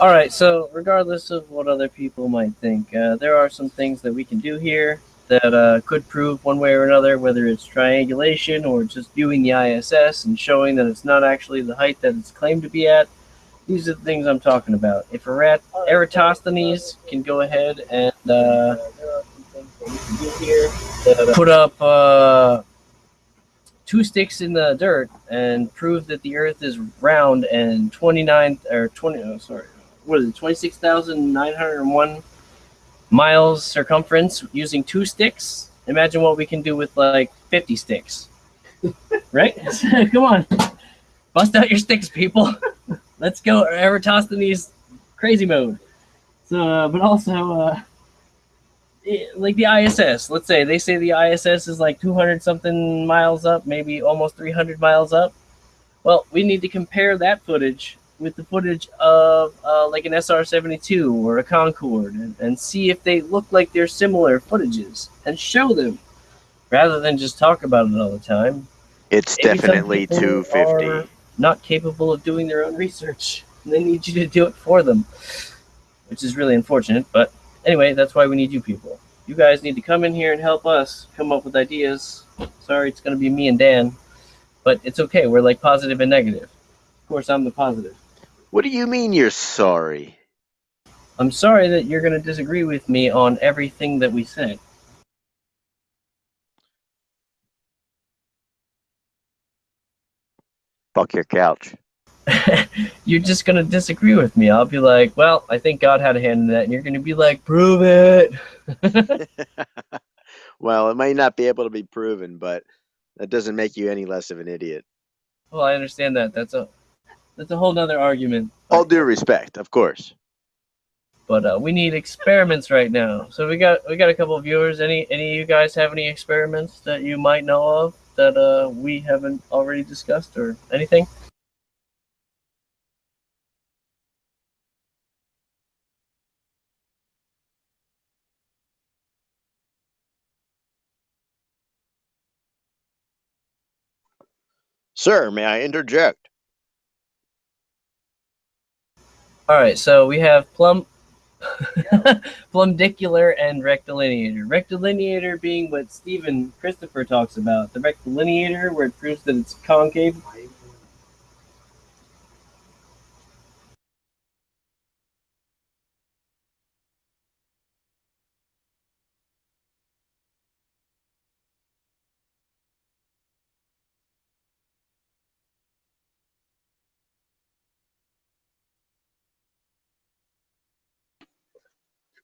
All right, so regardless of what other people might think, there are some things that we can do here that could prove one way or another, whether it's triangulation or just viewing the ISS and showing that it's not actually the height that it's claimed to be at. These are the things I'm talking about. If Eratosthenes can go ahead and put up two sticks in the dirt and prove that the Earth is round and 29 or 20. Oh, sorry, what is it? 26,901 miles circumference using two sticks. Imagine what we can do with like 50 sticks, right? Come on, bust out your sticks, people. Let's go, Eratosthenes, crazy mode. So, but also, like the ISS. Let's say they say the ISS is like 200 something miles up, maybe almost 300 miles up. Well, we need to compare that footage with the footage of like an SR-72 or a Concorde and see if they look like they're similar footages and show them rather than just talk about it all the time. It's Maybe some definitely people are 250. not capable of doing their own research. And they need you to do it for them, which is really unfortunate. But anyway, that's why we need you people. You guys need to come in here and help us come up with ideas. Sorry, it's going to be me and Dan, but it's okay. We're like positive and negative. Of course, I'm the positive. What do you mean you're sorry? I'm sorry that you're going to disagree with me on everything that we said. Fuck your couch. You're just going to disagree with me. I'll be like, well, I think God had a hand in that. And you're going to be like, prove it. Well, it might not be able to be proven, but that doesn't make you any less of an idiot. Well, I understand that. That's a whole nother argument. All due respect, of course. But we need experiments right now. So we got a couple of viewers. Any of you guys have any experiments that you might know of that we haven't already discussed or anything? Sir, may I interject? All right. So we have plumdicular and rectilineator. Rectilineator being what Stephen Christopher talks about. The rectilineator where it proves that it's concave.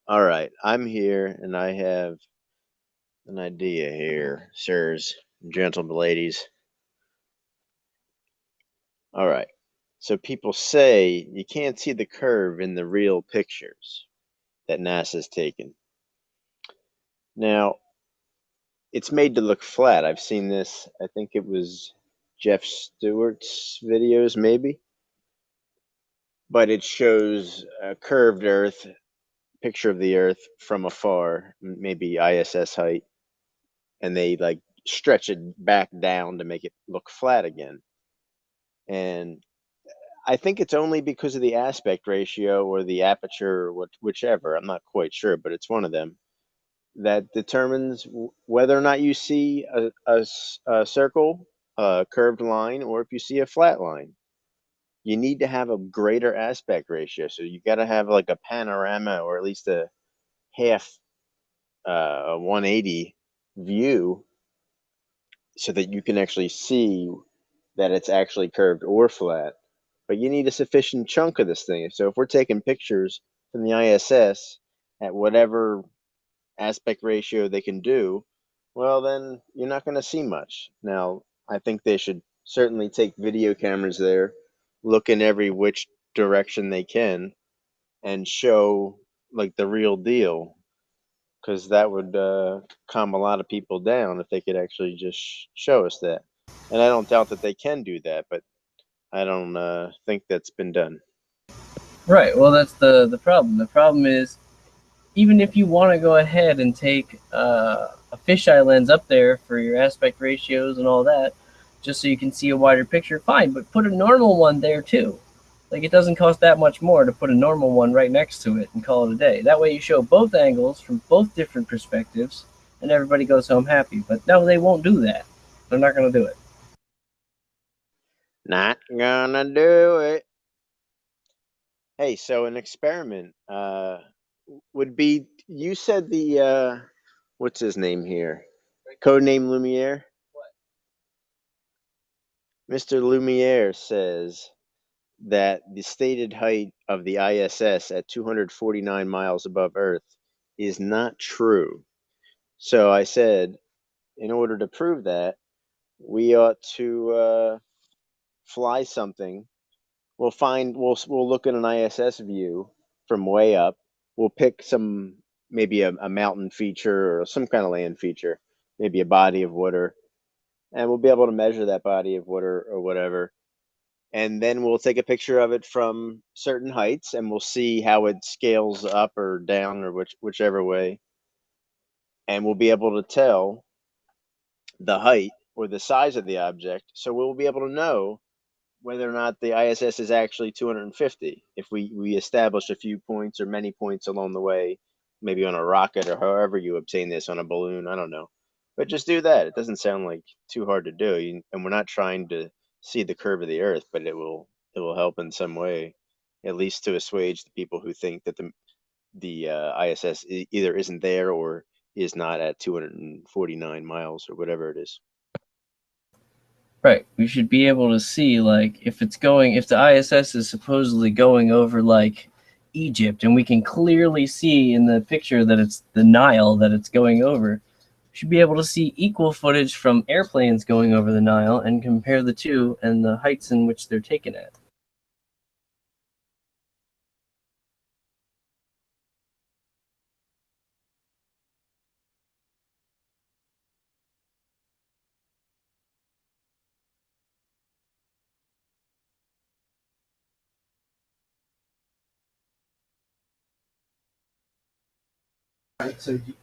All right, I'm here and I have an idea here, sirs, gentlemen, ladies. All right. So people say you can't see the curve in the real pictures that NASA's taken. Now, it's made to look flat. I've seen this, I think it was Jeff Stewart's videos, maybe. But it shows a curved Earth, picture of the Earth from afar, maybe ISS height, and they like stretch it back down to make it look flat again. And I think it's only because of the aspect ratio or the aperture, or whichever. I'm not quite sure, but it's one of them that determines whether or not you see a circle, a curved line, or if you see a flat line. You need to have a greater aspect ratio. So you got to have like a panorama or at least a half 180 view so that you can actually see that it's actually curved or flat. But you need a sufficient chunk of this thing. So if we're taking pictures from the ISS at whatever aspect ratio they can do, well, then you're not going to see much. Now, I think they should certainly take video cameras there, look in every which direction they can, and show like the real deal, because that would calm a lot of people down if they could actually just show us that. And I don't doubt that they can do that, but I don't think that's been done. Right. Well, that's the problem. The problem is even if you want to go ahead and take a fisheye lens up there for your aspect ratios and all that, just so you can see a wider picture, fine. But put a normal one there too. Like, it doesn't cost that much more to put a normal one right next to it and call it a day. That way you show both angles from both different perspectives and everybody goes home happy. But no, they won't do that. They're not going to do it. Not gonna do it. Hey, so an experiment would be, you said the what's his name here? Codename Lumiere? Mr. Lumiere says that the stated height of the ISS at 249 miles above Earth is not true. So I said, in order to prove that, we ought to fly something. We'll look at an ISS view from way up. We'll pick some, maybe a mountain feature or some kind of land feature, maybe a body of water, and we'll be able to measure that body of water or whatever. And then we'll take a picture of it from certain heights, and we'll see how it scales up or down or whichever way. And we'll be able to tell the height or the size of the object. So we'll be able to know whether or not the ISS is actually 250 if we establish a few points or many points along the way, maybe on a rocket or however you obtain this, on a balloon, I don't know. But just do that. It doesn't sound like too hard to do. And we're not trying to see the curve of the Earth, but it will help in some way, at least to assuage the people who think that the ISS either isn't there or is not at 249 miles or whatever it is. Right. We should be able to see, like, if the ISS is supposedly going over, like, Egypt, and we can clearly see in the picture that it's the Nile that it's going over, we should be able to see equal footage from airplanes going over the Nile and compare the two and the heights in which they're taken at.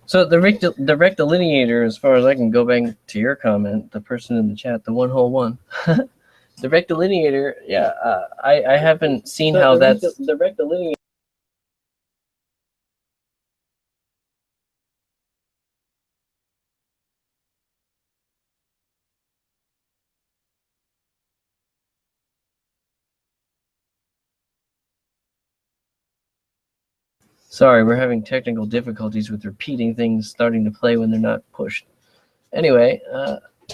So the rectilineator, as far as I can go back to your comment, the person in the chat, the one whole one, the rectilineator, yeah, I haven't seen how that's the rectilineator. Sorry, we're having technical difficulties with repeating things starting to play when they're not pushed. Anyway,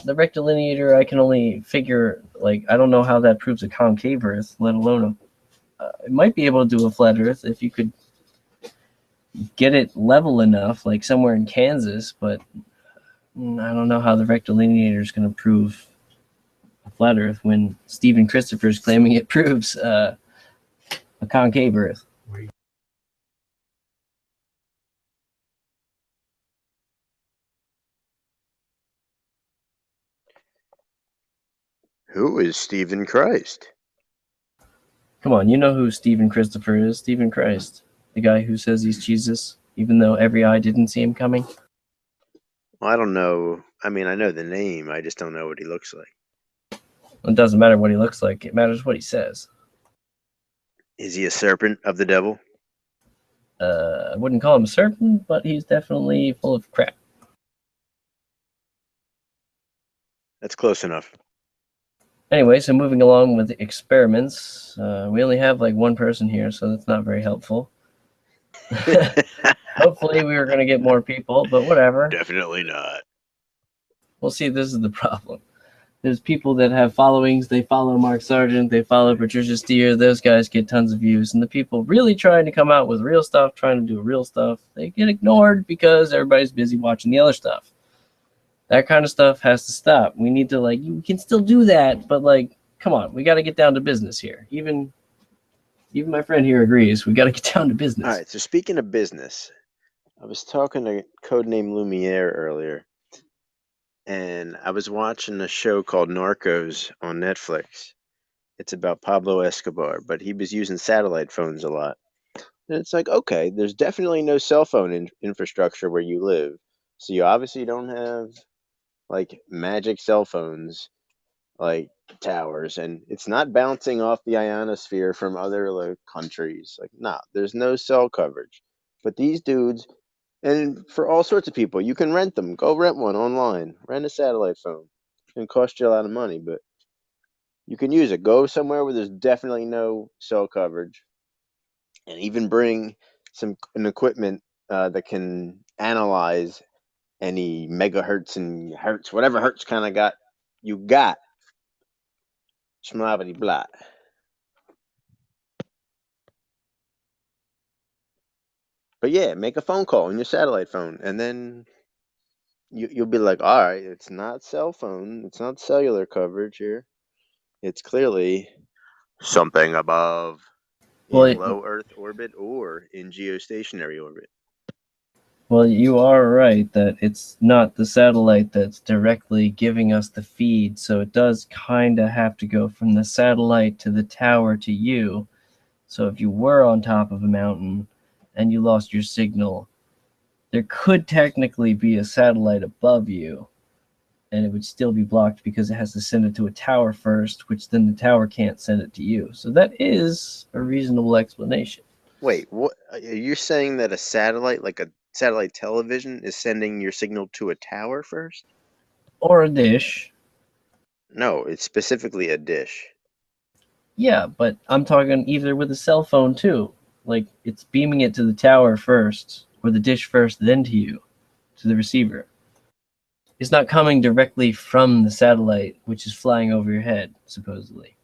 the rectilineator, I can only figure, like, I don't know how that proves a concave Earth, let alone it might be able to do a flat Earth if you could get it level enough, like somewhere in Kansas, but I don't know how the rectilineator is going to prove a flat Earth when Stephen Christopher is claiming it proves a concave Earth. Who is Stephen Christ? Come on, you know who Stephen Christopher is. Stephen Christ. The guy who says he's Jesus, even though every eye didn't see him coming. Well, I don't know. I mean, I know the name. I just don't know what he looks like. It doesn't matter what he looks like. It matters what he says. Is he a serpent of the devil? I wouldn't call him a serpent, but he's definitely full of crap. That's close enough. Anyway, so moving along with the experiments, we only have like one person here, so that's not very helpful. Hopefully we were going to get more people, but whatever. Definitely not. We'll see. This is the problem. There's people that have followings. They follow Mark Sargent. They follow Patricia Steer. Those guys get tons of views. And the people really trying to come out with real stuff, trying to do real stuff, they get ignored because everybody's busy watching the other stuff. That kind of stuff has to stop. We need to, like, you can still do that, but, like, come on. We got to get down to business here. Even my friend here agrees. We got to get down to business. All right, so speaking of business, I was talking to Codename Lumiere earlier, and I was watching a show called Narcos on Netflix. It's about Pablo Escobar, but he was using satellite phones a lot. And it's like, okay, there's definitely no cell phone infrastructure where you live. So you obviously don't have, like, magic cell phones like towers, and it's not bouncing off the ionosphere from other like countries. Like, nah, there's no cell coverage. But these dudes, and for all sorts of people, you can rent them. Go rent one online. Rent a satellite phone. It can cost you a lot of money, but you can use it. Go somewhere where there's definitely no cell coverage, and even bring an equipment that can analyze any megahertz and hertz, whatever hertz kind of got you got. Schmabity blah. But yeah, make a phone call on your satellite phone, and then you'll be like, all right, it's not cell phone, it's not cellular coverage here. It's clearly something above in Well, low Earth orbit or in geostationary orbit. well, you are right that it's not the satellite that's directly giving us the feed, so it does kind of have to go from the satellite to the tower to you. So if you were on top of a mountain and you lost your signal, there could technically be a satellite above you, and it would still be blocked because it has to send it to a tower first, which then the tower can't send it to you. So that is a reasonable explanation. Wait, what? Are you saying that a satellite, like a satellite television, is sending your signal to a tower first? Or a dish. No, it's specifically a dish. Yeah, but I'm talking either with a cell phone too. Like it's beaming it to the tower first, or the dish first, then to you, to the receiver. It's not coming directly from the satellite, which is flying over your head, supposedly.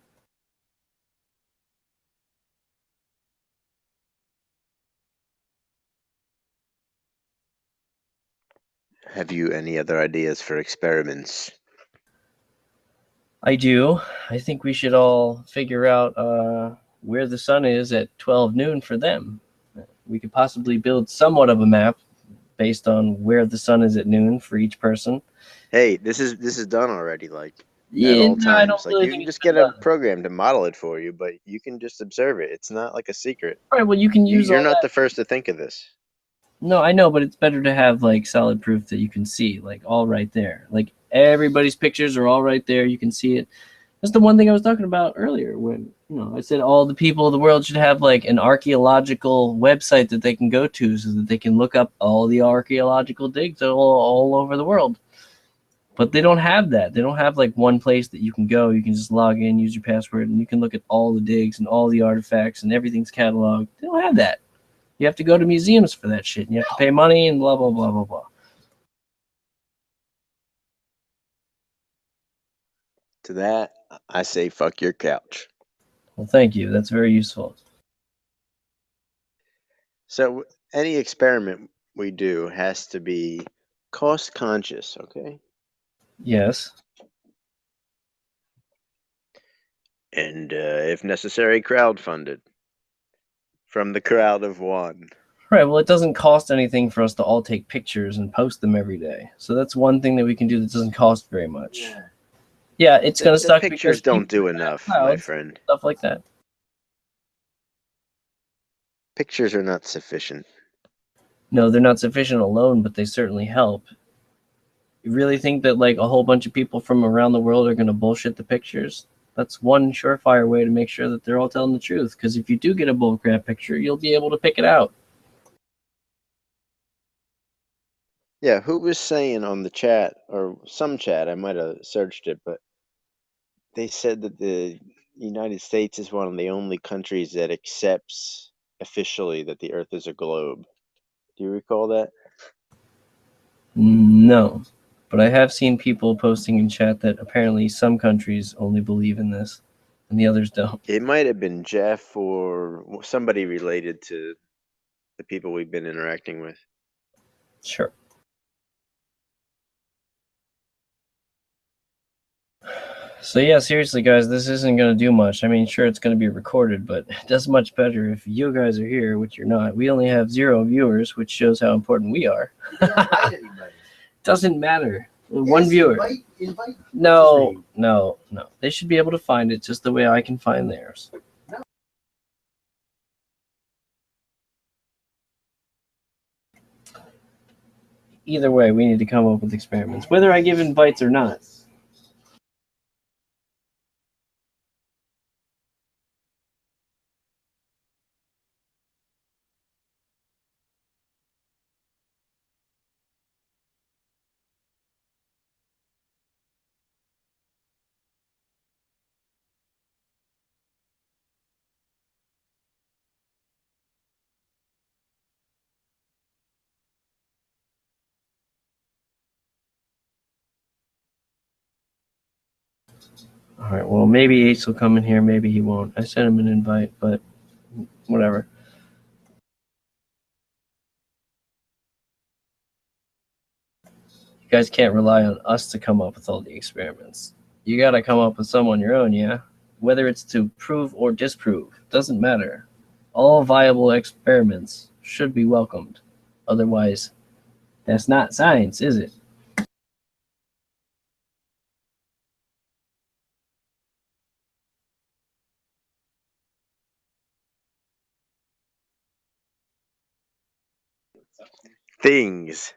Have you any other ideas for experiments? I do. I think we should all figure out where the sun is at 12 noon for them. We could possibly build somewhat of a map based on where the sun is at noon for each person. Hey, this is done already, like at Yeah, all no, I don't times. Like really you think can it's just been get a done. program to model it for you, but you can just observe it. It's not like a secret. All right, well, you can use You're all not that. the first to think of this. No, I know, but it's better to have like solid proof that you can see, like all right there. Like everybody's pictures are all right there. You can see it. That's the one thing I was talking about earlier when, I said all the people of the world should have like an archaeological website that they can go to so that they can look up all the archaeological digs all over the world. But they don't have that. They don't have like one place that you can go. You can just log in, use your password, and you can look at all the digs and all the artifacts and everything's cataloged. They don't have that. You have to go to museums for that shit. And you have to pay money and blah, blah, blah, blah, blah. To that, I say fuck your couch. Well, thank you. That's very useful. So any experiment we do has to be cost conscious, okay? Yes. And if necessary, crowdfunded from the crowd of one. Right. Well, it doesn't cost anything for us to all take pictures and post them every day. So that's one thing that we can do that doesn't cost very much. Yeah, it's going to The suck because pictures don't people do are bad enough, my clouds, friend. stuff like that. Pictures are not sufficient. No, they're not sufficient alone, but they certainly help. You really think that like a whole bunch of people from around the world are going to bullshit the pictures? That's one surefire way to make sure that they're all telling the truth. Because if you do get a bullcrap picture, you'll be able to pick it out. Yeah, who was saying on the chat, or some chat, I might have searched it, but they said that the United States is one of the only countries that accepts officially that the Earth is a globe. Do you recall that? No. But I have seen people posting in chat that apparently some countries only believe in this and the others don't. It might have been Jeff or somebody related to the people we've been interacting with. Sure. So yeah, seriously, guys, this isn't going to do much. I mean, sure, it's going to be recorded, but it does much better if you guys are here, which you're not. We only have 0 viewers, which shows how important we are. Doesn't matter. One viewer. Invite. No. They should be able to find it just the way I can find theirs. Either way, we need to come up with experiments, whether I give invites or not. All right, well, maybe Ace will come in here, maybe he won't. I sent him an invite, but whatever. You guys can't rely on us to come up with all the experiments. You gotta come up with some on your own, yeah? Whether it's to prove or disprove, doesn't matter. All viable experiments should be welcomed. Otherwise, that's not science, is it? Things.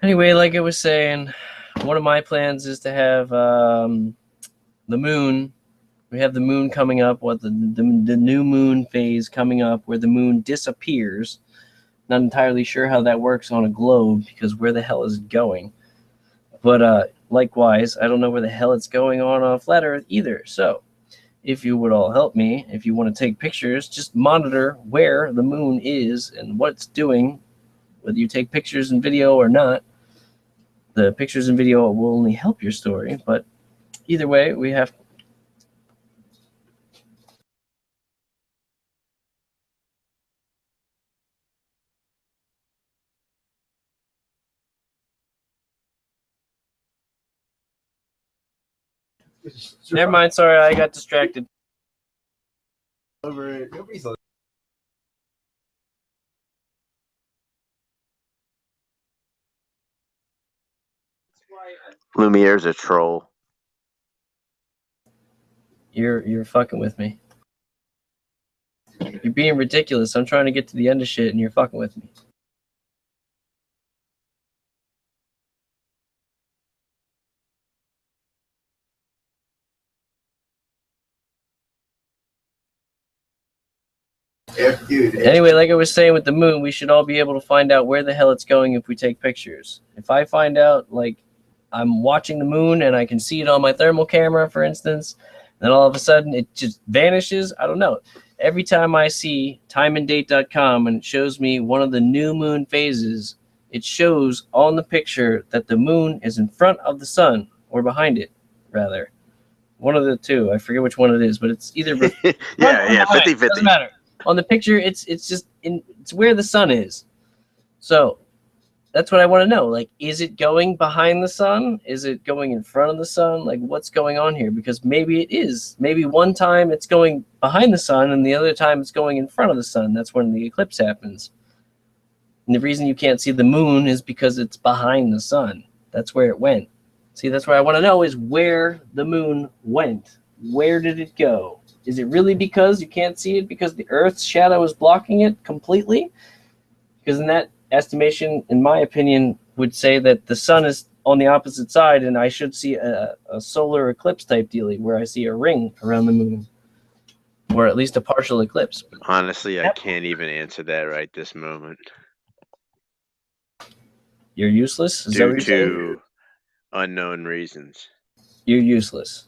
Anyway, like I was saying, one of my plans is to have the moon. We have the moon coming up, the new moon phase coming up, where the moon disappears. Not entirely sure how that works on a globe, because where the hell is it going? But likewise, I don't know where the hell it's going on a flat Earth either. So, if you would all help me, if you want to take pictures, just monitor where the moon is and what it's doing, whether you take pictures and video or not. The pictures and video will only help your story, but either way, we have. Never mind. Sorry, I got distracted. Lumiere's a troll. You're fucking with me. You're being ridiculous. I'm trying to get to the end of shit, and you're fucking with me. Anyway, like I was saying with the moon, we should all be able to find out where the hell it's going if we take pictures. If I find out, like, I'm watching the moon and I can see it on my thermal camera, for instance, then all of a sudden it just vanishes, I don't know. Every time I see timeanddate.com and it shows me one of the new moon phases, it shows on the picture that the moon is in front of the sun, or behind it, rather. One of the two. I forget which one it is, but it's either yeah, 50-50. Doesn't matter. On the picture, it's just it's where the sun is. So that's what I want to know. Like, is it going behind the sun? Is it going in front of the sun? Like, what's going on here? Because maybe it is. Maybe one time it's going behind the sun, and the other time it's going in front of the sun. That's when the eclipse happens. And the reason you can't see the moon is because it's behind the sun. That's where it went. See, that's what I want to know, is where the moon went. Where did it go? Is it really because you can't see it because the Earth's shadow is blocking it completely? Because in that estimation, in my opinion, would say that the sun is on the opposite side, and I should see a solar eclipse type dealing where I see a ring around the moon, or at least a partial eclipse. Honestly, I can't even answer that right this moment. You're useless? Is that Due what you're saying? to unknown reasons. You're useless.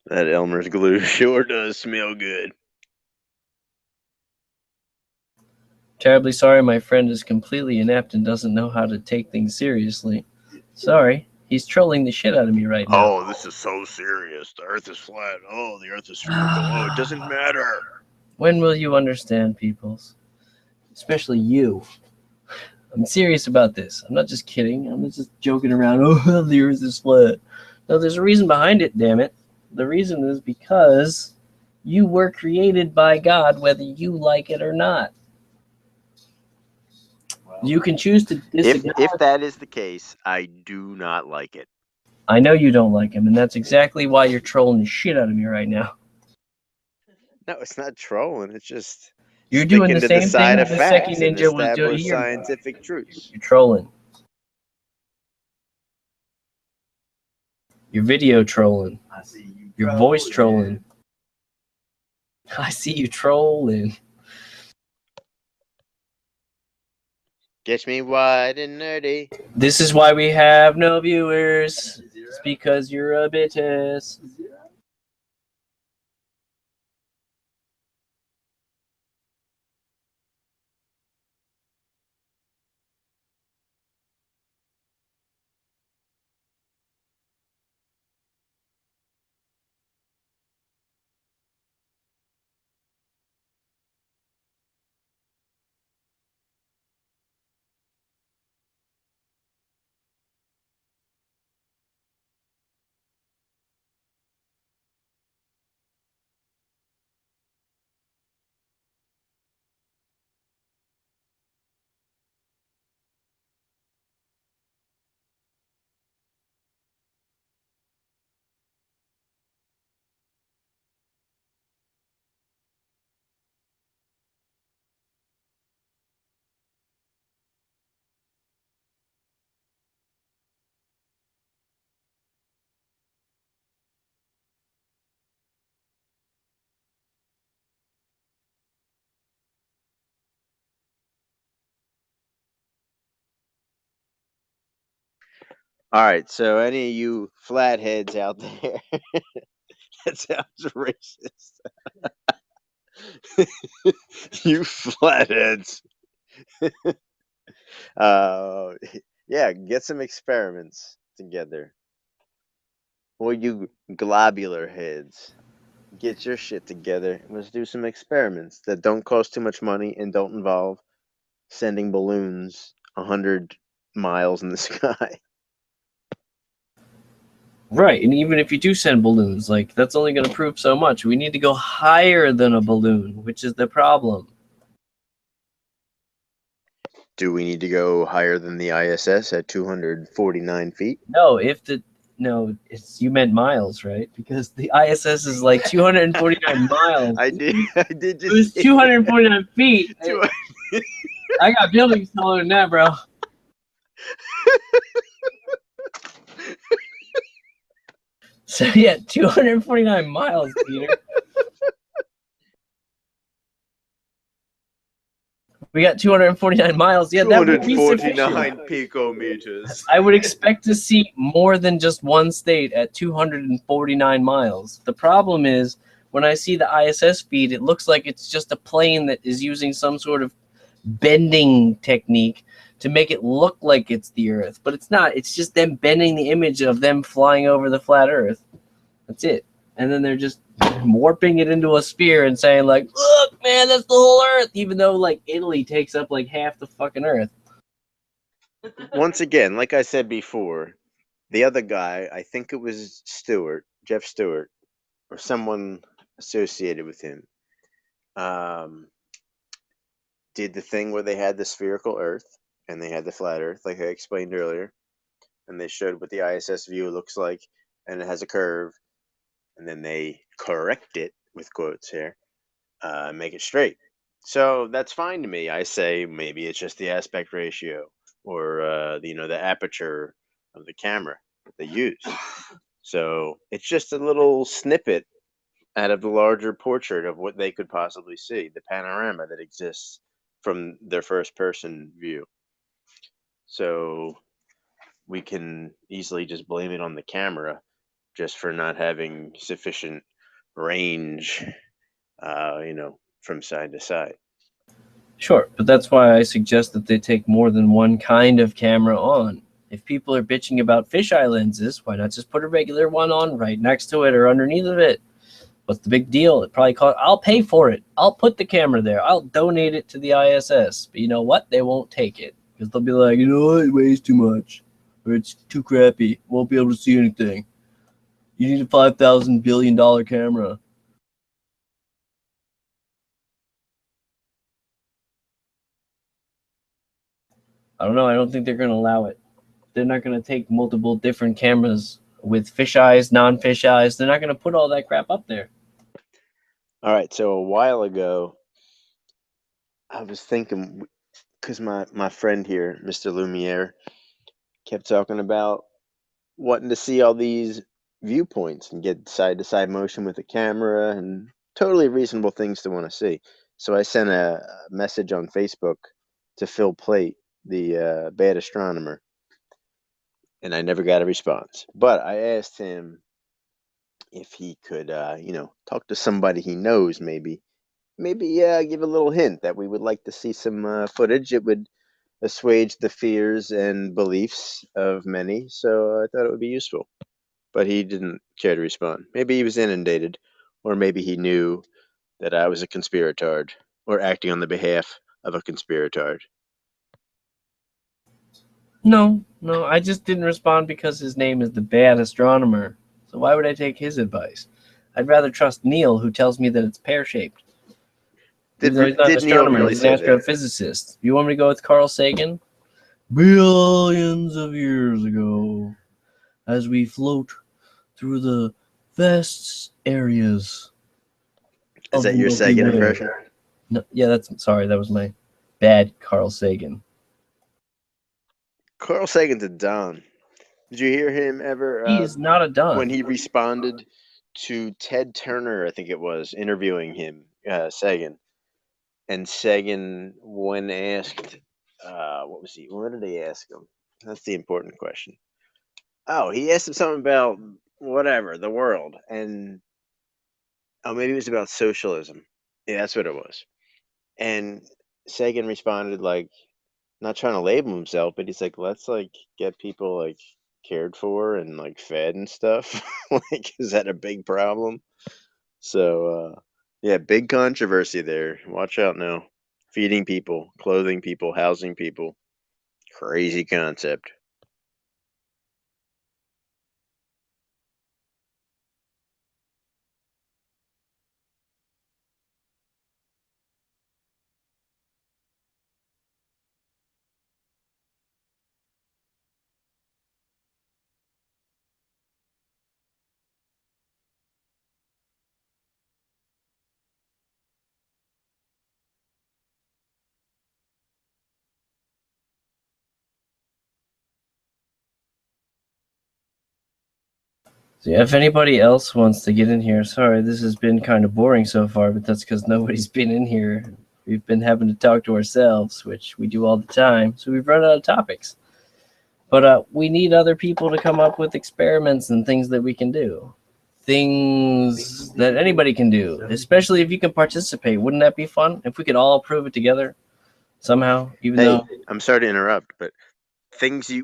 That Elmer's glue sure does smell good. Terribly sorry, my friend is completely inept and doesn't know how to take things seriously. Sorry, he's trolling the shit out of me right now. Oh, this is so serious. The Earth is flat. Oh, the Earth is spherical. Oh, it doesn't matter. When will you understand, peoples? Especially you. I'm serious about this. I'm not just kidding. I'm not just joking around. Oh, the Earth is flat. No, there's a reason behind it, damn it. The reason is because you were created by God, whether you like it or not. You can choose to disagree. If that is the case, I do not like it. I know you don't like him, and that's exactly why you're trolling the shit out of me right now. No, it's not trolling. It's just You're doing the Sticking to the same thing side that of the Second facts and Ninja was doing established here. scientific truths. You're trolling. You're video trolling. I see you. You're voice trolling. I see you trolling. Get me wide and nerdy. This is why we have no viewers. It's because you're a bitch. All right, so any of you flatheads out there, that sounds racist. You flatheads. uh, yeah, get some experiments together. Or you globular heads, get your shit together. Let's do some experiments that don't cost too much money and don't involve sending balloons 100 miles in the sky. Right, and even if you do send balloons, like, that's only going to prove so much. We need to go higher than a balloon, which is the problem. Do we need to go higher than the ISS at 249 feet? No, it's you meant miles, right? Because the ISS is like 249 miles. I did It just was say 249 feet. that. I got buildings taller than that, bro. So yeah, 249 miles, Peter. We got 249 miles. Yeah, that would be sufficient. 249 picometers. I would expect to see more than just one state at 249 miles. The problem is, when I see the ISS feed, it looks like it's just a plane that is using some sort of bending technique to make it look like it's the Earth. But it's not. It's just them bending the image of them flying over the flat Earth. That's it. And then they're just warping it into a sphere and saying, like, look, man, that's the whole Earth, even though, like, Italy takes up, like, half the fucking Earth. Once again, like I said before, the other guy, I think it was Jeff Stewart, or someone associated with him, did the thing where they had the spherical Earth and they had the flat Earth, like I explained earlier, and they showed what the ISS view looks like, and it has a curve, and then they correct it, with quotes here, make it straight. So that's fine to me. I say maybe it's just the aspect ratio or the aperture of the camera that they use. So it's just a little snippet out of the larger portrait of what they could possibly see, the panorama that exists from their first person view. So we can easily just blame it on the camera just for not having sufficient range, from side to side. Sure, but that's why I suggest that they take more than one kind of camera on. If people are bitching about fisheye lenses, why not just put a regular one on right next to it or underneath of it? What's the big deal? It probably costs. I'll pay for it. I'll put the camera there. I'll donate it to the ISS. But you know what? They won't take it because they'll be like, it weighs too much, or it's too crappy. Won't be able to see anything. You need a $5,000 billion camera. I don't know. I don't think they're going to allow it. They're not going to take multiple different cameras with fish eyes, non-fish eyes. They're not going to put all that crap up there. All right, so a while ago, I was thinking because my friend here, Mr. Lumiere, kept talking about wanting to see all these viewpoints and get side to side motion with the camera and totally reasonable things to want to see. So I sent a message on Facebook to Phil Plate, the bad astronomer, and I never got a response. But I asked him if he could, talk to somebody he knows, maybe give a little hint that we would like to see some footage. It would assuage the fears and beliefs of many, so I thought it would be useful. But he didn't care to respond. Maybe he was inundated, or maybe he knew that I was a conspiratard, or acting on the behalf of a conspiratard. No, no, I just didn't respond because his name is the bad astronomer. So why would I take his advice? I'd rather trust Neil, who tells me that it's pear shaped. Even though he's not an Did Neil astronomer, really he's an say that? astrophysicist. You want me to go with Carl Sagan? Billions of years ago, as we float through the vast areas Is of that the your Milky second Way. impression? No, yeah, that's sorry, that was my bad Carl Sagan. Carl Sagan's a don. Did you hear him ever He is not a when Don. he responded to Ted Turner? I think it was interviewing him, Sagan, and Sagan, when asked, what was he? What did they ask him? That's the important question. Oh, he asked him something about whatever the world, and oh, maybe it was about socialism. Yeah, that's what it was. And Sagan responded like, not trying to label himself, but he's like, let's like get people like cared for and like fed and stuff. Like, is that a big problem? So, yeah, big controversy there. Watch out now. Feeding people, clothing people, housing people. Crazy concept. So yeah, if anybody else wants to get in here, sorry, this has been kind of boring so far, but that's because nobody's been in here. We've been having to talk to ourselves, which we do all the time, so we've run out of topics. But we need other people to come up with experiments and things that we can do. Things that anybody can do, especially if you can participate. Wouldn't that be fun? If we could all prove it together somehow, even Hey, though I'm sorry to interrupt, but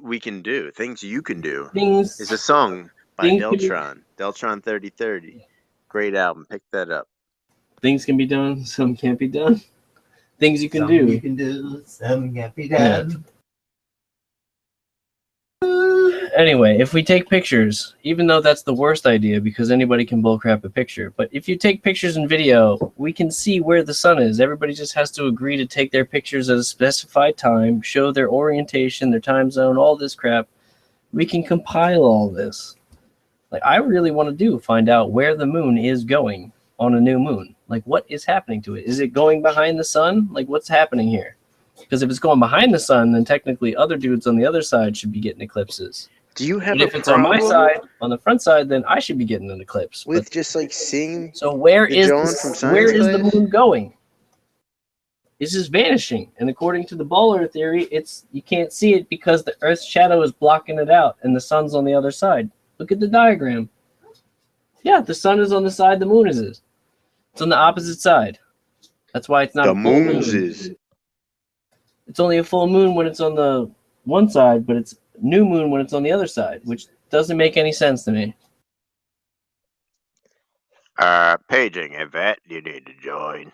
we can do, things you can do, is a things song by things can be Deltron 3030. Great album. Pick that up. things can be done, some can't be done. Things you can do. You can do, some can't be done. Anyway, if we take pictures, even though that's the worst idea because anybody can bullcrap a picture, but if you take pictures and video, we can see where the sun is. Everybody just has to agree to take their pictures at a specified time, show their orientation, their time zone, all this crap. We can compile all this. Like, I really want to find out where the moon is going on a new moon. Like, what is happening to it? Is it going behind the sun? Like, what's happening here? Because if it's going behind the sun, then technically other dudes on the other side should be getting eclipses. Do you have But a if it's on my problem side, on the front side, then I should be getting an eclipse. with But just like seeing so where the is John from where science is the class? moon going? It's just vanishing. And according to the Bowler theory, it's you can't see it because the Earth's shadow is blocking it out and the sun's on the other side. Look at the diagram. Yeah, the sun is on the side the moon is. It's on the opposite side. That's why it's not The a full moons moon. is. It's only a full moon when it's on the one side, but it's new moon when it's on the other side, which doesn't make any sense to me. Paging, Yvette, you need to join.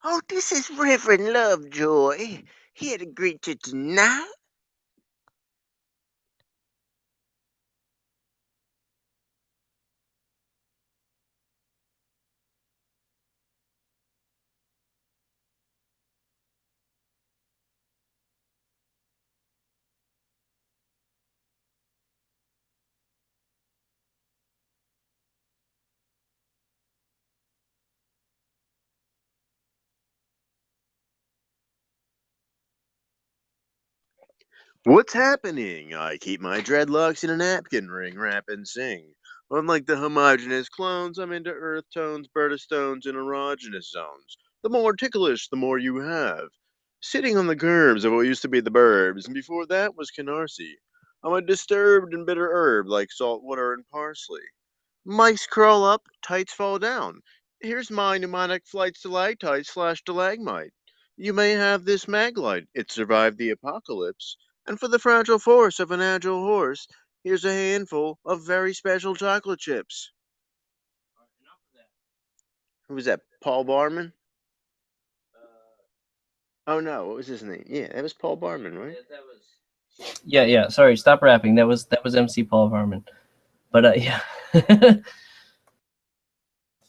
Oh, this is Reverend Lovejoy. Here to greet you tonight. What's happening? I keep my dreadlocks in a napkin, ring, rap, and sing. Unlike the homogeneous clones, I'm into earth tones, birdistones, and erogenous zones. The more ticklish, the more you have. Sitting on the curbs of what used to be the burbs, and before that was Canarsie. I'm a disturbed and bitter herb like salt water and parsley. Mice crawl up, tights fall down. Here's my mnemonic flight stalactite / stalagmite. You may have this maglite, it survived the apocalypse. And for the fragile force of an agile horse, here's a handful of very special chocolate chips. Who was that? Paul Barman? Oh no, what was his name? Yeah, that was Paul Barman, right? Yeah. Sorry, stop rapping. That was MC Paul Varman. But yeah.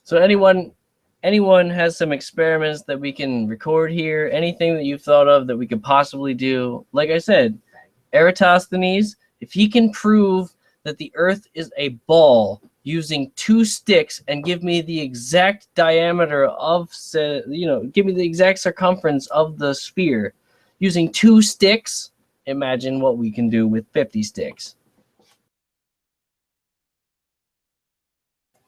So anyone has some experiments that we can record here? Anything that you've thought of that we could possibly do? Like I said, Eratosthenes, if he can prove that the Earth is a ball using 2 sticks and give me the exact diameter of, give me the exact circumference of the sphere using 2 sticks, imagine what we can do with 50 sticks.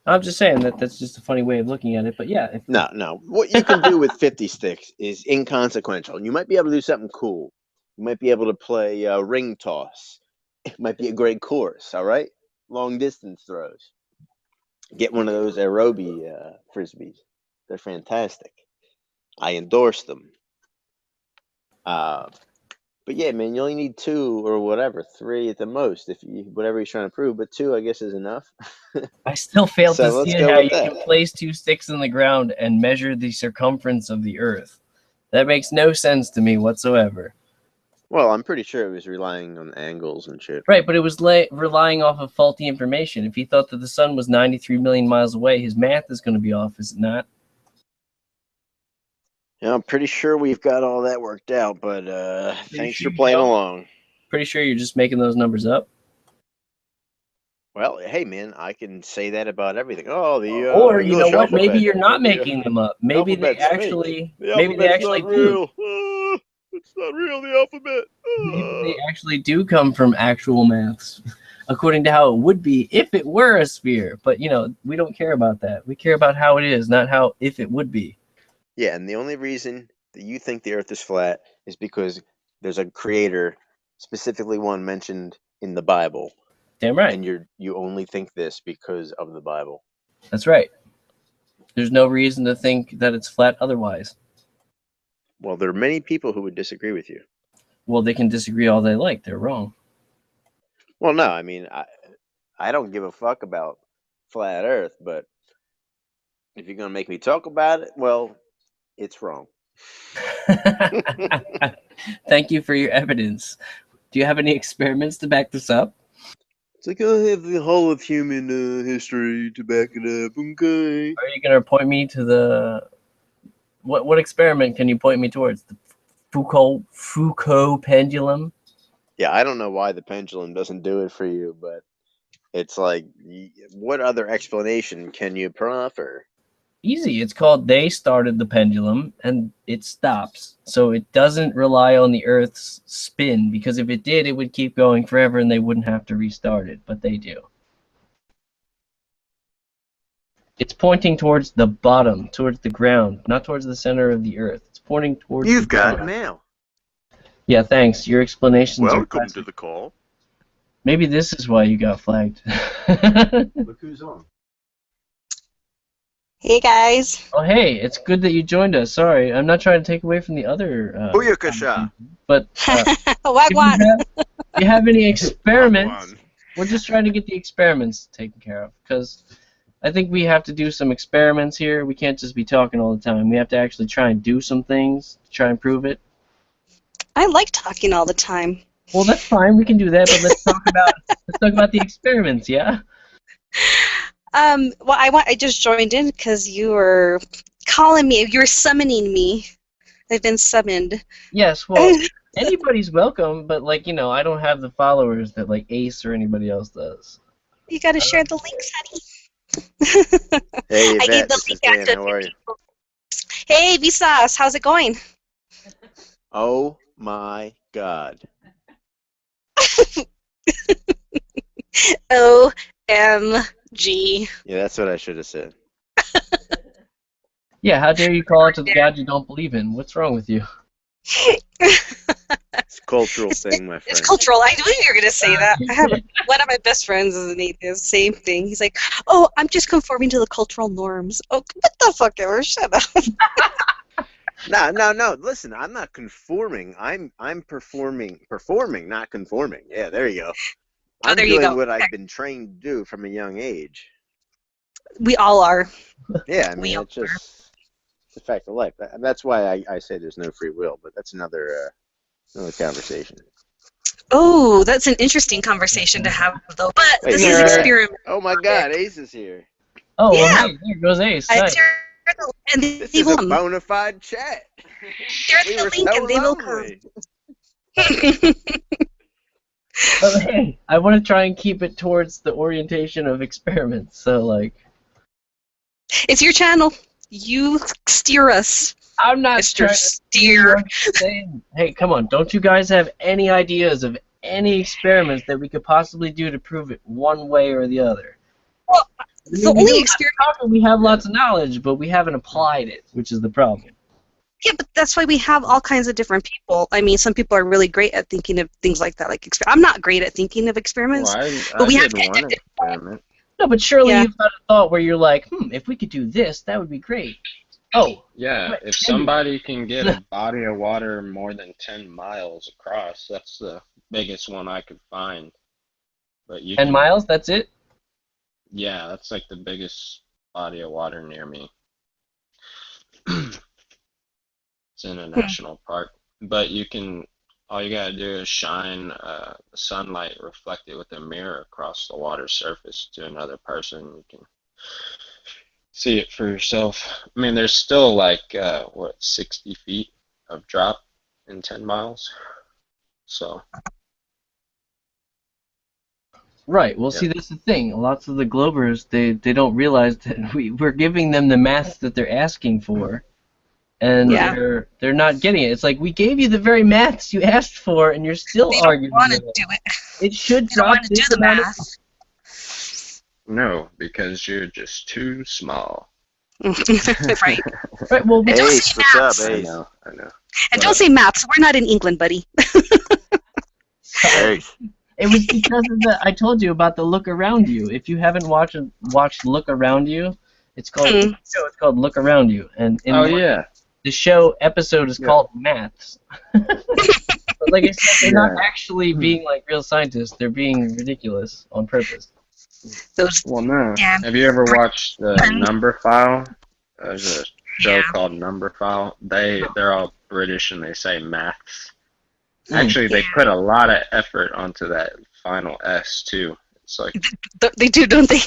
I'm just saying that's just a funny way of looking at it, but yeah. No. What you can do with 50 sticks is inconsequential. You might be able to do something cool. You might be able to play ring toss. It might be a great course, all right? Long distance throws. Get one of those aerobie frisbees. They're fantastic. I endorse them. But yeah, man, you only need 2 or whatever, 3 at the most, if you whatever he's trying to prove. But 2, I guess, is enough. I still fail to So let's see go how with you that. can place 2 sticks in the ground and measure the circumference of the Earth. That makes no sense to me whatsoever. Well, I'm pretty sure it was relying on angles and shit. Right, but it was relying off of faulty information. If he thought that the sun was 93 million miles away, his math is going to be off, is it not? Yeah, I'm pretty sure we've got all that worked out, but thanks sure for you playing don't? along. Pretty sure you're just making those numbers up. Well, hey, man, I can say that about everything. Oh, the Or you know English what? Maybe alphabet. you're not making them up. Maybe they Alphabet's fake. actually, The maybe they alphabet's actually not do. real. It's not real, the alphabet. Maybe they actually do come from actual maths, according to how it would be if it were a sphere. But we don't care about that. We care about how it is, not how if it would be. Yeah, and the only reason that you think the Earth is flat is because there's a creator, specifically one mentioned in the Bible. Damn right. And you only think this because of the Bible. That's right. There's no reason to think that it's flat otherwise. Well, there are many people who would disagree with you. Well, they can disagree all they like. They're wrong. Well, no, I mean, I don't give a fuck about flat Earth, but if you're gonna make me talk about it, well, it's wrong. Thank you for your evidence. Do you have any experiments to back this up? It's like I have the whole of human history to back it up. Okay. Are you gonna point me to the what experiment can you point me towards? The Foucault pendulum? Yeah, I don't know why the pendulum doesn't do it for you, but it's like, what other explanation can you proffer? Easy. It's called they started the pendulum and it stops. So it doesn't rely on the Earth's spin, because if it did, it would keep going forever and they wouldn't have to restart it, but they do. It's pointing towards the bottom, towards the ground, not towards the center of the Earth. It's pointing towards You've the got ground. mail. Yeah, thanks. Your explanations are Welcome classic. to the call. Maybe this is why you got flagged. Look who's on. Hey guys. Oh, hey, it's good that you joined us. Sorry, I'm not trying to take away from the other. Booyakasha. But Wagwan. if you have any experiments, we're just trying to get the experiments taken care of, because I think we have to do some experiments here. We can't just be talking all the time. We have to actually try and do some things to try and prove it. I like talking all the time. Well, that's fine. We can do that, but let's talk about the experiments, yeah? Well, I just joined in because you were calling me. You were summoning me. I've been summoned. Yes, well, anybody's welcome, but I don't have the followers that Ace or anybody else does. You got to share the links, honey. Hey, Yvette, I gave the this link is out Dan. to How are you? people. Hey, Visas, how's it going? Oh my God. OMG. Yeah, that's what I should have said. Yeah, how dare you call it to the God you don't believe in? What's wrong with you? It's a cultural thing, my It's friend. cultural. I knew you were going to say that. I have one of my best friends is an atheist. Same thing. He's like, "Oh, I'm just conforming to the cultural norms." Oh, what the fuck ever? Shut up. No. Listen, I'm not conforming. I'm performing, not conforming. Yeah, there you go. Oh, I'm there you doing go. what I've been trained to do from a young age. We all are. Yeah, I We mean, all it's just it's a fact of life. That's why I say there's no free will, but that's another conversation. Oh, that's an interesting conversation to have, though. But Wait, this who's is that? experiment. Oh my God, Ace is here. Oh, well, Yeah. hey, there goes Ace. I Nice. share and This they is will a come. bona fide chat. Share We the were link so and they will come. lonely. But hey, I want to try and keep it towards the orientation of experiments. So, like, It's your channel. You steer us, I'm not Mr. trying to Steer. I'm saying, hey, come on, don't you guys have any ideas of any experiments that we could possibly do to prove it one way or the other? Well, I the mean, we only know experiment. we have lots of knowledge, but we haven't applied it, which is the problem. Yeah, but that's why we have all kinds of different people. I mean, some people are really great at thinking of things like that. Like, I'm not great at thinking of experiments, Well, but I we have did one experiment. No, but surely Yeah. you've had a thought where you're like, if we could do this, that would be great. Oh, Yeah, wait, if somebody can get a body of water more than 10 miles across, that's the biggest one I could find. But you 10 can, miles, that's it? yeah, that's like the biggest body of water near me. It's in a national park. But you can, all you gotta do is shine sunlight reflected with a mirror across the water surface to another person. You can see it for yourself. I mean, there's still like, 60 feet of drop in 10 miles. So, Right. Well, yeah. see, that's the thing. Lots of the Globers, they don't realize that we're giving them the math that they're asking for, and Yeah. they're not getting it. It's like we gave you the very maths you asked for, and you're still They don't arguing want to with it. do it. It should They don't drop want to do this the amount of. math. No, because you're just too small. Right. Right. Well, And don't Ace, say what's up, maths. I Ace? know. And What don't up? say maths. We're not in England, buddy. Ace. it was because of the. I told you about the Look Around You. If you haven't watched Look Around You, it's called it's called Look Around You, and in Oh, yeah. the show episode is Yeah. called Maths. But like I said, they're not Yeah. actually being like real scientists. They're being ridiculous on purpose. Those Well, no. damn. Have you ever watched the Brits. Number File? There's a show Yeah. called Number File. They're all British and they say maths. Mm. Actually, they put a lot of effort onto that final S too. It's like They do, don't they?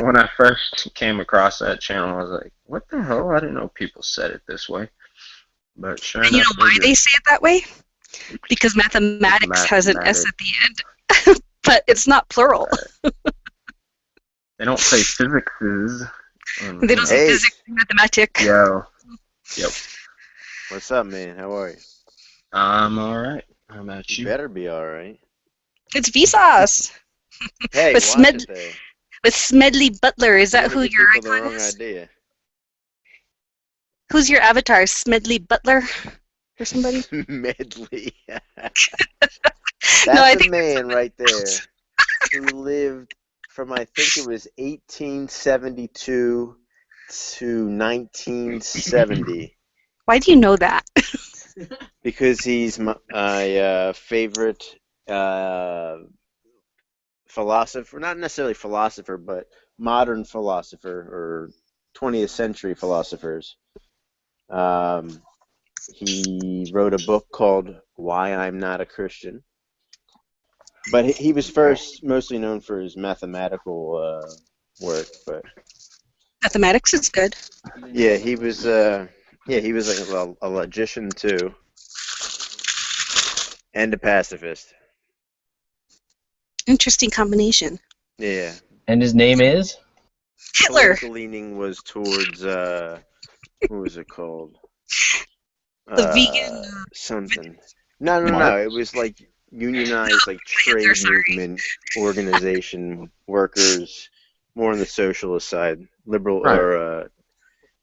when I first came across that channel, I was like, "What the hell? I didn't know people said it this way." But sure And you enough, know why they say it that way? Because mathematics has an S at the end. But it's not plural. They don't say physics is. They don't say Ace. physics, mathematics. Yo. Yep. What's up, man? How are you? I'm alright. How about You you? better be all right. It's Vsauce Hey, With watch Smed- it there. with Smedley Butler. Is that You're who gonna give your people the icon wrong is? idea. Who's your avatar? Smedley Butler or somebody? Medley. No, That's I a think man right there who lived from, I think it was 1872 to 1970, why do you know that? because he's my favorite philosopher, not necessarily philosopher, but modern philosopher or 20th century philosophers. He wrote a book called Why I'm Not a Christian. But he was first mostly known for his mathematical work. But Mathematics is good. yeah, he was like a logician too, and a pacifist. Interesting combination. Yeah. And his name is? Hitler. Political leaning was towards what was it called? The vegan. Something. No. Marx? It was like unionized like They're trade sorry. movement organization workers, more on the socialist side, liberal Right. or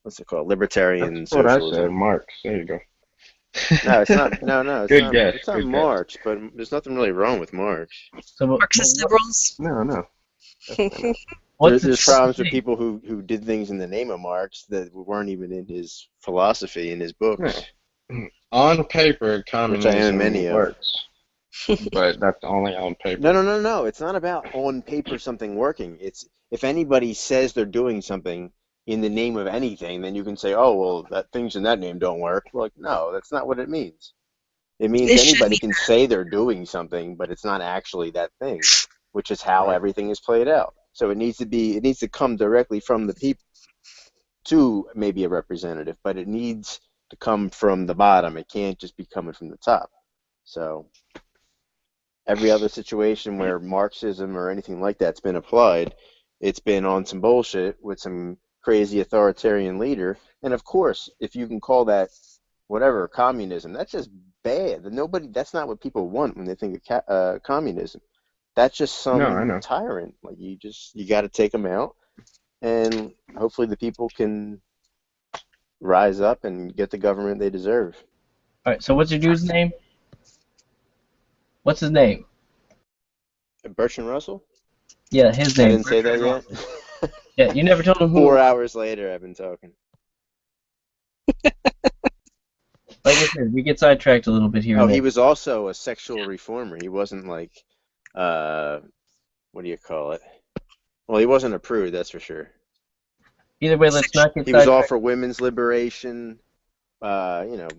what's it called, libertarian That's what I said, socialism. Marx. There you go. No, it's not. No, it's Good not. guess. It's not Good guess. Marx, but there's nothing really wrong with Marx. So, Marxist liberals. No. Definitely not. what's There's his problems with name? people who did things in the name of Marx that weren't even in his philosophy, in his books, On paper, which I own communism many of. works, but that's only on paper. No. It's not about on paper something working. It's if anybody says they're doing something in the name of anything, then you can say, oh, well, that things in that name don't work. Like, no, that's not what it means. It means It should anybody be can say they're doing something, but it's not actually that thing, which is how Right. everything is played out. So it needs to come directly from the people to maybe a representative, but it needs to come from the bottom. It can't just be coming from the top. So every other situation where Marxism or anything like that's been applied, it's been on some bullshit with some crazy authoritarian leader. And of course, if you can call that whatever communism, that's just bad. That's not what people want when they think of communism. That's just No, I some know. tyrant. Like you got to take them out, and hopefully the people can rise up and get the government they deserve. All right. So what's your dude's name? What's his name? Bertrand Russell? Yeah, his I name. didn't say that Bertrand yet. Russell. Yeah, you never told him who. 4 hours later, I've been talking. Like I said, we get sidetracked a little bit here Oh, and he there. was also a sexual reformer. He wasn't like, what do you call it? Well, he wasn't a prude, that's for sure. Either way, let's not get He was all sidetracked. for women's liberation. You know,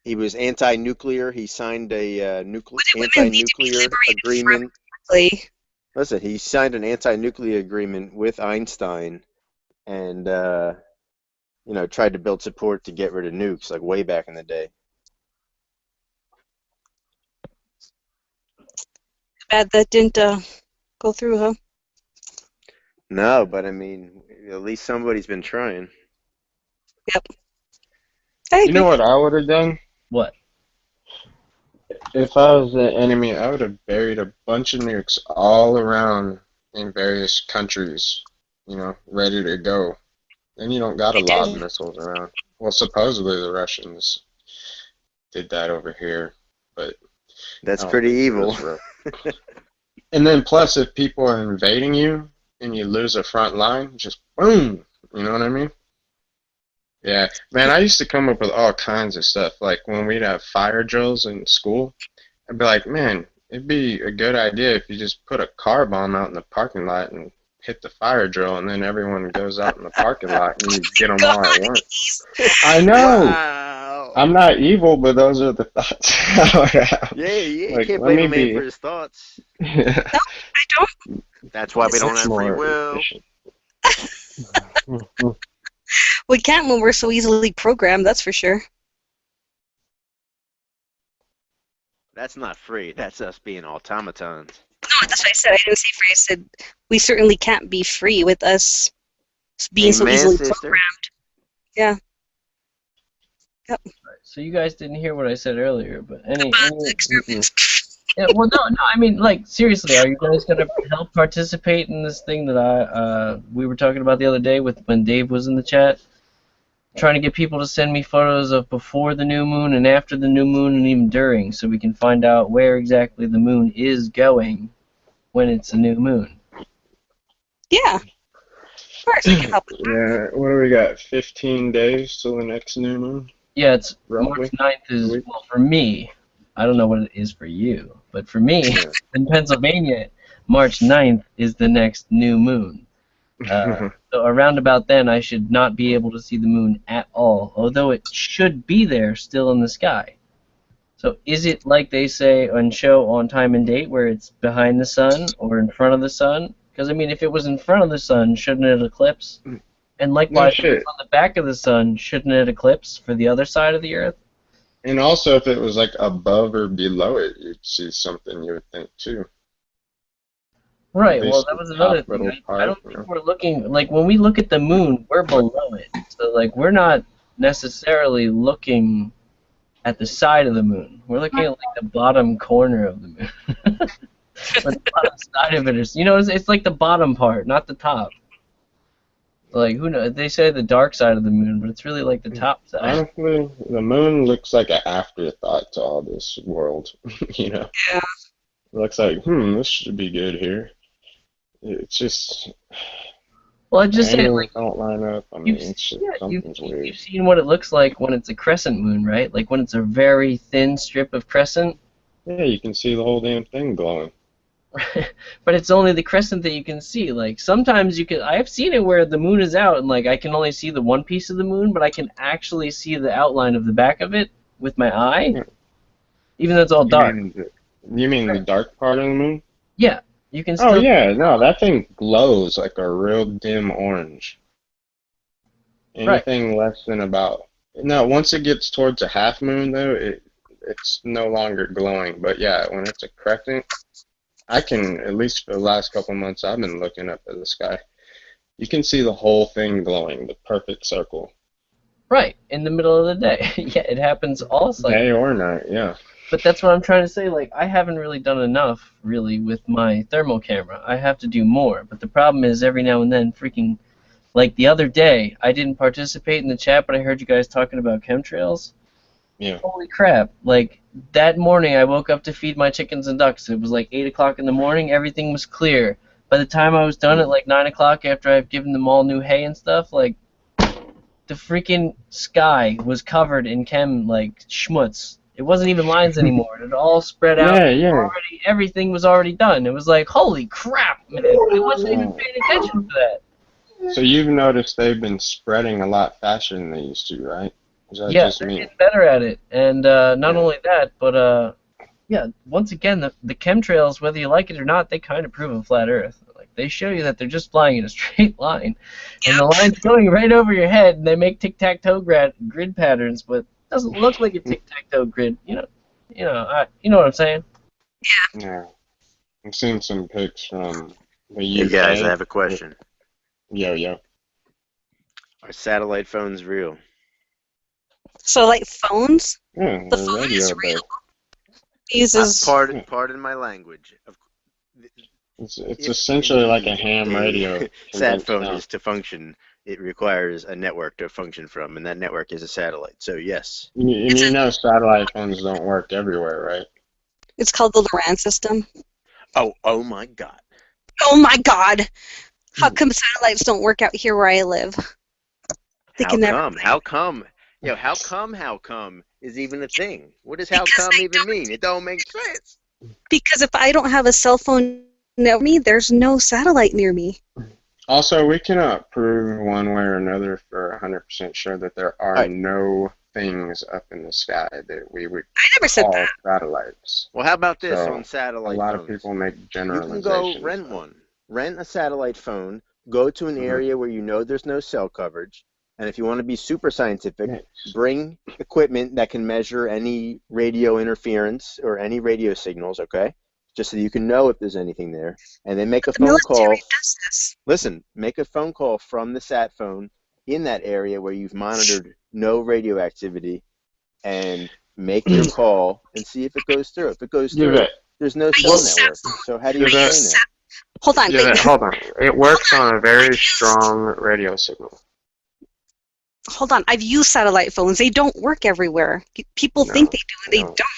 he was anti-nuclear. He signed a Women need to be anti-nuclear liberated agreement. quickly. Listen, he signed an anti-nuclear agreement with Einstein, and tried to build support to get rid of nukes, like way back in the day. Bad that didn't go through, huh? No, but I mean, at least somebody's been trying. Yep. I You know agree. what I would have done? What? If I was the enemy, I would have buried a bunch of nukes all around in various countries, ready to go. And you don't got a They lot of did. missiles around. Well, supposedly the Russians did that over here, but That's I don't pretty think it was evil. real. And then plus, if people are invading you and you lose a front line, just boom, you know what I mean? Yeah, man, I used to come up with all kinds of stuff. Like when we'd have fire drills in school, I'd be like, man, it'd be a good idea if you just put a car bomb out in the parking lot and hit the fire drill, and then everyone goes out in the parking lot and you get them all at once. I know. Wow. I'm not evil, but those are the thoughts I would have. Yeah, you Like, can't let blame me a man be. for his thoughts. I don't. That's why we don't Much have free more will. efficient. We can't when we're so easily programmed, that's for sure. That's not free. That's us being automatons. No, that's what I said. I didn't say free. I said we certainly can't be free with us being so Amen, easily sister. programmed. Yeah. Yep. So you guys didn't hear what I said earlier, but any Experiment. yeah, well, no. I mean, like, seriously, are you guys gonna help participate in this thing that we were talking about the other day when Dave was in the chat? Trying to get people to send me photos of before the new moon and after the new moon and even during, so we can find out where exactly the moon is going when it's a new moon. Yeah. Of course, I can help with that. Yeah, what do we got? 15 days till the next new moon? Yeah, it's Roughly. March 9th is, week. well, for me, I don't know what it is for you, but for me, Yeah. in Pennsylvania, March 9th is the next new moon. So around about then, I should not be able to see the moon at all, although it should be there still in the sky. So is it like they say on show On Time and Date, where it's behind the sun or in front of the sun? Because, I mean, if it was in front of the sun, shouldn't it eclipse? And likewise, if shit. it's on the back of the sun, shouldn't it eclipse for the other side of the Earth? And also, if it was like above or below it, you'd see something you would think too. Right, At well, least that the was another top thing. little I part, don't you think know. we're looking, like, when we look at the moon, we're below it. So, like, we're not necessarily looking at the side of the moon. We're looking at like the bottom corner of the moon. Or the bottom side of it, it's like the bottom part, not the top. Like, who knows? They say the dark side of the moon, but it's really like the top side. Honestly, the moon looks like an afterthought to all this world. Yeah. It looks like, this should be good here. It's just Well, I just say, angles like, don't line up. I mean, it's just something's weird. you've seen what it looks like when it's a crescent moon, right? Like when it's a very thin strip of crescent. Yeah, you can see the whole damn thing glowing. But it's only the crescent that you can see. Like sometimes I've seen it where the moon is out and like I can only see the one piece of the moon, but I can actually see the outline of the back of it with my eye, Yeah. even though it's all dark. You mean the dark part of the moon? Yeah, you can still. Oh yeah, no, that thing glows like a real dim orange. Anything less than once it gets towards a half moon though, it's no longer glowing. But yeah, when it's a crescent, I can, at least for the last couple of months, I've been looking up at the sky. You can see the whole thing glowing, the perfect circle. Right, in the middle of the day. Yeah, it happens also. Day or night, yeah. But that's what I'm trying to say. Like, I haven't really done enough, really, with my thermal camera. I have to do more. But the problem is, every now and then, freaking, like the other day, I didn't participate in the chat, but I heard you guys talking about chemtrails. Yeah. Holy crap. Like, that morning I woke up to feed my chickens and ducks. It was like 8 o'clock in the morning. Everything was clear. By the time I was done at like 9 o'clock after I've given them all new hay and stuff, like, the freaking sky was covered in like, schmutz. It wasn't even lines anymore. It all spread out. Yeah. Everything was already done. It was like, holy crap, man. I wasn't even paying attention to that. So you've noticed they've been spreading a lot faster than they used to, right? Is that Yeah, just they're me? getting better at it. And not only that, but yeah, once again, the chemtrails, whether you like it or not, they kind of prove a flat Earth. Like, they show you that they're just flying in a straight line. And the line's going right over your head, and they make tic-tac-toe grid patterns, but it doesn't look like a tic-tac-toe grid. You know what I'm saying? Yeah. I've seen some pics from the Hey UK. guys, I have a question. Yo. Are satellite phones real? So, like phones, Yeah, the they're phone radio is real. based. Uses Pardon my language. It's essentially like a ham radio. Sat condensed phone down. is to function. It requires a network to function from, and that network is a satellite. So yes. You know satellite phones don't work everywhere, right? It's called the LORAN system. Oh my God. Oh my God! How come satellites don't work out here where I live? They can never. How come? How come is even a thing? What does how Because come even mean? It don't make sense. Because if I don't have a cell phone near me, there's no satellite near me. Also, we cannot prove one way or another for 100% sure that there are Right. no things up in the sky that we would I never said call that. satellites. Well, how about this So, on A satellite lot phones? of people make You generalizations. can go rent one. Rent a satellite phone. Go to an Mhm. area where you know there's no cell coverage. And if you want to be super scientific, Yes. bring equipment that can measure any radio interference or any radio signals, okay? Just so you can know if there's anything there. And then make a The phone call. military does this. Listen, make a phone call from the sat phone in that area where you've monitored no radio activity and make your call and see if it goes through. If it goes Yeah, through, but- there's no I cell use network. So how do you Yeah, but- explain that? Hold on, wait. Hold on. It works on a very strong radio signal. Hold on. I've used satellite phones. They don't work everywhere. People think they do, and they no. don't.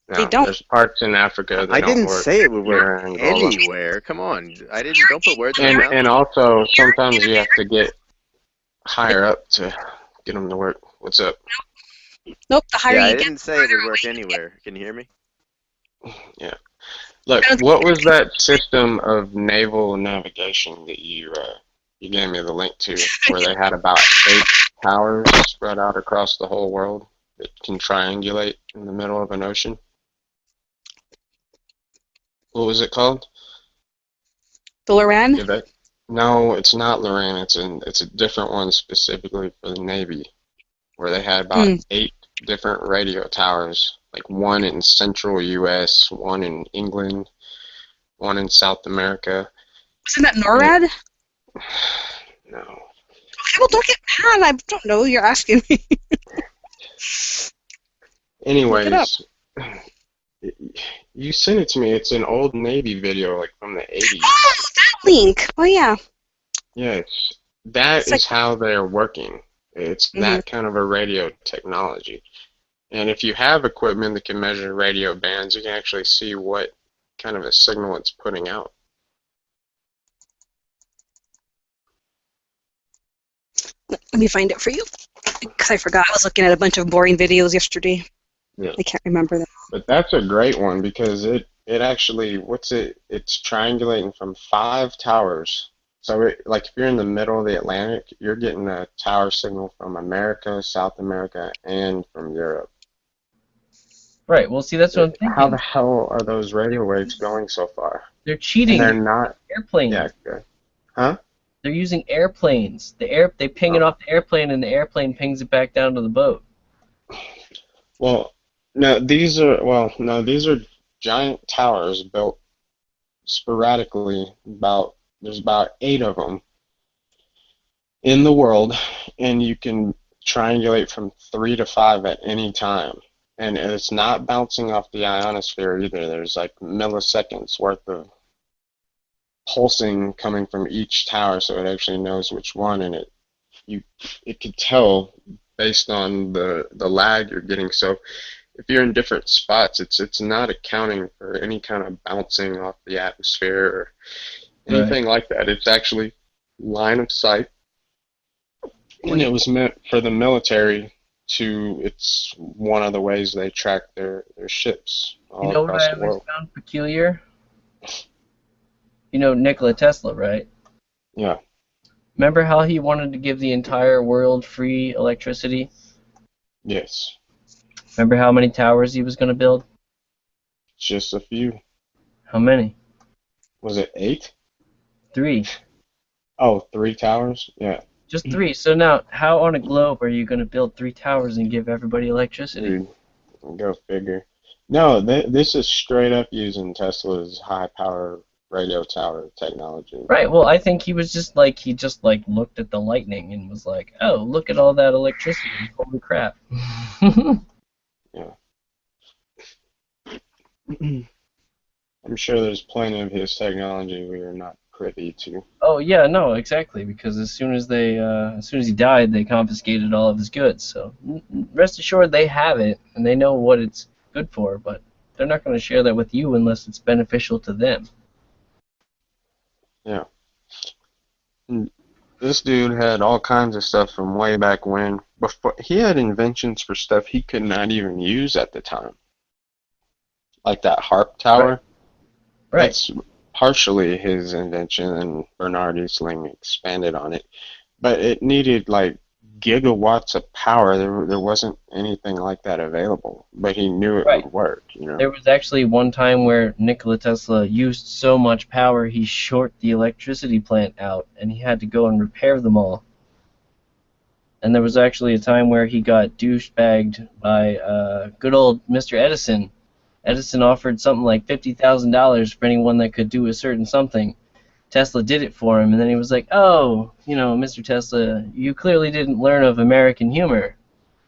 No, They don't. There's parts in Africa that I don't didn't work say it would work here in Angola. anywhere. Come on. Don't put words in my mouth. And also, sometimes you have to get higher up to get them to work. What's up? Nope. The higher Yeah, I you get, didn't say it would work anywhere. Can you hear me? Yeah. Look, what was that system of naval navigation that you gave me the link to, where they had about 8 towers spread out across the whole world that can triangulate in the middle of an ocean? What was it called? the LORAN. No, it's not Lorraine. It's a different one specifically for the Navy, where they had about 8 different radio towers, like one in central U.S., one in England, one in South America. Wasn't that NORAD? No. Okay, well, don't get mad. I don't know. You're asking me. Look it up. Anyways, you sent it to me. It's an old Navy video, like from the 80s. Oh, that link. Oh yeah. Yes, that It's like is how they're working. It's hmm that kind of a radio technology. And if you have equipment that can measure radio bands, you can actually see what kind of a signal it's putting out. let me find it for you because I forgot. I was looking at a bunch of boring videos yesterday. Yeah. I can't remember them. But that's a great one because it actually it's triangulating from 5 towers. So like if you're in the middle of the Atlantic, you're getting a tower signal from America, South America, and from Europe. Right. Well, see, that's what I'm How the thinking. hell are those radio waves going so far? They're And cheating. they're They're not. Yeah. airplanes. Good. Huh? They're using airplanes. They ping it Oh. off the airplane, and the airplane pings it back down to the boat. Well, no, these are giant towers built sporadically. There's about 8 of them in the world, and you can triangulate from 3 to 5 at any time. And it's not bouncing off the ionosphere either. There's like milliseconds worth of pulsing coming from each tower, so it actually knows which one, and it could tell based on the lag you're getting. So if you're in different spots, it's not accounting for any kind of bouncing off the atmosphere or anything like that. It's actually line of sight, and it was meant for the military to. It's one of the ways they track their ships You all know what across I the always world. found peculiar? You know Nikola Tesla, right? Yeah. Remember how he wanted to give the entire world free electricity? Yes. Remember how many towers he was going to build? Just a few. How many? Was it 8? 3. Oh, 3 towers? Yeah. Just 3. So now, how on a globe are you going to build 3 towers and give everybody electricity? Dude, go figure. No, this is straight up using Tesla's high power radio tower technology. Right. Well, I think he just looked at the lightning and was like, "Oh, look at all that electricity! Holy crap!" Yeah. I'm sure there's plenty of his technology we are not privy to. Oh yeah, no, exactly. Because as soon as he died, they confiscated all of his goods. So rest assured, they have it and they know what it's good for. But they're not going to share that with you unless it's beneficial to them. Yeah. And this dude had all kinds of stuff from way back when. Before he had inventions for stuff he could not even use at the time. Like that harp tower. Right. That's partially his invention, and Bernard Easling expanded on it. But it needed like gigawatts of power. There wasn't anything like that available. But he knew it Right. would work, you know. There was actually one time where Nikola Tesla used so much power he short the electricity plant out, and he had to go and repair them all. And there was actually a time where he got douchebagged by good old Mr. Edison. Edison offered something like $50,000 for anyone that could do a certain something. Tesla did it for him, and then he was like, "Oh, Mr. Tesla, you clearly didn't learn of American humor.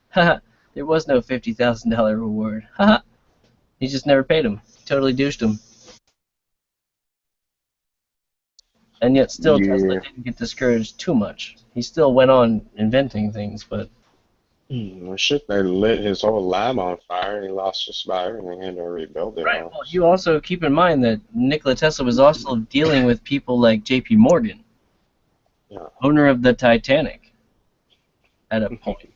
Haha, there was no $50,000 reward. Haha." He just never paid him. Totally douched him. And yet still Tesla Yeah. didn't get discouraged too much. He still went on inventing things, but Well, shit, they lit his whole lab on fire. He lost just about everything. He had to rebuild it right. all. Well, you also keep in mind that Nikola Tesla was also dealing with people like J.P. Morgan, Yeah. owner of the Titanic, at a point.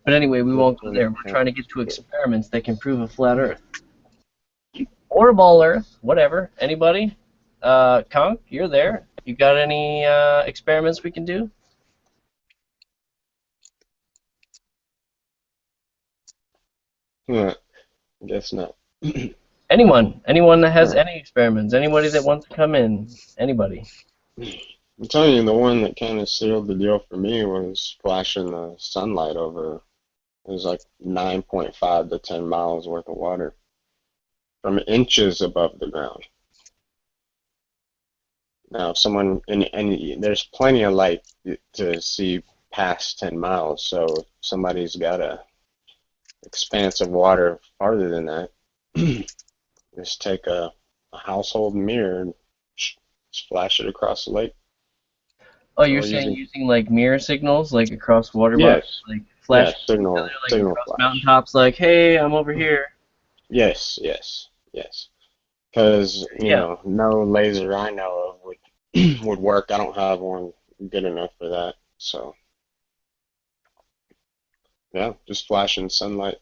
But anyway, we won't go there. We're trying to get to experiments that can prove a flat Earth. Or a ball Earth, whatever. Anybody? Conk, you're there. You got any experiments we can do? Yeah, I guess not. Anyone that has any experiments, anybody that wants to come in, anybody. I'm telling you, the one that kind of sealed the deal for me was flashing the sunlight over. It was like 9.5 to 10 miles worth of water from inches above the ground. Now, if someone, and there's plenty of light to see past 10 miles. So if somebody's got a expanse of water farther than that, just take a household mirror and splash it across the lake. Oh, So you're we're saying using, using like mirror signals, like across water bodies, yes, like yeah, flash each other, signal, like signal across flash. mountaintops, like, hey, I'm over here. Yes, yes, yes. Because, Yeah. no laser I know of would would work. I don't have one good enough for that. So, yeah, just flashing sunlight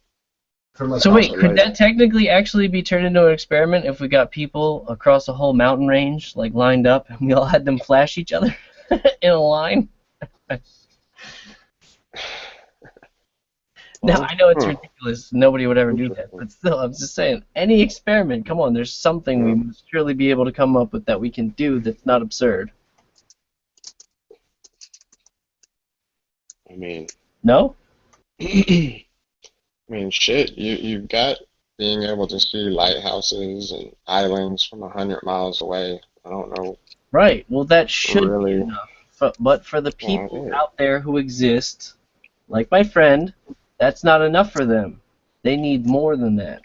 So across wait, the could lake. that technically actually be turned into an experiment if we got people across a whole mountain range, like lined up, and we all had them flash each other in a line? Now Well, I know it's huh, ridiculous. Nobody would ever do that, interesting. but still, I'm just saying, any experiment. Come on, there's something we Yeah, must surely be able to come up with that we can do that's not absurd. I mean, No? I mean, shit. You've got being able to see lighthouses and islands from 100 miles away. I don't know, Right. Well, that should be really. enough. But for the Well, people yeah. out there who exist, like my friend, that's not enough for them. They need more than that.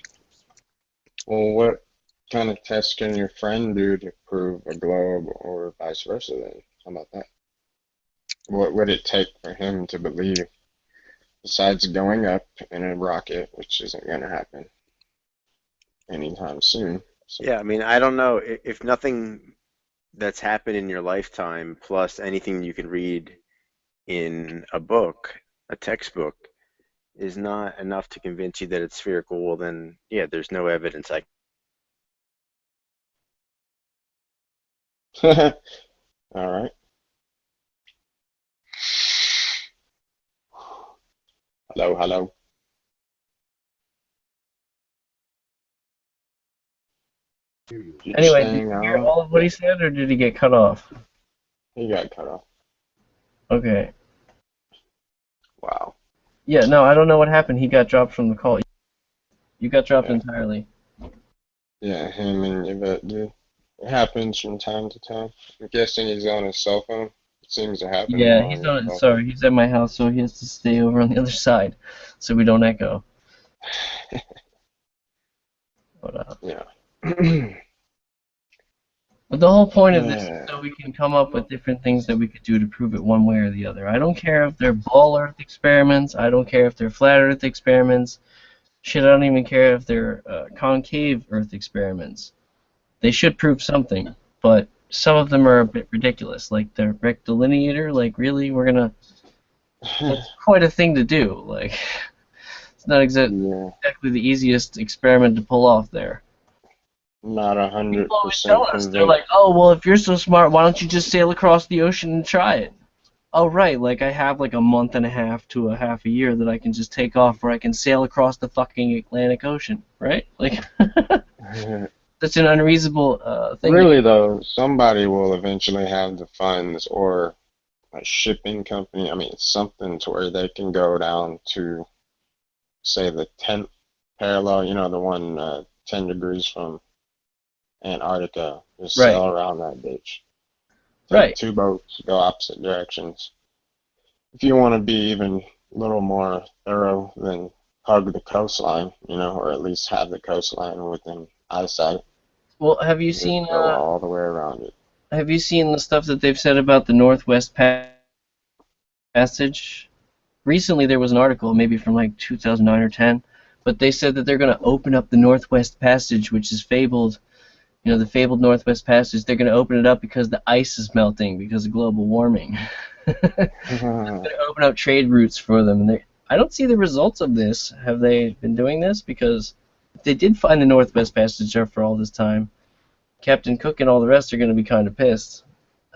Well, what kind of test can your friend do to prove a globe or vice versa then? How about that? What would it take for him to believe, besides going up in a rocket, which isn't going to happen anytime soon? So, Yeah, I mean, I don't know if nothing that's happened in your lifetime plus anything you can read in a book, a textbook, is not enough to convince you that it's spherical, well then, yeah, there's no evidence. all right. Hello, hello. You Anyway, did staying you hear on? all of what Yeah, he said, or did he get cut off? he got cut off. Okay. Wow. Yeah, no, I don't know what happened. He got dropped from the call. You got dropped Yeah, entirely. yeah, him and Yvette do. It happens from time to time. I'm guessing he's on his cell phone. It seems to happen Yeah, more on he's his on. cell Sorry, he's at my house, so he has to stay over on the other side, so we don't echo. phone. But Yeah. but the whole point of this is Yeah. so we can come up with different things that we could do to prove it one way or the other. I don't care if they're ball Earth experiments. I don't care if they're flat Earth experiments. Shit, I don't even care if they're concave Earth experiments. They should prove something, but some of them are a bit ridiculous. Like the rectilineator. Like, really, we're gonna? That's quite a thing to do. Like, it's not Yeah. exactly the easiest experiment to pull off there. Not a People hundred always tell percent us, they're convinced. like, oh, well, if you're so smart, why don't you just sail across the ocean and try it? Oh, right, like I have like a month and a half to a half a year that I can just take off where I can sail across the fucking Atlantic Ocean, right? Like, that's an unreasonable thing to. Really though, somebody will eventually have the funds or a shipping company. I mean, something to where they can go down to, say, the 10th parallel, the one 10 degrees from Antarctica, just Right, sail around that bitch. Take right. two boats, go opposite directions. If you want to be even a little more thorough, then hug the coastline, or at least have the coastline within eyesight. Well, Just go all the way around it. have you seen the stuff that they've said about the Northwest Passage? Recently, there was an article, maybe from like 2009 or 10, but they said that they're going to open up the Northwest Passage, which is fabled. The fabled Northwest Passage. They're going to open it up because the ice is melting because of global warming. Going to open up trade routes for them, and I don't see the results of this. Have they been doing this? Because if they did find the Northwest Passage after all this time, Captain Cook and all the rest are going to be kind of pissed.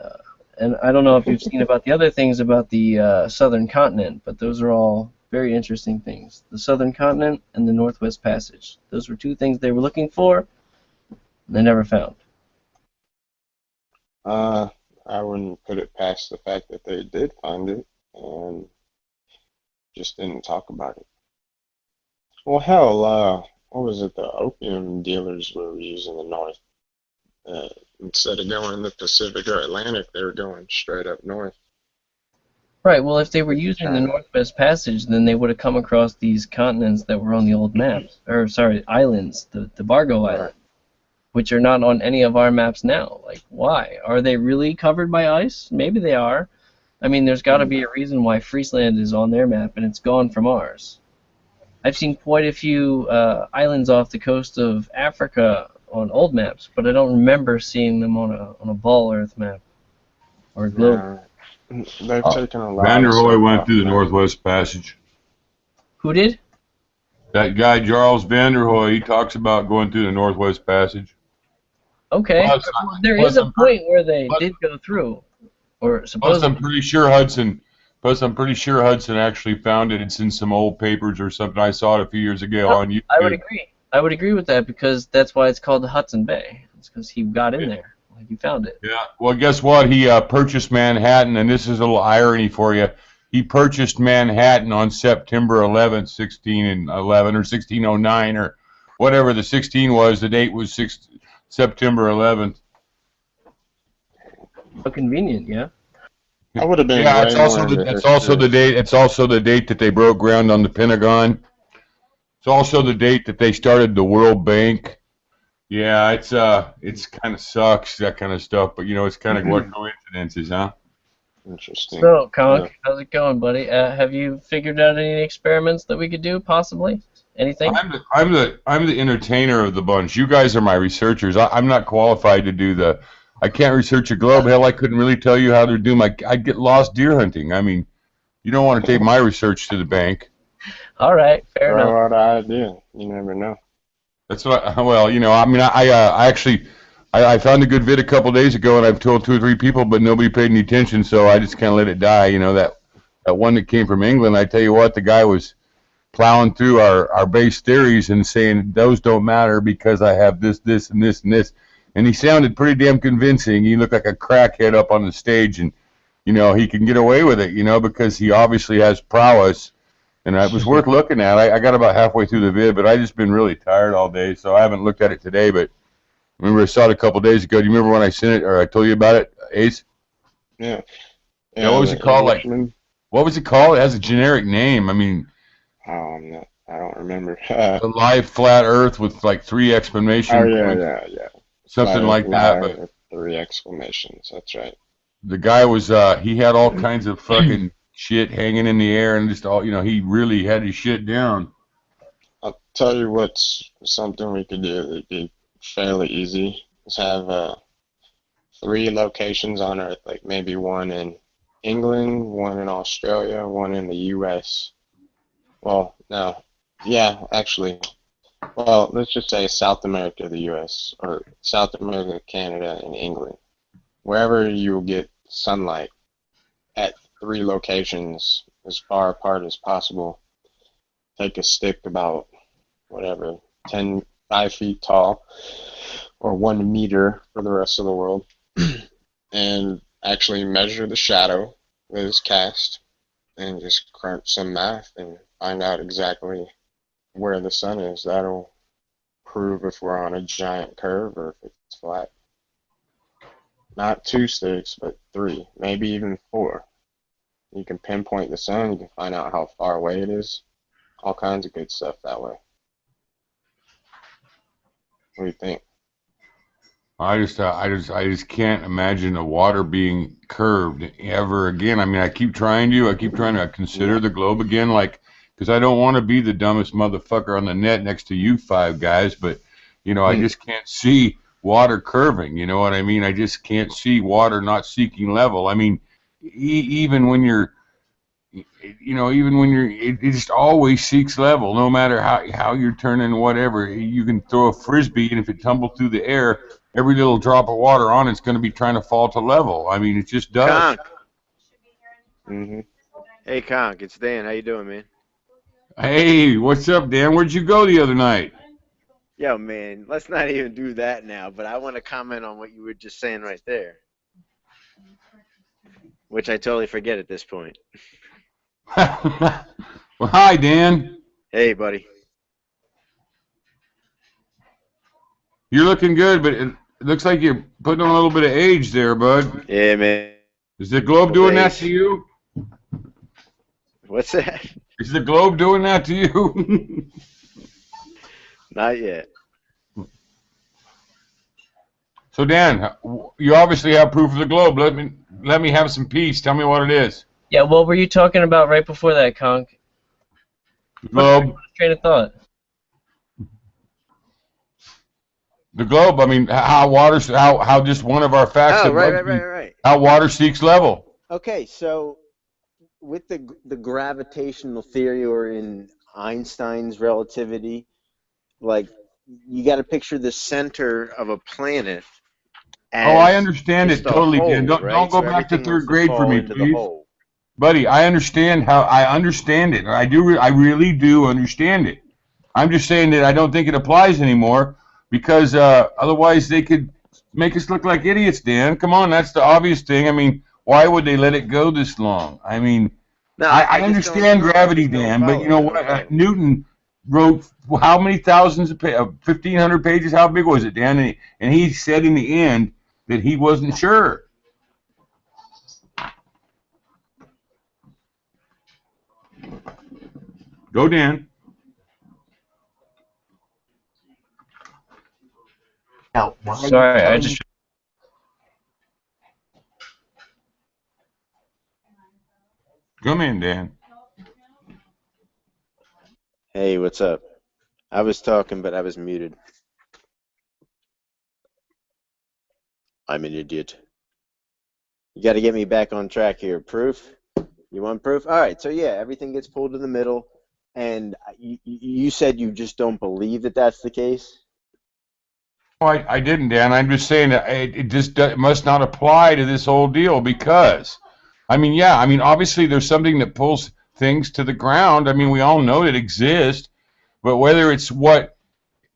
Uh, and I don't know if you've seen about the other things about the southern continent, but those are all very interesting things. The southern continent and the Northwest Passage. Those were two things they were looking for, and they never found. Uh, I wouldn't put it past the fact that they did find it and just didn't talk about it. Well, hell, what was it? The opium dealers were using the North. Instead of going in the Pacific or Atlantic, they were going straight up north. Right, well, if they were using the Northwest Passage, then they would have come across these continents that were on the old maps. Or, sorry, islands, the Bargo Island, which are not on any of our maps now. Like, why? Are they really covered by ice? Maybe they are. I mean, there's got to be a reason why Friesland is on their map and it's gone from ours. I've seen quite a few islands off the coast of Africa on old maps, but I don't remember seeing them on a ball Earth map or a globe. Yeah. They've taken a lot Van of der Hoy stuff went off through the there. Northwest Passage. Who did? That guy, Charles Van der Hoy, he talks about going through the Northwest Passage. Okay, Plus, well, there plus is a I'm point where they plus- did go through, or Plus, supposedly. I'm pretty sure Hudson. Plus, I'm pretty sure Hudson actually found it. It's in some old papers or something. I saw it a few years ago on YouTube. I would agree. I would agree with that because that's why it's called the Hudson Bay. It's because he got in there. Like he found it. Yeah. Well, guess what? He purchased Manhattan, and this is a little irony for you. He purchased Manhattan on September 11th, 1611 or 1609 or whatever the 16 was. The date was September 11th. How convenient, yeah. I would have been. Yeah, way it's also more into it's also the history. date. It's also the date that they broke ground on the Pentagon. It's also the date that they started the World Bank. Yeah, it's kind of sucks, that kind of stuff, but it's kind of what coincidences, huh? Interesting. So, Conk, Yeah. how's it going, buddy? Have you figured out any experiments that we could do, possibly? Anything? I'm the entertainer of the bunch. You guys are my researchers. I'm not qualified to do the. I can't research a globe. Hell, I couldn't really tell you how to do my. I'd get lost deer hunting. I mean, you don't want to take my research to the bank. All right, fair enough. Throw out an idea. You never know. That's what. Well, I mean, I actually. I found a good vid a couple days ago, and I've told 2 or 3 people, but nobody paid any attention, so I just kind of let it die. That one that came from England. I tell you what, the guy was plowing through our base theories and saying those don't matter because I have this, this, and this, and this. And he sounded pretty damn convincing. He looked like a crackhead up on the stage, and he can get away with it, because he obviously has prowess. And it was worth looking at. I got about halfway through the vid, but I just been really tired all day, so I haven't looked at it today. But remember, I saw it a couple days ago. Do you remember when I sent it or I told you about it, Ace? Yeah. Yeah, what was it called? What was it called? It has a generic name. I mean, I don't remember. a live flat Earth with like 3 exclamation points. Yeah. Something like that. But With 3 exclamations. That's right. the guy was he had all kinds of fucking shit hanging in the air and just all he really had his shit down. I'll tell you what's something we could do that'd be fairly easy. Is have 3 locations on Earth, like maybe one in England, one in Australia, one in the U.S. Well, no. Yeah, actually. Well, let's just say South America, the U.S., or South America, Canada, and England. Wherever you will get sunlight at 3 locations as far apart as possible. Take a stick about, 5 feet tall, or 1 meter for the rest of the world, and actually measure the shadow that is cast, and just crunch some math and find out exactly where the sun is. That'll prove if we're on a giant curve or if it's flat. Not 2 sticks, but 3, maybe even 4. You can pinpoint the sun, you can find out how far away it is. All kinds of good stuff that way. What do you think? I just can't imagine the water being curved ever again. I mean, I keep trying to consider the globe again, because I don't want to be the dumbest motherfucker on the net next to you 5 guys, but I just can't see water curving. You know what I mean? I just can't see water not seeking level. I mean, even when you're, it just always seeks level, no matter how you're turning, whatever. You can throw a frisbee, and if it tumbles through the air, every little drop of water on it's going to be trying to fall to level. I mean, it just does. Conk. Mm-hmm. Hey, Conk, it's Dan. How you doing, man? Hey, what's up, Dan? Where'd you go the other night? Yo, man, let's not even do that now, but I want to comment on what you were just saying right there, which I totally forget at this point. Well, hi, Dan. Hey, buddy. You're looking good, but it looks like you're putting on a little bit of age there, bud. Yeah, man. Is the globe doing that to you? What's that? Is the globe doing that to you? Not yet. So Dan, you obviously have proof of the globe. Let me have some peace. Tell me what it is. Yeah, what were you talking about right before that, Conk? The globe. Train of thought. The globe. I mean, how just one of our facts. Oh, that right, bugs right, me, right, right. How water seeks level. Okay, so with the gravitational theory, or in Einstein's relativity, like you got to picture the center of a planet as Oh, I understand just it a totally, Dan. hole, Don't right? go So back to everything wants third to grade for fall me, into the please. hole. Buddy, I understand I understand it. I do. I really do understand it. I'm just saying that I don't think it applies anymore because otherwise they could make us look like idiots, Dan. Come on, that's the obvious thing. I mean, why would they let it go this long? I mean, No, I just don't understand know. I gravity, just don't Dan, but you know follow. I don't what? follow. Newton wrote how many thousands of 1,500 pages? How big was it, Dan? And he said in the end that he wasn't sure. Go, Dan. Now, Sorry, I just. Come in, Dan. Hey, what's up? I was talking, but I was muted. I'm an idiot. You got to get me back on track here. Proof? You want proof? All right. So yeah, everything gets pulled in the middle, and you said you just don't believe that that's the case. Oh, I didn't, Dan. I'm just saying that it must not apply to this whole deal because, I mean, yeah, I mean, obviously there's something that pulls things to the ground. I mean, we all know it exists, but whether it's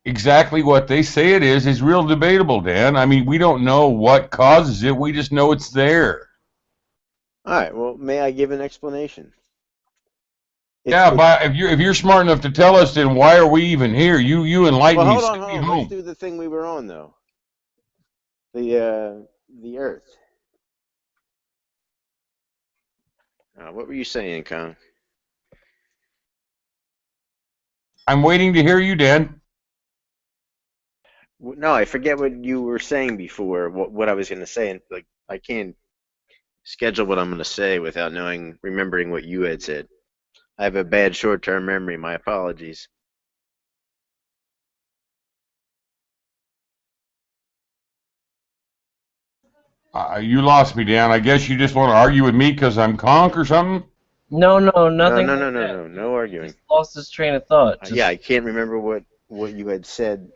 exactly what they say it is real debatable, Dan. I mean, we don't know what causes it. We just know it's there. All right. Well, may I give an explanation? But if you're smart enough to tell us, then why are we even here? You enlighten me. Well, hold on. Home. Let's do the thing we were on though. The Earth. What were you saying, Con? I'm waiting to hear you, Dan. No, I forget what you were saying before. What I was going to say, and like I can't schedule what I'm going to say without remembering what you had said. I have a bad short-term memory. My apologies. You lost me, Dan. I guess you just want to argue with me because I'm conk or something? No, nothing. No arguing. Just lost his train of thought. Yeah, I can't remember what you had said.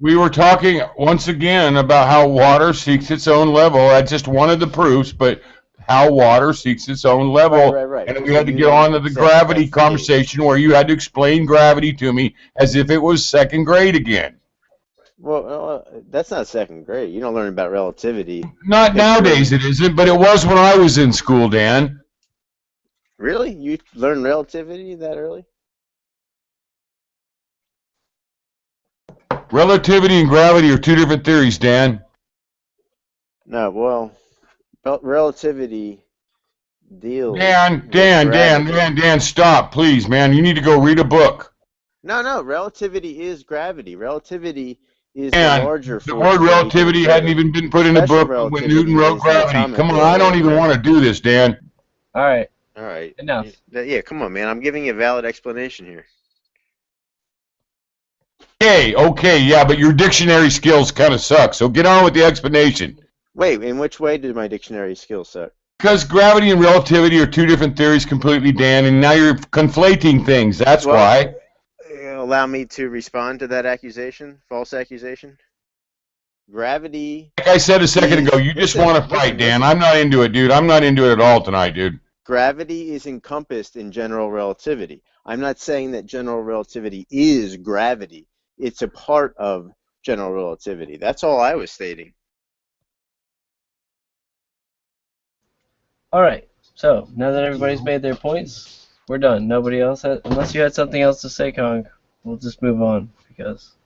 We were talking once again about how water seeks its own level. That's just one of the proofs, but how water seeks its own level. Right. And we had to get on to the gravity conversation where you had to explain gravity to me as if it was second grade again. Well, that's not second grade. You don't learn about relativity. Not nowadays it isn't, but it was when I was in school, Dan. Really? You learned relativity that early? Relativity and gravity are two different theories, Dan. No, well, relativity deals. Dan, stop, please, man. You need to go read a book. No, relativity is gravity. Relativity is the larger force. The word relativity hadn't even been put in the book when Newton wrote gravity. Come on, I don't even want to do this, Dan. All right. Enough. Yeah, come on, man. I'm giving you a valid explanation here. Okay, yeah, but your dictionary skills kind of suck, so get on with the explanation. Wait, in which way did my dictionary skills suck? Because gravity and relativity are two different theories completely, Dan, and now you're conflating things. That's why. Allow me to respond to that accusation, false accusation. Gravity. Like I said a second ago, you just want to fight, Dan. I'm not into it, dude. I'm not into it at all tonight, dude. Gravity is encompassed in general relativity. I'm not saying that general relativity is gravity. It's a part of general relativity. That's all I was stating. All right. So now that everybody's made their points, we're done. Nobody else has, unless you had something else to say, Kong. We'll just move on because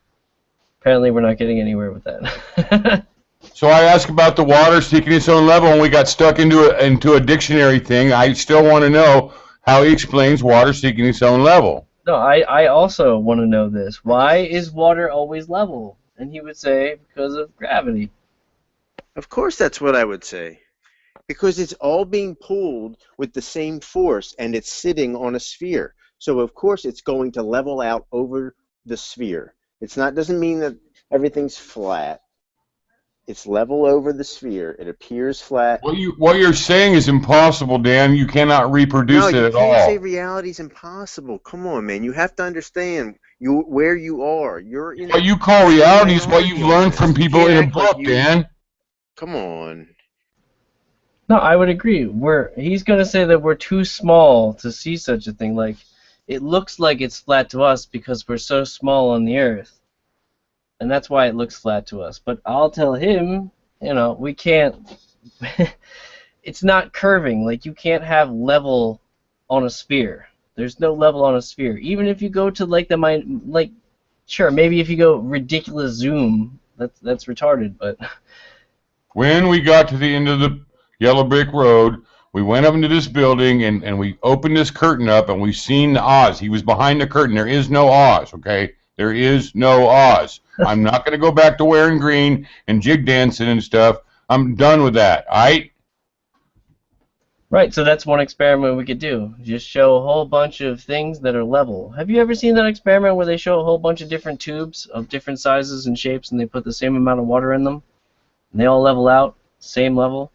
apparently we're not getting anywhere with that. So I asked about the water seeking its own level, and we got stuck into a dictionary thing. I still want to know how he explains water seeking its own level. No, I also want to know this. Why is water always level? And he would say, because of gravity. Of course, that's what I would say. Because it's all being pulled with the same force, and it's sitting on a sphere. So of course, it's going to level out over the sphere. It's not doesn't mean that everything's flat. It's level over the sphere. It appears flat. What you're saying is impossible, Dan. You cannot reproduce No, it you at can't all. say reality's impossible. Come on, man. You have to understand where you are. You're in. What you call reality is what you've learned from people in a book, Dan. Come on. No, I would agree. He's gonna say that we're too small to see such a thing. Like, it looks like it's flat to us because we're so small on the Earth, and that's why it looks flat to us. But I'll tell him, we can't. It's not curving. Like, you can't have level on a sphere. There's no level on a sphere. Even if you go to sure, maybe if you go ridiculous zoom, that's retarded. But When we got to the end of the yellow brick road, we went up into this building and we opened this curtain up and we seen the Oz. He was behind the curtain. There is no Oz, okay? There is no Oz. I'm not going to go back to wearing green and jig dancing and stuff. I'm done with that, all right? right, so that's one experiment we could do. Just show a whole bunch of things that are level. Have you ever seen that experiment where they show a whole bunch of different tubes of different sizes and shapes and they put the same amount of water in them? And they all level out, same level,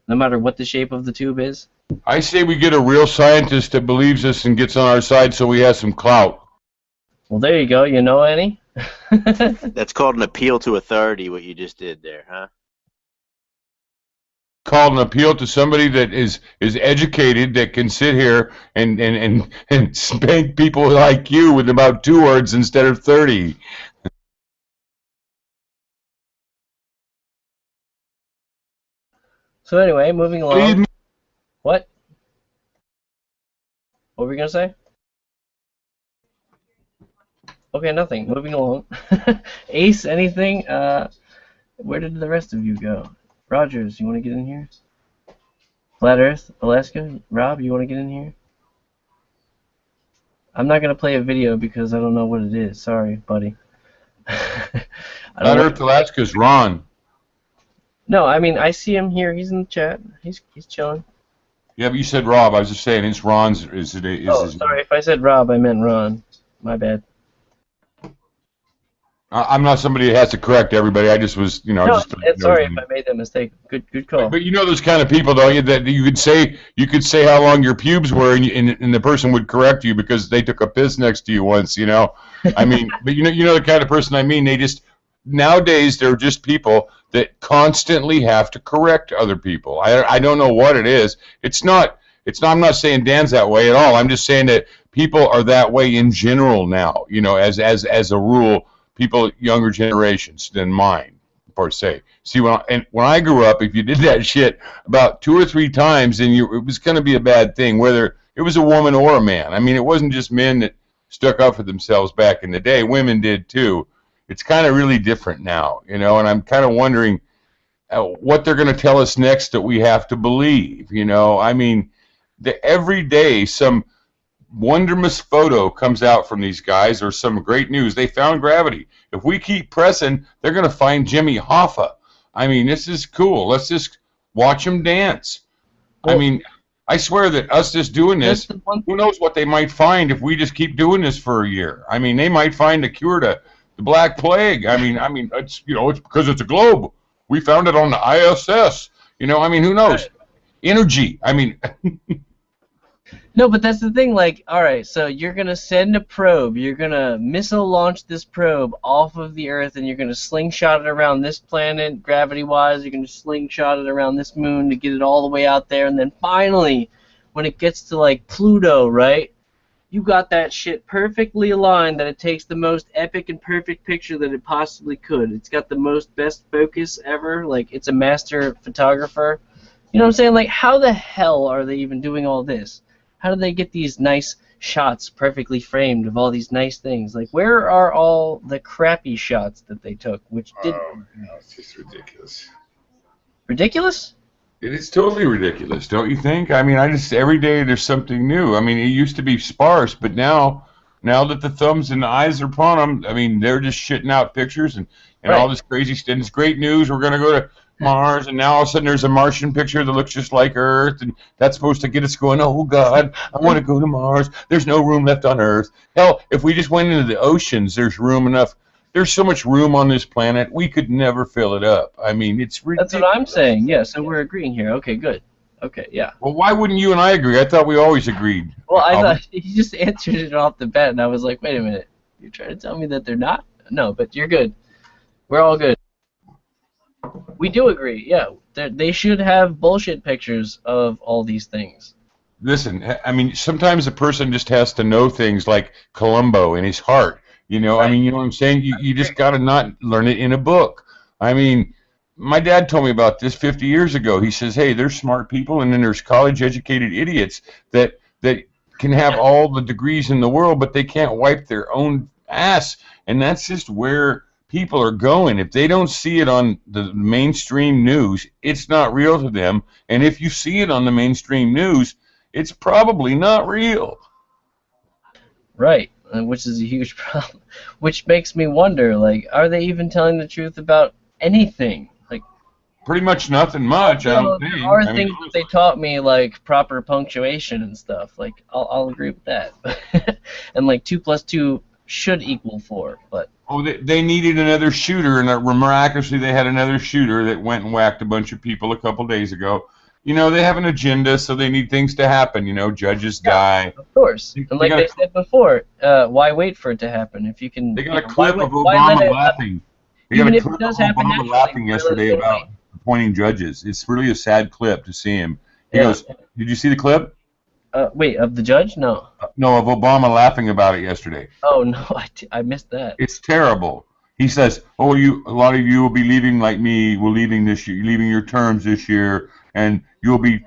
no matter what the shape of the tube is? I say we get a real scientist that believes us and gets on our side so we have some clout. Well, there you go. You know any? That's called an appeal to authority, what you just did there, huh? Called an appeal to somebody that is educated, that can sit here and spank people like you with about 2 words instead of 30. So anyway, moving along. What? What were we going to say? Okay, nothing. Moving along. Ace, anything? Where did the rest of you go? Rogers, you want to get in here? Flat Earth, Alaska, Rob, you want to get in here? I'm not going to play a video because I don't know what it is. Sorry, buddy. Flat Earth, Alaska's Ron. No, I mean, I see him here. He's in the chat. He's chilling. Yeah, but you said Rob. I was just saying it's Ron's. Sorry. If I said Rob, I meant Ron. My bad. I'm not somebody that has to correct everybody. I just was, Sorry if I made that mistake. Good call. But you know those kind of people, don't you? That you could say how long your pubes were, and the person would correct you because they took a piss next to you once. I mean, but you know the kind of person I mean. They just nowadays they're just people that constantly have to correct other people. I don't know what it is. It's not. I'm not saying Dan's that way at all. I'm just saying that people are that way in general now. As a rule. People, younger generations than mine, per se. See, when I grew up, if you did that shit about 2 or 3 times, then it was going to be a bad thing, whether it was a woman or a man. I mean, it wasn't just men that stuck up for themselves back in the day. Women did too. It's kind of really different now, and I'm kind of wondering what they're going to tell us next that we have to believe. I mean, every day some wonderous photo comes out from these guys or some great news. They found gravity. If we keep pressing, they're going to find Jimmy Hoffa. I mean, this is cool. Let's just watch them dance. Well, I mean, I swear that us just doing this, who knows what they might find if we just keep doing this for a year. I mean, they might find a cure to the Black Plague. I mean, it's it's because it's a globe. We found it on the ISS. I mean, who knows? Energy. I mean. No, but that's the thing, like, alright, so you're going to send a probe, you're going to missile launch this probe off of the Earth, and you're going to slingshot it around this planet, gravity-wise, you're going to slingshot it around this moon to get it all the way out there, and then finally, when it gets to, like, Pluto, right, you got that shit perfectly aligned that it takes the most epic and perfect picture that it possibly could. It's got the best focus ever, like, it's a master photographer. You know what I'm saying? Like, how the hell are they even doing all this? How do they get these nice shots perfectly framed of all these nice things? Like, where are all the crappy shots that they took, which didn't... No, it's just ridiculous. Ridiculous? It is totally ridiculous, don't you think? I mean, I just every day there's something new. I mean, it used to be sparse, but now that the thumbs and the eyes are upon them, I mean, they're just shitting out pictures and all Right. this crazy stuff. And it's great news. We're gonna go to Mars, and now all of a sudden there's a Martian picture that looks just like Earth, and that's supposed to get us going. Oh God, I want to go to Mars. There's no room left on Earth. Hell, if we just went into the oceans, there's room enough. There's so much room on this planet, we could never fill it up. I mean, it's That's ridiculous. what I'm saying. Yeah, so we're agreeing here. Okay, good. Okay, yeah. Well, why wouldn't you and I agree? I thought we always agreed. Well, I Albert. thought you just answered it off the bat, and I was like, wait a minute. You're trying to tell me that they're not? No, but you're good. We're all good. We do agree. Yeah, they should have bullshit pictures of all these things. Listen, I mean, sometimes a person just has to know things like Columbo in his heart. You know, I mean, you know what I'm saying? You just got to not learn it in a book. I mean, my dad told me about this 50 years ago. He says, hey, there's smart people, and then there's college-educated idiots that can have all the degrees in the world, but they can't wipe their own ass. And that's just where people are going. If they don't see it on the mainstream news, it's not real to them. And if you see it on the mainstream news, it's probably not real. Right, which is a huge problem. Which makes me wonder, like, are they even telling the truth about anything? Like, Pretty much nothing much, I don't think. there are I mean, things that they taught me, like proper punctuation and stuff. Like, I'll agree with that. And like 2 plus 2 should equal 4, but oh, they needed another shooter, and miraculously they had another shooter that went and whacked a bunch of people a couple days ago. You know, they have an agenda, so they need things to happen. You know, judges die. of course. They And like got a- they said before, why wait for it to happen if you can? They got you a know, clip why of why let Obama it laughing. They got even a if it clip of does happen Obama naturally, laughing why let yesterday it about wait? appointing judges. It's really a sad clip to see him. He Yeah. goes, "Did you see the clip?" Wait, of the judge? No. No, of Obama laughing about it yesterday. Oh no, I missed that. It's terrible. He says, "Oh, a lot of you will be leaving like me. Will leaving this year, leaving your terms this year, and you'll be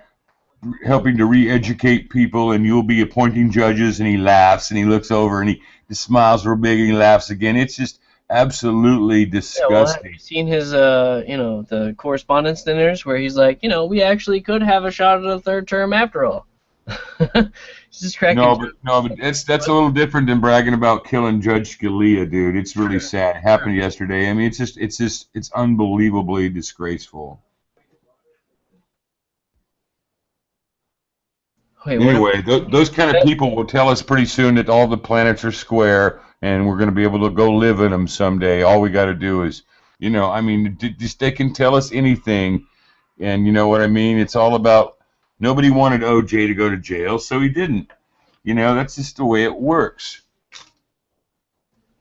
helping to re-educate people, and you'll be appointing judges." And he laughs, and he looks over, and he smiles real big, and he laughs again. It's just absolutely Yeah, well, have disgusting. you seen his, the correspondence dinners where he's like, we actually could have a shot at a third term after all. He's just cracking No, jokes. but that's a little different than bragging about killing Judge Scalia, dude. It's really sad. It happened yesterday. I mean, it's unbelievably disgraceful. Wait, Anyway, those kind of people will tell us pretty soon that all the planets are square and we're going to be able to go live in them someday. All we got to do is, I mean, just they can tell us anything, and you know what I mean? It's all about nobody wanted OJ to go to jail, so he didn't. That's just the way it works.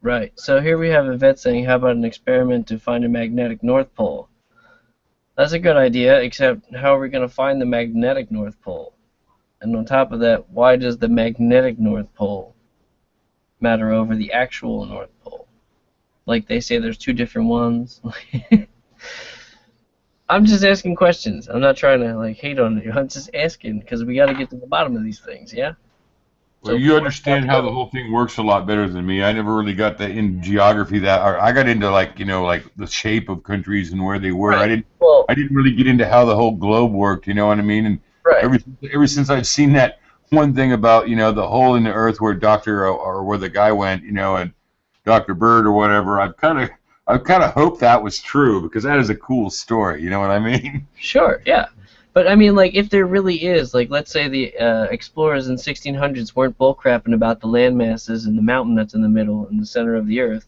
Right. So here we have a vet saying, how about an experiment to find a magnetic North Pole? That's a good idea, except how are we going to find the magnetic North Pole? And on top of that, why does the magnetic North Pole matter over the actual North Pole? Like they say there's 2 different ones. I'm just asking questions. I'm not trying to like hate on you. I'm just asking because we got to get to the bottom of these things, yeah? Well, you understand how the whole thing works a lot better than me. I never really got that in geography. I got into like the shape of countries and where they were. Right. Well, I didn't really get into how the whole globe worked. You know what I mean? And right. ever since I've seen that one thing about the hole in the earth where or where the guy went, and Dr. Bird or whatever, I've kind of hoped that was true because that is a cool story. You know what I mean? Sure, yeah. But I mean, like, if there really is, like, let's say the explorers in 1600s weren't bullcrapping about the land masses and the mountain that's in the middle, in the center of the Earth.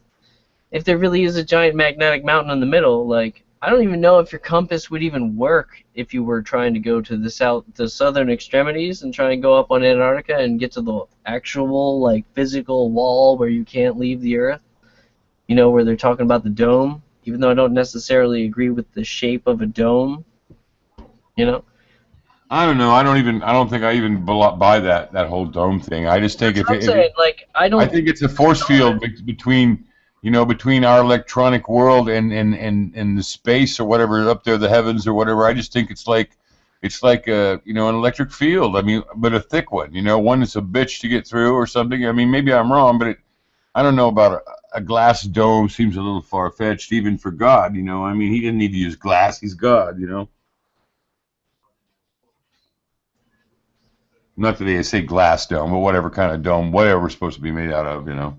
If there really is a giant magnetic mountain in the middle, like, I don't even know if your compass would even work if you were trying to go to the southern extremities and try and go up on Antarctica and get to the actual, like, physical wall where you can't leave the Earth. Where they're talking about the dome, even though I don't necessarily agree with the shape of a dome. I don't know. I don't think I even buy that whole dome thing. I just think I'm saying, like, I think it's a force field between our electronic world and the space or whatever up there, the heavens or whatever. I just think it's like an electric field. I mean, but a thick one. One that's a bitch to get through or something. I mean, maybe I'm wrong, but I don't know about a glass dome. Seems a little far fetched even for God. I mean, he didn't need to use glass. He's God. Not that they say glass dome, but whatever kind of dome, whatever it's supposed to be made out of, you know.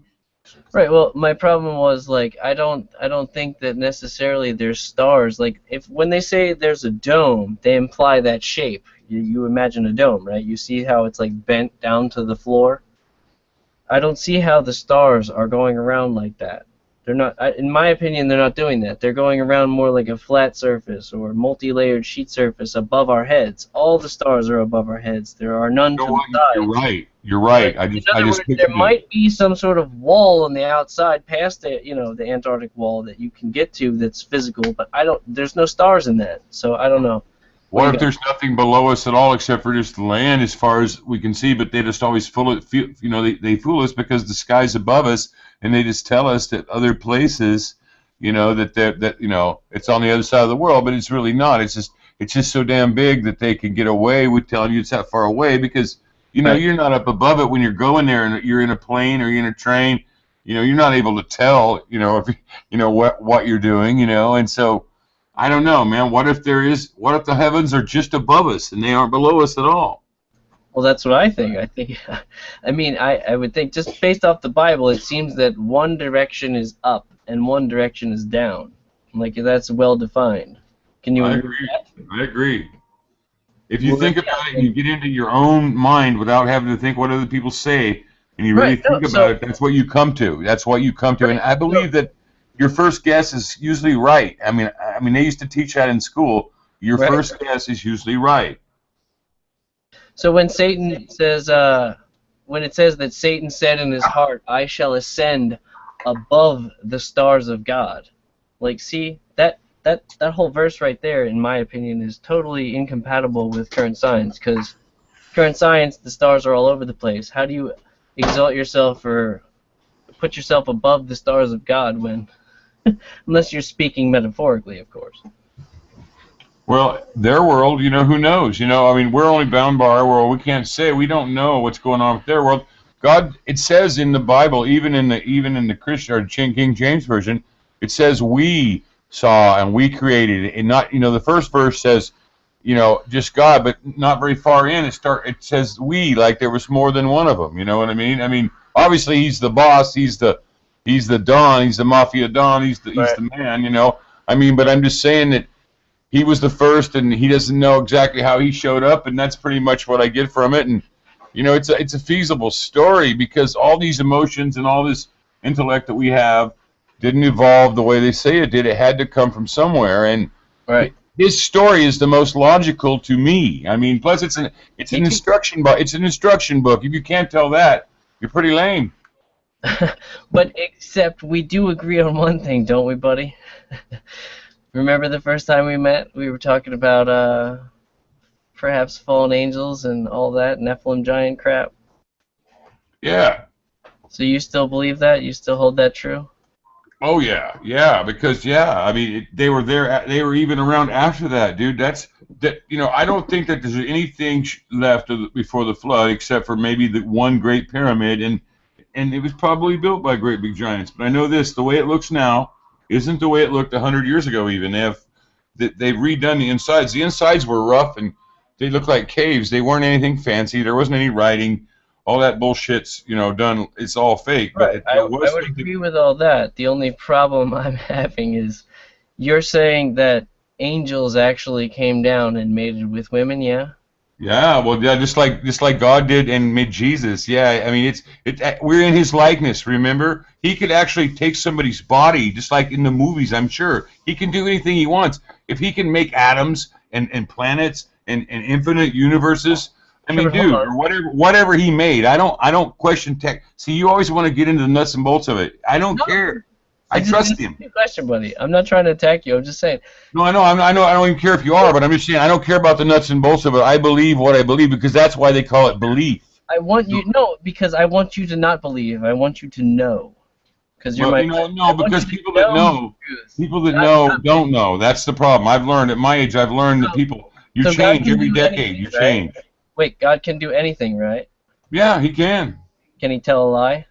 Right. Well, my problem was like I don't think that necessarily there's stars. Like if when they say there's a dome, they imply that shape. You imagine a dome, right? You see how it's like bent down to the floor. I don't see how the stars are going around like that. They're not. In my opinion, they're not doing that. They're going around more like a flat surface or multi-layered sheet surface above our heads. All the stars are above our heads. There are none to the sides. You're right. You're right. But in other words, there might be some sort of wall on the outside, past the the Antarctic wall that you can get to that's physical. But I don't. There's no stars in that, so I don't know. What if there's nothing below us at all except for just the land as far as we can see, but they just always fool it, they fool us because the sky's above us, and they just tell us that other places, that it's on the other side of the world, but it's really not. It's just so damn big that they can get away with telling you it's that far away because you're not up above it when you're going there and you're in a plane or you're in a train. You're not able to tell, if what you're doing, and so. I don't know, man. What if the heavens are just above us and they aren't below us at all? Well, that's what I think. I would think just based off the Bible, it seems that one direction is up and one direction is down. Like that's well defined. Can you agree with that? I agree. If you think about it and you get into your own mind without having to think what other people say, and you really think about it, that's what you come to. That's what you come to. And I believe that your first guess is usually right. I mean, they used to teach that in school. Your first guess is usually right. So when Satan says, when it says that Satan said in his heart, "I shall ascend above the stars of God," like, see that whole verse right there, in my opinion, is totally incompatible with current science. Because current science, the stars are all over the place. How do you exalt yourself or put yourself above the stars of God when? Unless you're speaking metaphorically, of course. Well, their world, who knows? We're only bound by our world. We can't say. We don't know what's going on with their world. God, it says in the Bible, even in the Christian or King James version, it says we saw and we created. And not, the first verse says, just God, but not very far in. It says we, like there was more than one of them. You know what I mean? Obviously he's the boss. He's the Don. He's the Mafia Don. He's the man. But I'm just saying that he was the first, and he doesn't know exactly how he showed up, and that's pretty much what I get from it. And it's a feasible story because all these emotions and all this intellect that we have didn't evolve the way they say it did. It had to come from somewhere, and his story is the most logical to me. Plus it's an instruction book. It's an instruction book. If you can't tell that, you're pretty lame. But except we do agree on one thing, don't we, buddy? Remember the first time we met? We were talking about perhaps fallen angels and all that Nephilim giant crap. Yeah. So you still believe that? You still hold that true? Oh yeah, because they were there. They were even around after that, dude. I don't think that there's anything left before the flood except for maybe the one great pyramid and it was probably built by great big giants. But I know this: the way it looks now isn't the way it looked 100 years ago. Even they've redone the insides. The insides were rough and they looked like caves. They weren't anything fancy. There wasn't any writing. All that bullshit's done. It's all fake. Right. But I would agree with all that. The only problem I'm having is you're saying that angels actually came down and mated with women. Yeah. Yeah, well, yeah, just like God did and made Jesus. Yeah, we're in His likeness. Remember, He could actually take somebody's body, just like in the movies. I'm sure He can do anything He wants. If He can make atoms and planets and infinite universes, dude, or whatever He made, I don't question tech. See, you always want to get into the nuts and bolts of it. I don't care. I trust Him. Good question, buddy. I'm not trying to attack you. I'm just saying. No, I know. I don't even care if you are, but I'm just saying I don't care about the nuts and bolts of it. I believe what I believe because that's why they call it belief. Because I want you to not believe. I want you to know. Because you're because people that know don't know. That's the problem. I've learned at my age. I've learned that people change every decade. You change. Wait, God can do anything, right? Yeah, He can. Can He tell a lie?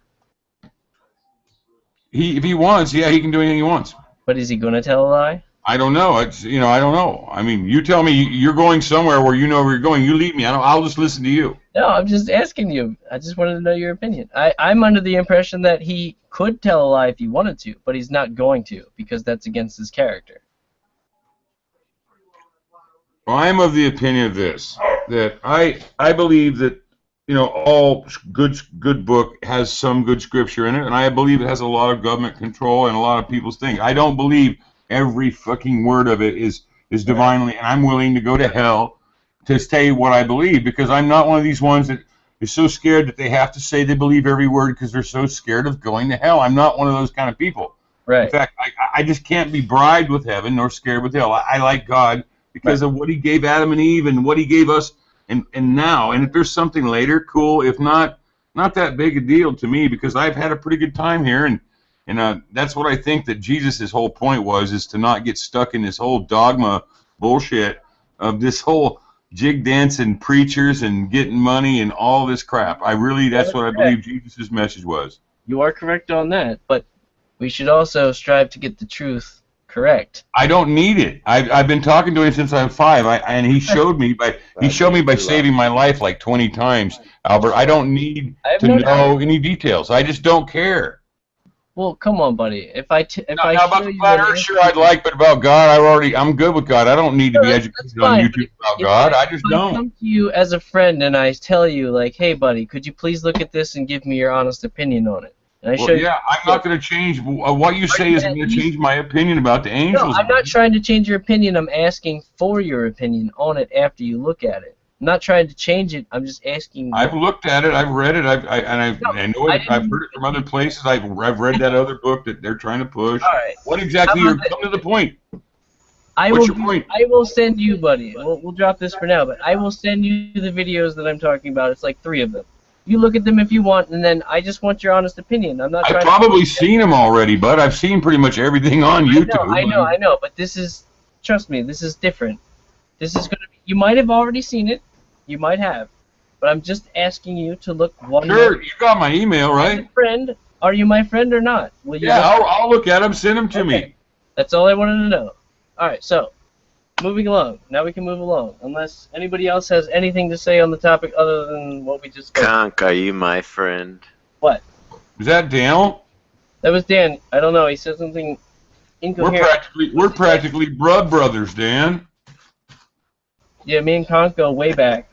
If He wants, yeah, He can do anything He wants. But is He going to tell a lie? I don't know. I don't know. You tell me you're going somewhere where you know where you're going. You leave me. I'll just listen to you. No, I'm just asking you. I just wanted to know your opinion. I'm under the impression that he could tell a lie if he wanted to, but he's not going to because that's against his character. Well, I'm of the opinion of this, that I believe that, you know, all good book has some good scripture in it, and I believe it has a lot of government control and a lot of people's things. I don't believe every fucking word of it is divinely, and I'm willing to go to hell to say what I believe, because I'm not one of these ones that is so scared that they have to say they believe every word because they're so scared of going to hell. I'm not one of those kind of people. In Right. fact, I just can't be bribed with heaven nor scared with hell. I like God because of what he gave Adam and Eve and what he gave us and now. And if there's something later, cool. If not, not that big a deal to me, because I've had a pretty good time here, and that's what I think that Jesus' whole point was, is to not get stuck in this whole dogma bullshit of this whole jig dancing preachers and getting money and all this crap. That's what I believe Jesus' message was. You are correct on that, but we should also strive to get the truth correct. I don't need it. I've been talking to him since I'm 5, and he showed me by saving my life like 20 times, Albert. I don't need to know any details. I just don't care. Well, come on, buddy. If I Now about the flat Earth, sure I'd like, but about God, I'm good with God. I don't need to be educated on YouTube about God. I just don't. If I come to you as a friend and I tell you, like, hey, buddy, could you please look at this and give me your honest opinion on it? And Well, yeah, I'm not going to change. What you say is going to change my opinion about the angels. No, I'm not trying to change your opinion. I'm asking for your opinion on it after you look at it. I'm not trying to change it. I'm just asking. I've looked at it. I've read it. I know it. I've heard it from other places. I've read that other book that they're trying to push. All right. What exactly? Come to the point. What's your point? I will send you, buddy. We'll drop this for now, but I will send you the videos that I'm talking about. It's like 3 of them. You look at them if you want, and then I just want your honest opinion. I'm not. I've probably seen them already, but I've seen pretty much everything on YouTube. I know, but this is, trust me, this is different. This is gonna be. You might have already seen it, you might have, but I'm just asking you to look one. Sure, you got my email, right? Friend, are you my friend or not? Will you? Yeah, I'll look at them. Send them to me. That's all I wanted to know. All right, so. Moving along. Now we can move along. Unless anybody else has anything to say on the topic other than what we just covered. Conk, are you my friend? What? Is that Daniel? That was Dan. I don't know. He said something incoherent. We're practically blood brothers, Dan. Yeah, me and Conk go way back.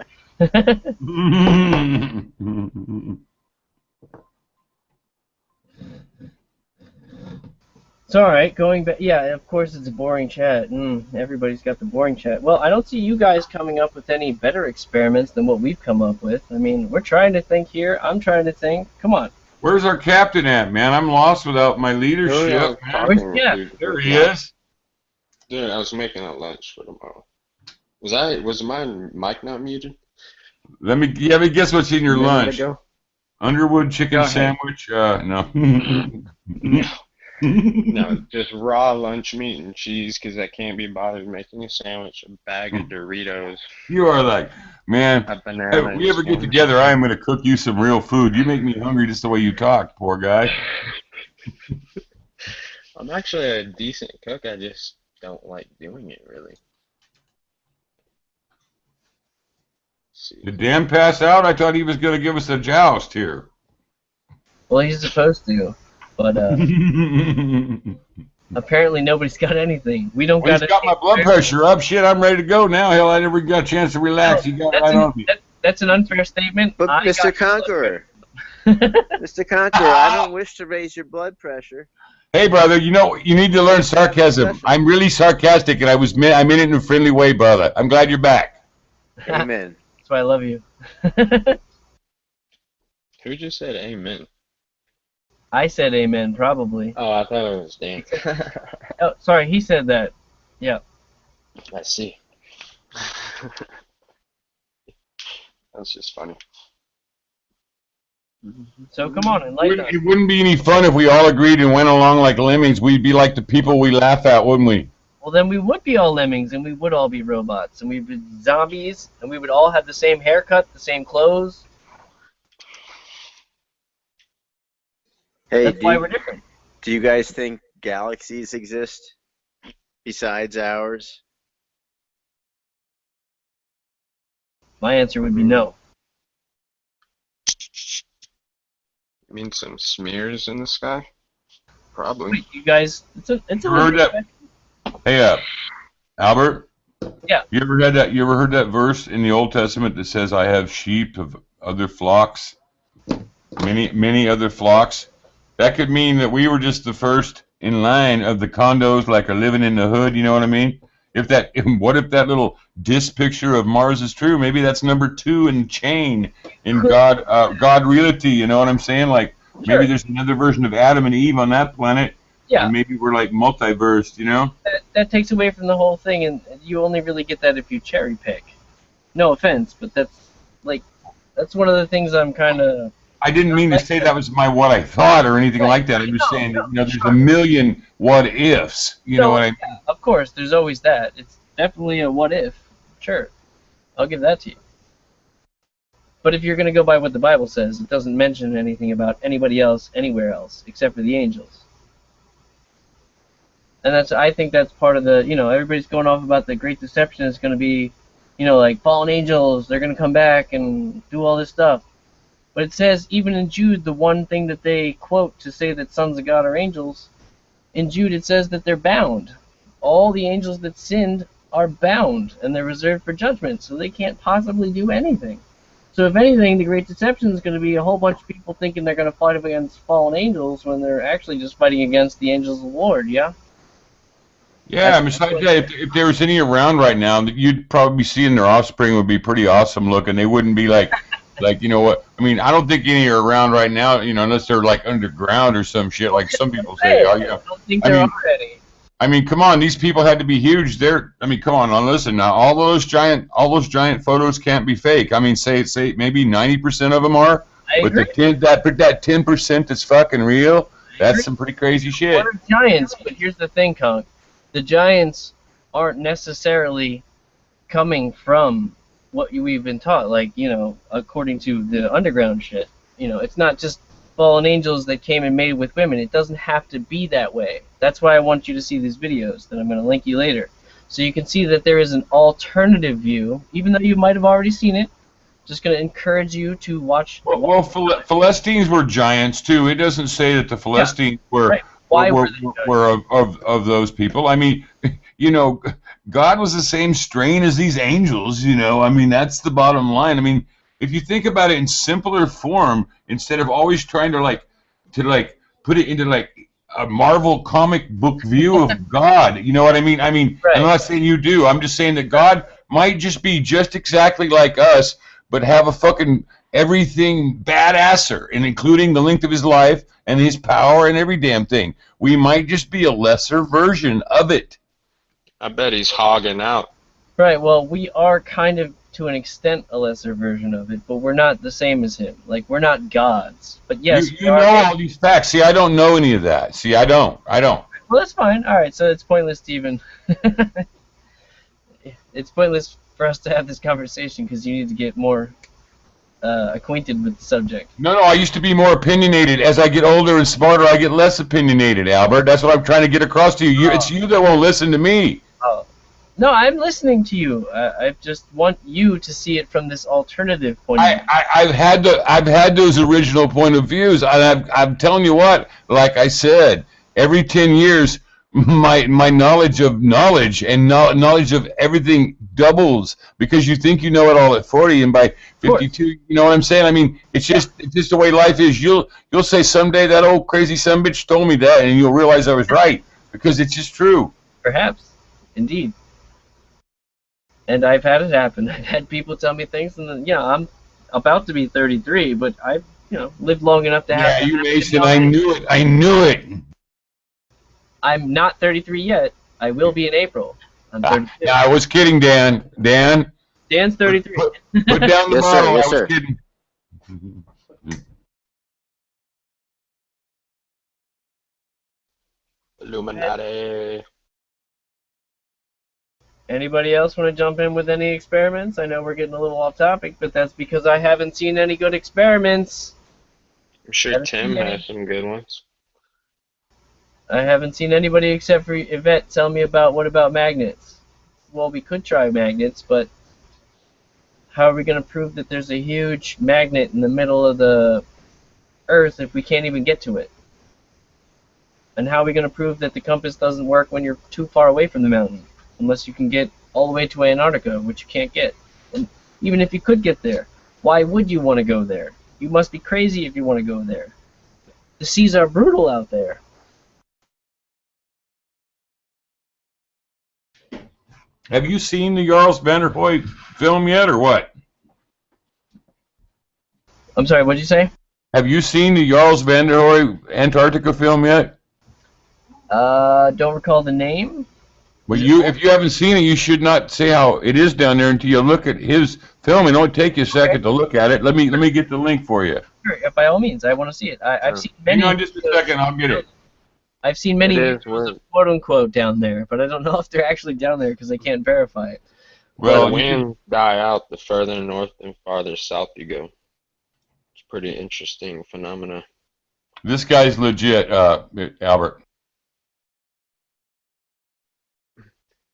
It's alright, going back. Yeah, of course it's a boring chat. Everybody's got the boring chat. Well, I don't see you guys coming up with any better experiments than what we've come up with. I mean, we're trying to think here. I'm trying to think. Come on. Where's our captain at, man? I'm lost without my leadership. There he is. Dude, I was making a lunch for tomorrow. Was my mic not muted? Let me guess what's in your lunch. Underwood chicken sandwich? No. No, just raw lunch meat and cheese because I can't be bothered making a sandwich, a bag of Doritos. You are like, man, if we ever get together, I am going to cook you some real food. You make me hungry just the way you talk, poor guy. I'm actually a decent cook. I just don't like doing it, really. Did Dan pass out? I thought he was going to give us a joust here. Well, he's supposed to. But apparently nobody's got anything. We don't got. He's got my blood pressure up. Shit, I'm ready to go now. Hell, I never got a chance to relax. He got right on me. That's an unfair statement. But Mr. Conqueror, Mr. Conqueror, I don't wish to raise your blood pressure. Hey, brother, you know you need to learn sarcasm. I'm really sarcastic, and I meant it in a friendly way, brother. I'm glad you're back. Amen. That's why I love you. Who just said amen? I said amen, probably. Oh, I thought it was Dan. Oh, sorry, he said that. Yeah. I see. That's just funny. So come on, enlighten us. It wouldn't be any fun if we all agreed and went along like lemmings. We'd be like the people we laugh at, wouldn't we? Well, then we would be all lemmings, and we would all be robots, and we'd be zombies, and we would all have the same haircut, the same clothes. Hey, that's why we're different. Do you guys think galaxies exist besides ours? My answer would be no. You mean some smears in the sky? Probably. Wait, you guys, it's a You heard that? Hey, Albert. Yeah. You ever had that? You ever heard that verse in the Old Testament that says, "I have sheep of other flocks, many other flocks"? That could mean that we were just the first in line of the condos, like are living in the hood. You know what I mean? What if that little disc picture of Mars is true? Maybe that's number 2 in chain in God reality. You know what I'm saying? Like maybe there's another version of Adam and Eve on that planet. Yeah. And maybe we're like multiversed. You know? That takes away from the whole thing, and you only really get that if you cherry pick. No offense, but that's one of the things I'm kind of. I didn't mean to say that was what I thought or anything like that. I'm just saying, there's a million what ifs. You know what I mean? Yeah, of course, there's always that. It's definitely a what if. Sure, I'll give that to you. But if you're going to go by what the Bible says, it doesn't mention anything about anybody else anywhere else except for the angels. And I think that's part of the, everybody's going off about the Great Deception is going to be, like fallen angels, they're going to come back and do all this stuff. But it says, even in Jude, the one thing that they quote to say that sons of God are angels, in Jude it says that they're bound. All the angels that sinned are bound, and they're reserved for judgment, so they can't possibly do anything. So if anything, the Great Deception is going to be a whole bunch of people thinking they're going to fight against fallen angels when they're actually just fighting against the angels of the Lord, yeah? Yeah, besides that, if there was any around right now, you'd probably be seeing their offspring would be pretty awesome looking. They wouldn't be like, you know what? I mean, I don't think any are around right now, unless they're like underground or some shit, like some people say. Oh, yeah. I don't think there are any. I mean, come on, these people had to be huge. Come on, now listen. Now, all those giant photos can't be fake. I mean, say maybe 90% of them are. I agree. But that 10% that's fucking real, that's some pretty crazy shit. What are giants? But here's the thing, Conk. The giants aren't necessarily coming from what we've been taught, like, according to the underground shit. It's not just fallen angels that came and mated with women. It doesn't have to be that way. That's why I want you to see these videos that I'm going to link you later. So you can see that there is an alternative view, even though you might have already seen it. Just going to encourage you to watch. Well, Philistines were giants, too. It doesn't say that the Philistines were... Right. Why were of those people. I mean, God was the same strain as these angels, I mean, that's the bottom line. I mean, if you think about it in simpler form, instead of always trying to put it into like a Marvel comic book view of God, you know what I mean? I mean, right. I'm not saying you do. I'm just saying that God might just be just exactly like us, but have a fucking everything badasser, and including the length of his life and his power and every damn thing. We might just be a lesser version of it. I bet he's hogging out. Right, well, we are kind of, to an extent, a lesser version of it, but we're not the same as him. Like, we're not gods. But yes, you know all these facts. See, I don't know any of that. See, I don't. Well, that's fine. All right, so it's pointless to even... it's pointless for us to have this conversation because you need to get more... acquainted with the subject. No, I used to be more opinionated. As I get older and smarter, I get less opinionated, Albert. That's what I'm trying to get across to you. It's you that won't listen to me. Oh. No, I'm listening to you. I just want you to see it from this alternative point of view. I've had those original point of views. I'm telling you what, like I said, every 10 years, my knowledge of knowledge and knowledge of everything doubles, because you think you know it all at 40, and by 52, you know what I'm saying? I mean, it's just the way life is. You'll say someday that old crazy sumbitch told me that, and you'll realize I was right, because it's just true. Perhaps, indeed. And I've had it happen. I've had people tell me things, and then, I'm about to be 33, but I've lived long enough to have. Yeah, you Mason, I knew it. I'm not 33 yet. I will be in April. I'm 32. No, I was kidding, Dan. Dan's 33. Put down the Yes, bottle. sir. Yes, I sir. was kidding. Illuminati. Anybody else want to jump in with any experiments? I know we're getting a little off topic, but that's because I haven't seen any good experiments. I'm sure Tim has some good ones. I haven't seen anybody except for Yvette tell me about what about magnets. Well, we could try magnets, but how are we going to prove that there's a huge magnet in the middle of the Earth if we can't even get to it? And how are we going to prove that the compass doesn't work when you're too far away from the mountain? Unless you can get all the way to Antarctica, which you can't get. And even if you could get there, why would you want to go there? You must be crazy if you want to go there. The seas are brutal out there. Have you seen the Jarls van der Hoy film yet, or what? I'm sorry, what'd you say? Have you seen the Jarls van der Hoy Antarctica film yet? Don't recall the name. Well, if you haven't seen it, you should not say how it is down there until you look at his film. It only take you a second to look at it. Let me get the link for you. Sure, by all means, I want to see it. I've seen many. Hang on just a second, I'll get it. I've seen many It is videos of quote unquote down there, but I don't know if they're actually down there because I can't verify it. Well, the winds die out the further north and farther south you go. It's a pretty interesting phenomena. this guy's legit, Albert.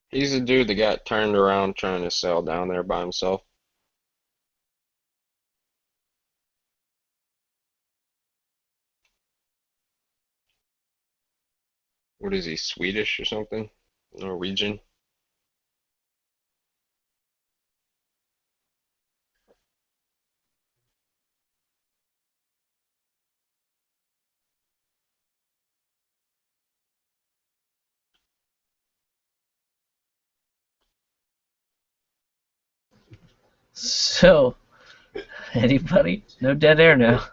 He's the dude that got turned around trying to sail down there by himself. What is he, Swedish or something? Norwegian? So, anybody? No dead air now.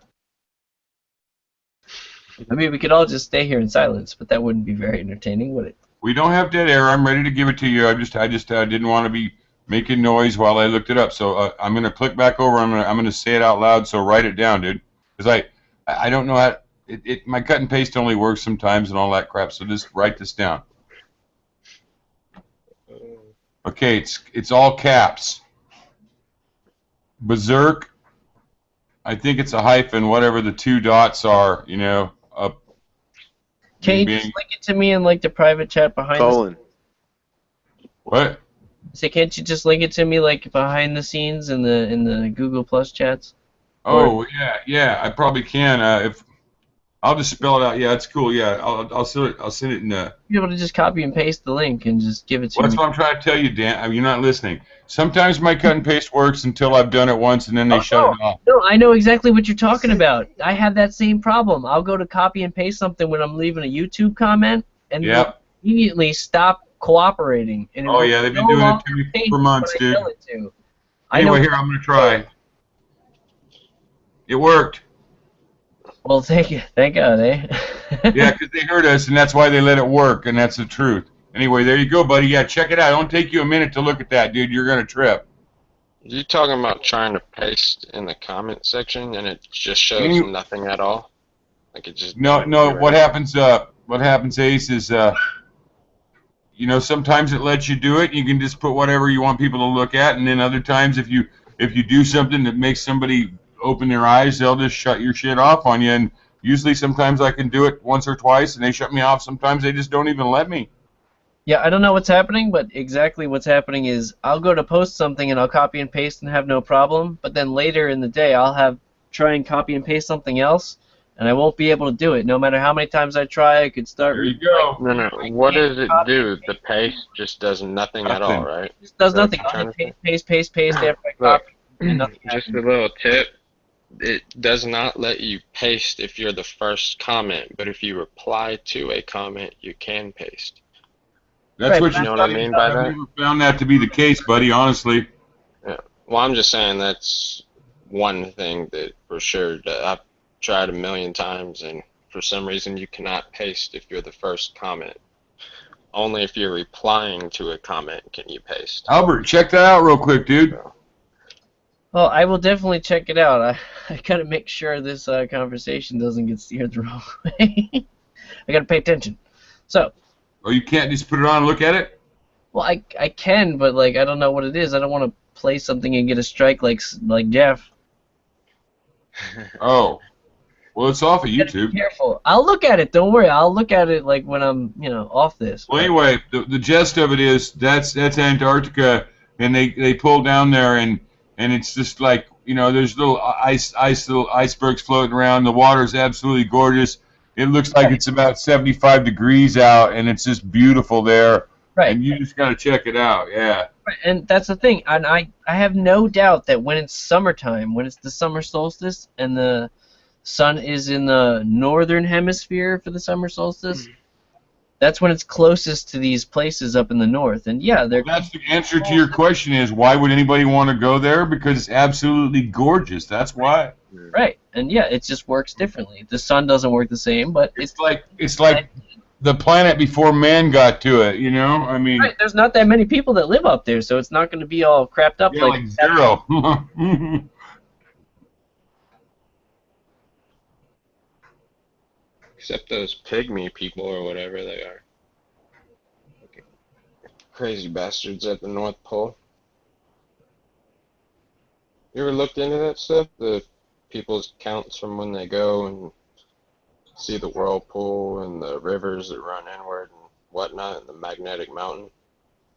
I mean, we could all just stay here in silence, but that wouldn't be very entertaining, would it? We don't have dead air. I'm ready to give it to you. I just didn't want to be making noise while I looked it up. So I'm gonna click back over. I'm gonna say it out loud. So write it down, dude. Because I don't know how my cut and paste only works sometimes and all that crap. So just write this down. Okay, it's all caps. Berserk. I think it's a hyphen. Whatever the two dots are, you know, up. Can you just link it to me in like the private chat behind? Colon. What? Say, can't you just link it to me like behind the scenes in the Google Plus chats? Oh yeah, I probably can. If I'll just spell it out. Yeah, it's cool. Yeah, I'll send it. I'll send it in. You're able to just copy and paste the link and just give it to Well, me. that's what I'm trying to tell you, Dan. I mean, you're not listening. Sometimes my cut and paste works until I've done it once, and then they shut it off. No, I know exactly what you're talking about. I have that same problem. I'll go to copy and paste something when I'm leaving a YouTube comment, and Yep. immediately stop cooperating. And Oh yeah, they've been doing it to me for months, dude. Anyway, here I'm gonna try. It worked. Well, thank God, eh? Yeah, because they heard us, and that's why they let it work, and that's the truth. Anyway, there you go, buddy. Yeah, check it out. It'll take you a minute to look at that, dude. You're gonna trip. You talking about trying to paste in the comment section and it just shows nothing at all? Like it just No. What happens? What happens, Ace, is you know, sometimes it lets you do it. You can just put whatever you want people to look at, and then other times, if you do something that makes somebody open their eyes, they'll just shut your shit off on you. And usually, sometimes I can do it once or twice, and they shut me off. Sometimes they just don't even let me. Yeah, I don't know what's happening, but exactly what's happening is I'll go to post something and I'll copy and paste and have no problem, but then later in the day I'll try and copy and paste something else, and I won't be able to do it. No matter how many times I try, I could start. There you go. No. What does it do? The paste just does nothing at all, right? It just does nothing. I'll hit paste after I copy, and nothing Just happens. a little tip. It does not let you paste if you're the first comment, but if you reply to a comment, you can paste. That's Right, what but you know what I mean by I've that? never found that to be the case, buddy. Honestly. Yeah. Well, I'm just saying that's one thing that for sure that I've tried a million times, and for some reason you cannot paste if you're the first comment. Only if you're replying to a comment can you paste. Albert, check that out real quick, dude. Well, I will definitely check it out. I gotta make sure this conversation doesn't get steered the wrong way. I gotta pay attention. So. Oh, you can't just put it on and look at it? Well, I can, but like I don't know what it is. I don't want to play something and get a strike like Jeff. Oh. Well, it's off of You gotta be YouTube. careful. I'll look at it. Don't worry. I'll look at it like when I'm, off this. Well, anyway, the gist of it is that's Antarctica, and they pull down there, and and it's just like, you know, there's little little icebergs floating around. The water's absolutely gorgeous. It looks like it's about 75 degrees out, and it's just beautiful there. Right. And you just got to check it out. Yeah. And that's the thing. And I have no doubt that when it's summertime, when it's the summer solstice, and the sun is in the northern hemisphere for the summer solstice, that's when it's closest to these places up in the north. And yeah, they're That's the answer to your question is, why would anybody want to go there? Because it's absolutely gorgeous. That's why. right. And yeah, it just works differently. The sun doesn't work the same, but It's like the planet before man got to it, you know? I mean, right, there's not that many people that live up there, so it's not going to be all crapped up yeah, like zero. Except those pygmy people or whatever they are. Crazy bastards at the North Pole. You ever looked into that stuff? The people's counts from when they go and see the whirlpool and the rivers that run inward and whatnot, and the magnetic mountain.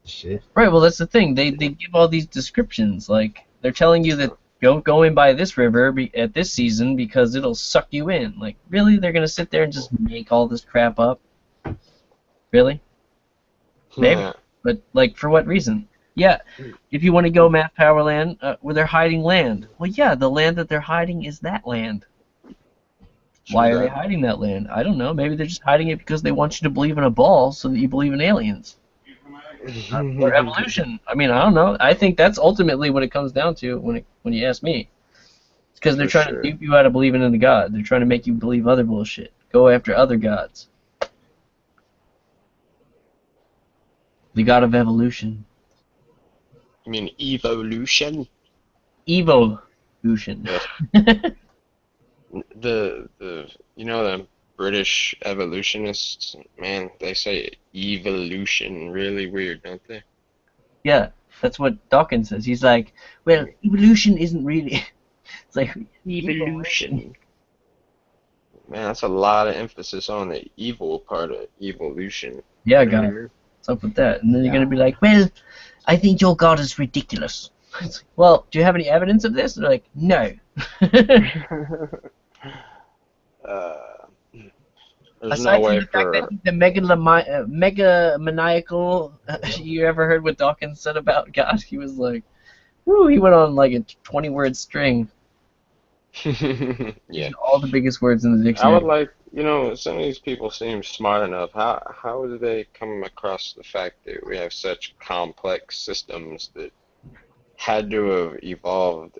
Shit. Right, well, that's the thing. They give all these descriptions. Like, they're telling you that don't go in by this river at this season because it'll suck you in. Like, really? They're going to sit there and just make all this crap up? Really? Maybe. Yeah. But, like, for what reason? Yeah, if you want to go Math Power Land, where they're hiding land. Well, yeah, the land that they're hiding is that land. Why are they hiding that land? I don't know. Maybe they're just hiding it because they want you to believe in a ball so that you believe in aliens. Or evolution. I mean, I don't know. I think that's ultimately what it comes down to when you ask me. It's because they're trying to dupe you out of believing in a god. They're trying to make you believe other bullshit. Go after other gods. The god of evolution. You mean evolution? Evolution. The you know the British evolutionists, man, they say evolution really weird, don't they? Yeah, that's what Dawkins says. He's like, well, evolution isn't really. It's like evolution. Man, that's a lot of emphasis on the evil part of evolution. Yeah, guy. What's up with that? And then you're gonna be like, well, I think your god is ridiculous. It's like, well, do you have any evidence of this? They're like, no. There's Aside no way from the fact that he's the megalomaniacal, you ever heard what Dawkins said about God? He was like, woo, he went on like a 20-word string. Yeah. All the biggest words in the I dictionary. would like, you know, some of these people seem smart enough. How do they come across the fact that we have such complex systems that had to have evolved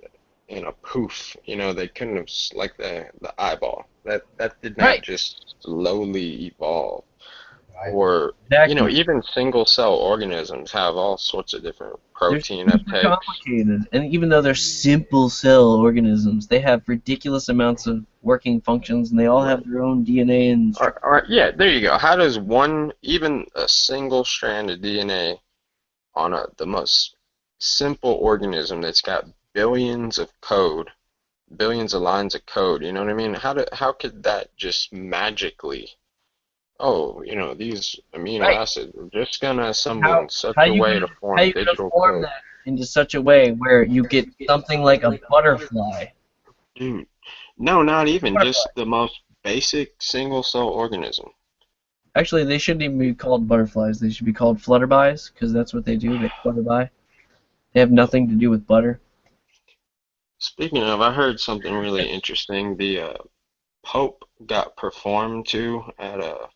in a poof? You know, they couldn't have, like the eyeball. That did not Right. just slowly evolve. Right. Or, Exactly. you know, even single cell organisms have all sorts of different protein They're super uptakes. complicated, and even though they're simple cell organisms, they have ridiculous amounts of working functions, and they all have their own DNA and structure. Yeah, there you go. How does even a single strand of DNA on the most simple organism that's got billions of lines of code, you know what I mean? How could that just magically, you know, these amino acids are just gonna assemble in such a way to form digital form code? that into such a way where you get something like a butterfly? Dude, no, not even just the most basic single cell organism. Actually, they shouldn't even be called butterflies. They should be called flutterbys, because that's what they do. They flutterby. They have nothing to do with butter. Speaking of, I heard something really interesting. The Pope got performed to at a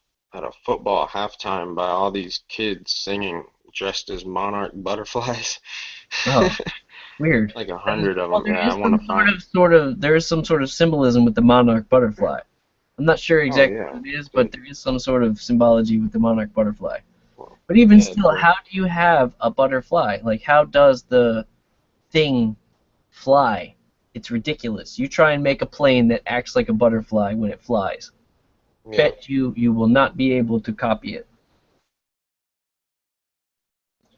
football halftime by all these kids singing dressed as monarch butterflies. Oh, weird. Like 100 of them. There Yeah, is I want to some find. there is some sort of symbolism with the monarch butterfly. I'm not sure exactly yeah. what it is, but there is some sort of symbology with the monarch butterfly. But even still, how do you have a butterfly? Like, how does the thing fly? It's ridiculous. You try and make a plane that acts like a butterfly when it flies. Yeah. Bet you will not be able to copy it.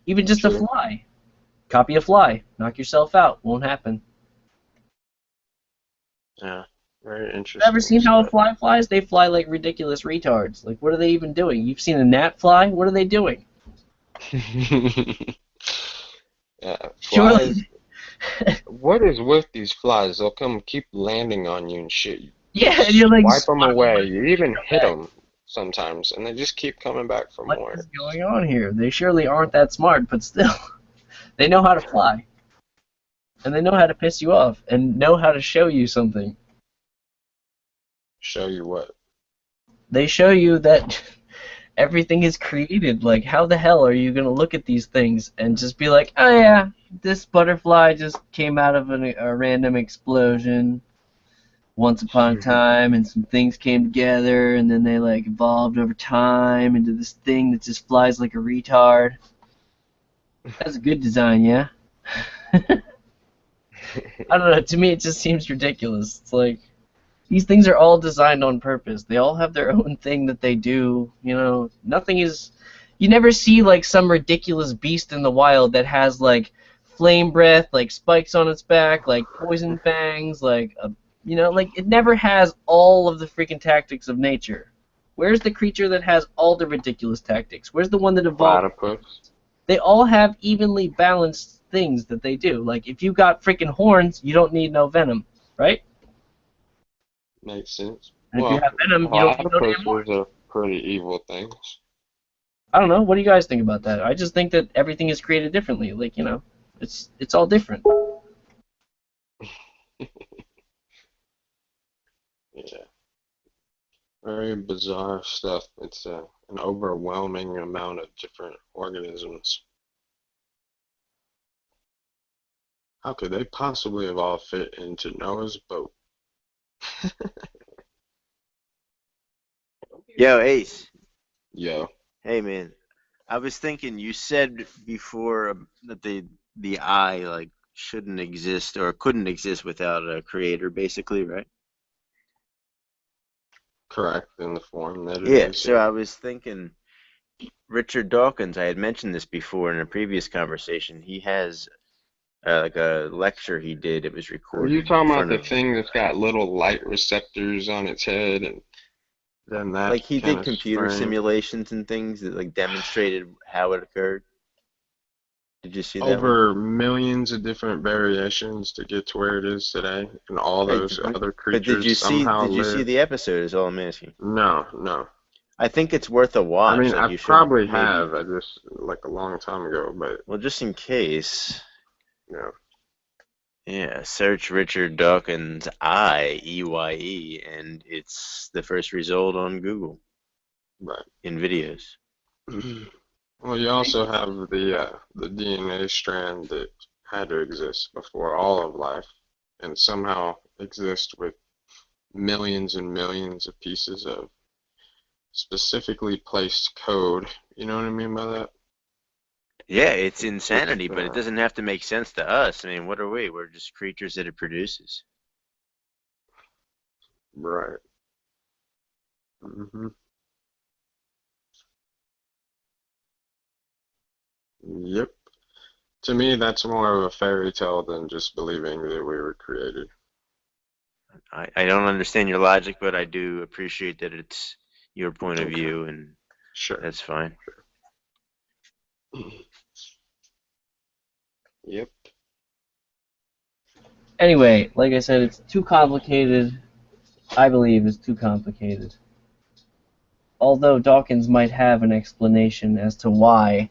Even just a fly. Copy a fly. Knock yourself out. Won't happen. Yeah, very interesting. Ever seen how a fly flies? They fly like ridiculous retards. Like, what are they even doing? You've seen a gnat fly? What are they doing? Yeah, Surely, What is with these flies? They'll come keep landing on you and shit. You Yeah, and just you're like, wipe them swat 'em away, away. You even come hit back. them sometimes, and they just keep coming back for What more. is going on here? They surely aren't that smart, but still, they know how to fly, and they know how to piss you off, and know how to show you something. Show you what? They show you that everything is created. Like, how the hell are you gonna look at these things and just be like, oh yeah, this butterfly just came out of a random explosion once upon a time, and some things came together, and then they like evolved over time into this thing that just flies like a retard. That's a good design, yeah. I don't know. To me, it just seems ridiculous. It's like these things are all designed on purpose. They all have their own thing that they do. You know, nothing is. You never see like some ridiculous beast in the wild that has like flame breath, like spikes on its back, like poison fangs, like a, you know, like it never has all of the freaking tactics of nature. Where's the creature that has all the ridiculous tactics? Where's the one that evolved? Platypus. They all have evenly balanced things that they do. Like if you got freaking horns, you don't need no venom, right? Makes sense. And if you Well, have venom, you don't need no damn horns. platypuses are pretty evil things. I don't know. What do you guys think about that? I just think that everything is created differently. Like, you know, it's all different. Yeah. Very bizarre stuff. It's an overwhelming amount of different organisms. How could they possibly have all fit into Noah's boat? Yo, Ace. Yo, Hey, man. I was thinking you said before that the eye like shouldn't exist or couldn't exist without a creator, basically, right? correct in the form that it Yeah. is, So yeah. I was thinking Richard Dawkins. I had mentioned this before in a previous conversation. He has like a lecture he did. It was Are you recorded in talking about front the of thing that's got little light receptors on its head and then that like he kind did of computer frame? simulations and things that like demonstrated how it occurred. Did you see that one? Over millions of different variations to get to where it is today, and all Right, those but other did creatures you see somehow the live. episode is all I'm asking. No, no. I think it's worth a I watch. mean, Like I you should probably maybe, have. I just like a long time ago, but well, just in case. you know, Yeah, search Richard Dawkins Eye, and it's the first result on Google right. in videos. Well, you also have the DNA strand that had to exist before all of life, and somehow exist with millions and millions of pieces of specifically placed code. You know what I mean by that? Yeah, it's It's just insanity, but it doesn't have to make sense to us. I mean, what are we? We're just creatures that it produces. right. hmm Yep. To me, that's more of a fairy tale than just believing that we were created. I don't understand your logic, but I do appreciate that it's your point of Okay. view, and Sure. that's fine. Yep. Anyway, like I said, it's too complicated. I believe it's too complicated. Although Dawkins might have an explanation as to why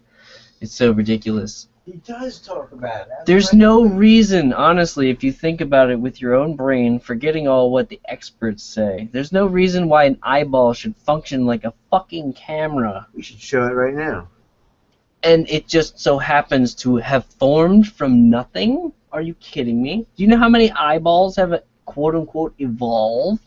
it's so ridiculous. He does talk about it. There's no reason, honestly, if you think about it with your own brain, forgetting all what the experts say. There's no reason why an eyeball should function like a fucking camera. We should show it right now. And it just so happens to have formed from nothing? Are you kidding me? Do you know how many eyeballs have quote-unquote evolved?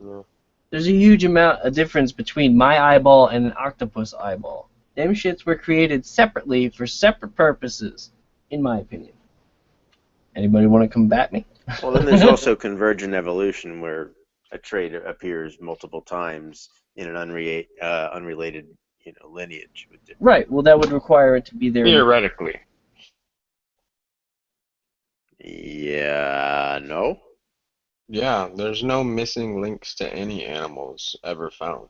Yeah. There's a huge amount of difference between my eyeball and an octopus eyeball. Them shits were created separately for separate purposes, in my opinion. Anybody want to combat me? Well, then there's also convergent evolution, where a trait appears multiple times in an unrelated, lineage. Right, well that would require it to be there. Theoretically. Yeah, no. Yeah, there's no missing links to any animals ever found.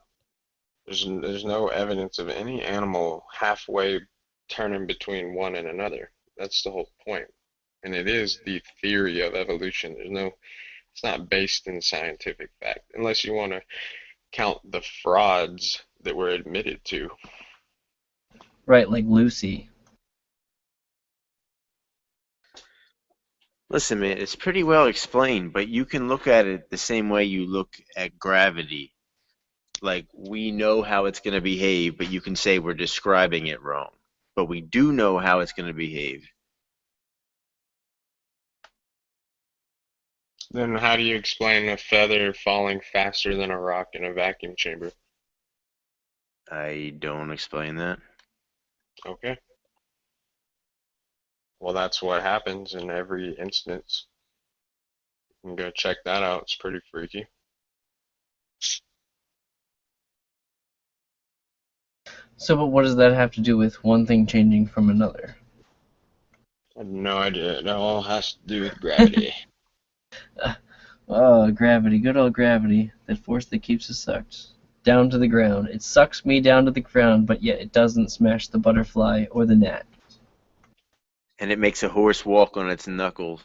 There's no evidence of any animal halfway turning between one and another. That's the whole point. and it is the theory of evolution. It's not based in scientific fact, unless you want to count the frauds that were admitted to. Right, like Lucy. Listen, man, it's pretty well explained, but you can look at it the same way you look at gravity. Like, we know how it's going to behave, but you can say we're describing it wrong. But we do know how it's going to behave. Then how do you explain a feather falling faster than a rock in a vacuum chamber? I don't explain that. Okay. Well, that's what happens in every instance. You can go check that out. It's pretty freaky. So, but what does that have to do with one thing changing from another? I have no idea. It all has to do with gravity. Oh, gravity, good old gravity, that force that keeps us sucked down to the ground. It sucks me down to the ground, but yet it doesn't smash the butterfly or the gnat. And it makes a horse walk on its knuckles.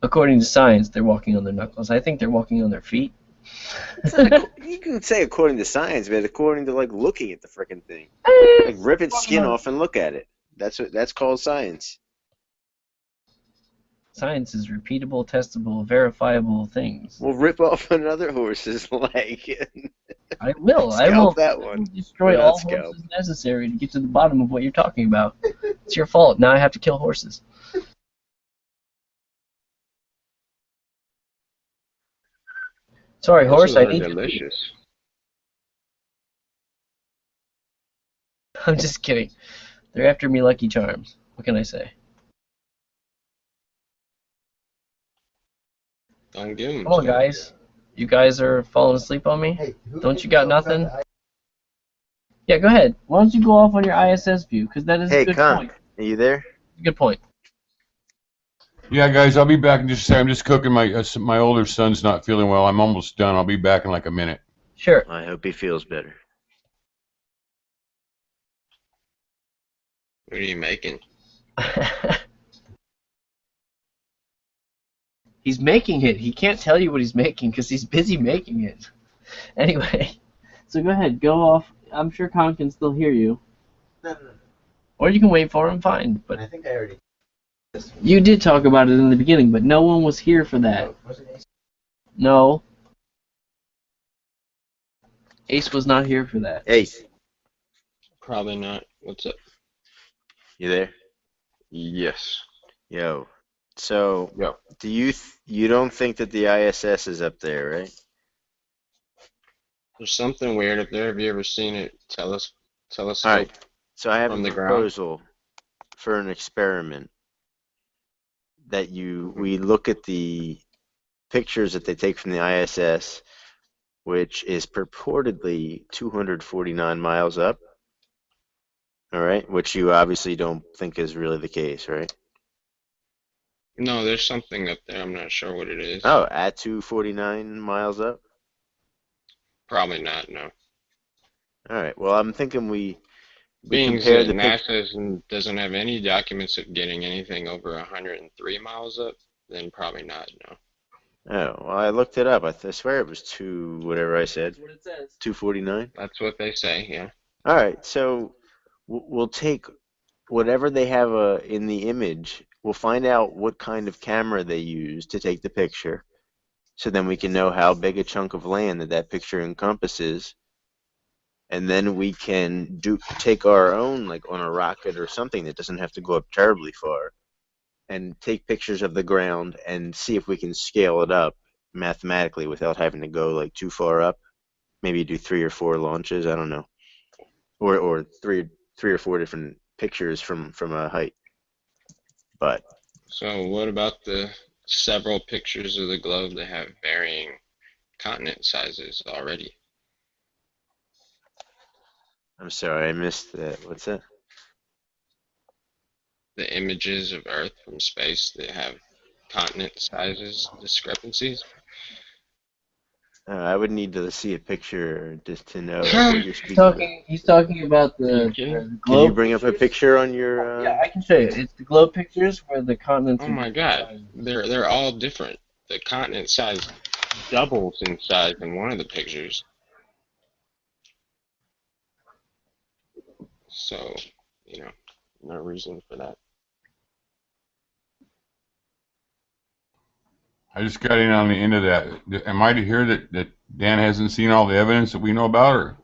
According to science, they're walking on their knuckles. I think they're walking on their feet. You can say according to science, but according to like looking at the freaking thing, like rip its skin off and look at it. That's called science. Science is repeatable, testable, verifiable things. We'll rip off another horse's leg. I will. Scalp that I one. will destroy Or not all scalp. horses necessary to get to the bottom of what you're talking about. It's your fault. Now I have to kill horses. Sorry, horse. I Those are need you. delicious. I'm just kidding. They're after me, Lucky Charms. What can I say? Don't give them Come on, to guys. You guys are falling asleep on me? Hey, who Don't can you got talk about nothing? the- Yeah, go ahead. Why don't you go off on your ISS view? Because that is Hey, a good Con, point. are you there? Good point. Yeah, guys, I'll be back in just a second. I'm just cooking. My older son's not feeling well. I'm almost done. I'll be back in like a minute. Sure. I hope he feels better. What are you making? He's making it. He can't tell you what he's making because he's busy making it. Anyway, so go ahead. Go off. I'm sure Con can still hear you. No. Or you can wait for him. Fine. But I think I already. you did talk about it in the beginning, but no one was here for that. No, wasn't Ace? No. Ace was not here for that. Ace, Probably not. What's up? you there? Yes. Yo. So, Yo. do you don't think that the ISS is up there, right? There's something weird up there. Have you ever seen it? Telescope All right. So I have from a the ground? proposal for an experiment that we look at the pictures that they take from the ISS, which is purportedly 249 miles up. All right, which you obviously don't think is really the case, right? No, there's something up there. I'm not sure what it is. Oh, at 249 miles up? Probably not, no. All right. Well, I'm thinking we Being compare that the NASA doesn't have any documents of getting anything over 103 miles up, then probably not, no. Oh, well, I looked it up. I swear it was whatever I said, That's what it says. 249. That's what they say, yeah. All right. So we'll take whatever they have in the image. We'll find out what kind of camera they use to take the picture, so then we can know how big a chunk of land that picture encompasses. And then we can take our own, like on a rocket or something that doesn't have to go up terribly far, and take pictures of the ground and see if we can scale it up mathematically without having to go like too far up. Maybe do 3 or 4 launches. I don't know, or three or 4 different pictures from a height. But So what about the several pictures of the globe that have varying continent sizes already? I'm sorry, I missed that. What's that? The images of Earth from space that have continent sizes discrepancies? I would need to see a picture just to know what you're He's speaking about. he's talking about Are you the kidding? Can globe you bring up a pictures. picture on your? Yeah, I can show you. It's the globe pictures where the continents Oh are my different God, sizes. they're all different. The continent size doubles in size in one of the pictures. So, you know, no reason for that. I just got in on the end of that. Am I to hear that Dan hasn't seen all the evidence that we know about, or?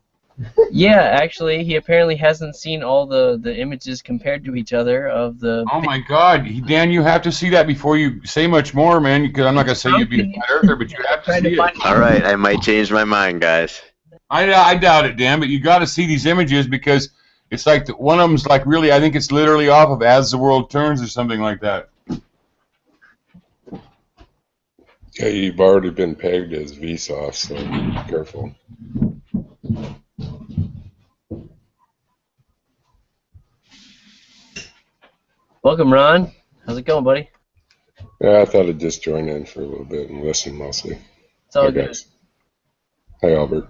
Yeah, actually, he apparently hasn't seen all the images compared to each other of the. Oh my God, Dan, you have to see that before you say much more, man. Because I'm not gonna say How you'd be a can you? flat earther, but you I'm have to trying to see it. find. All right, I might change my mind, guys. I doubt it, Dan, but you got to see these images because it's like one of them's like really. I think it's literally off of "As the World Turns" or something like that. Yeah, you've already been pegged as Vsauce, so be careful. Welcome, Ron. How's it going, buddy? Yeah, I thought I'd just join in for a little bit and listen mostly. It's all Hi, good. guys. Hi, Albert.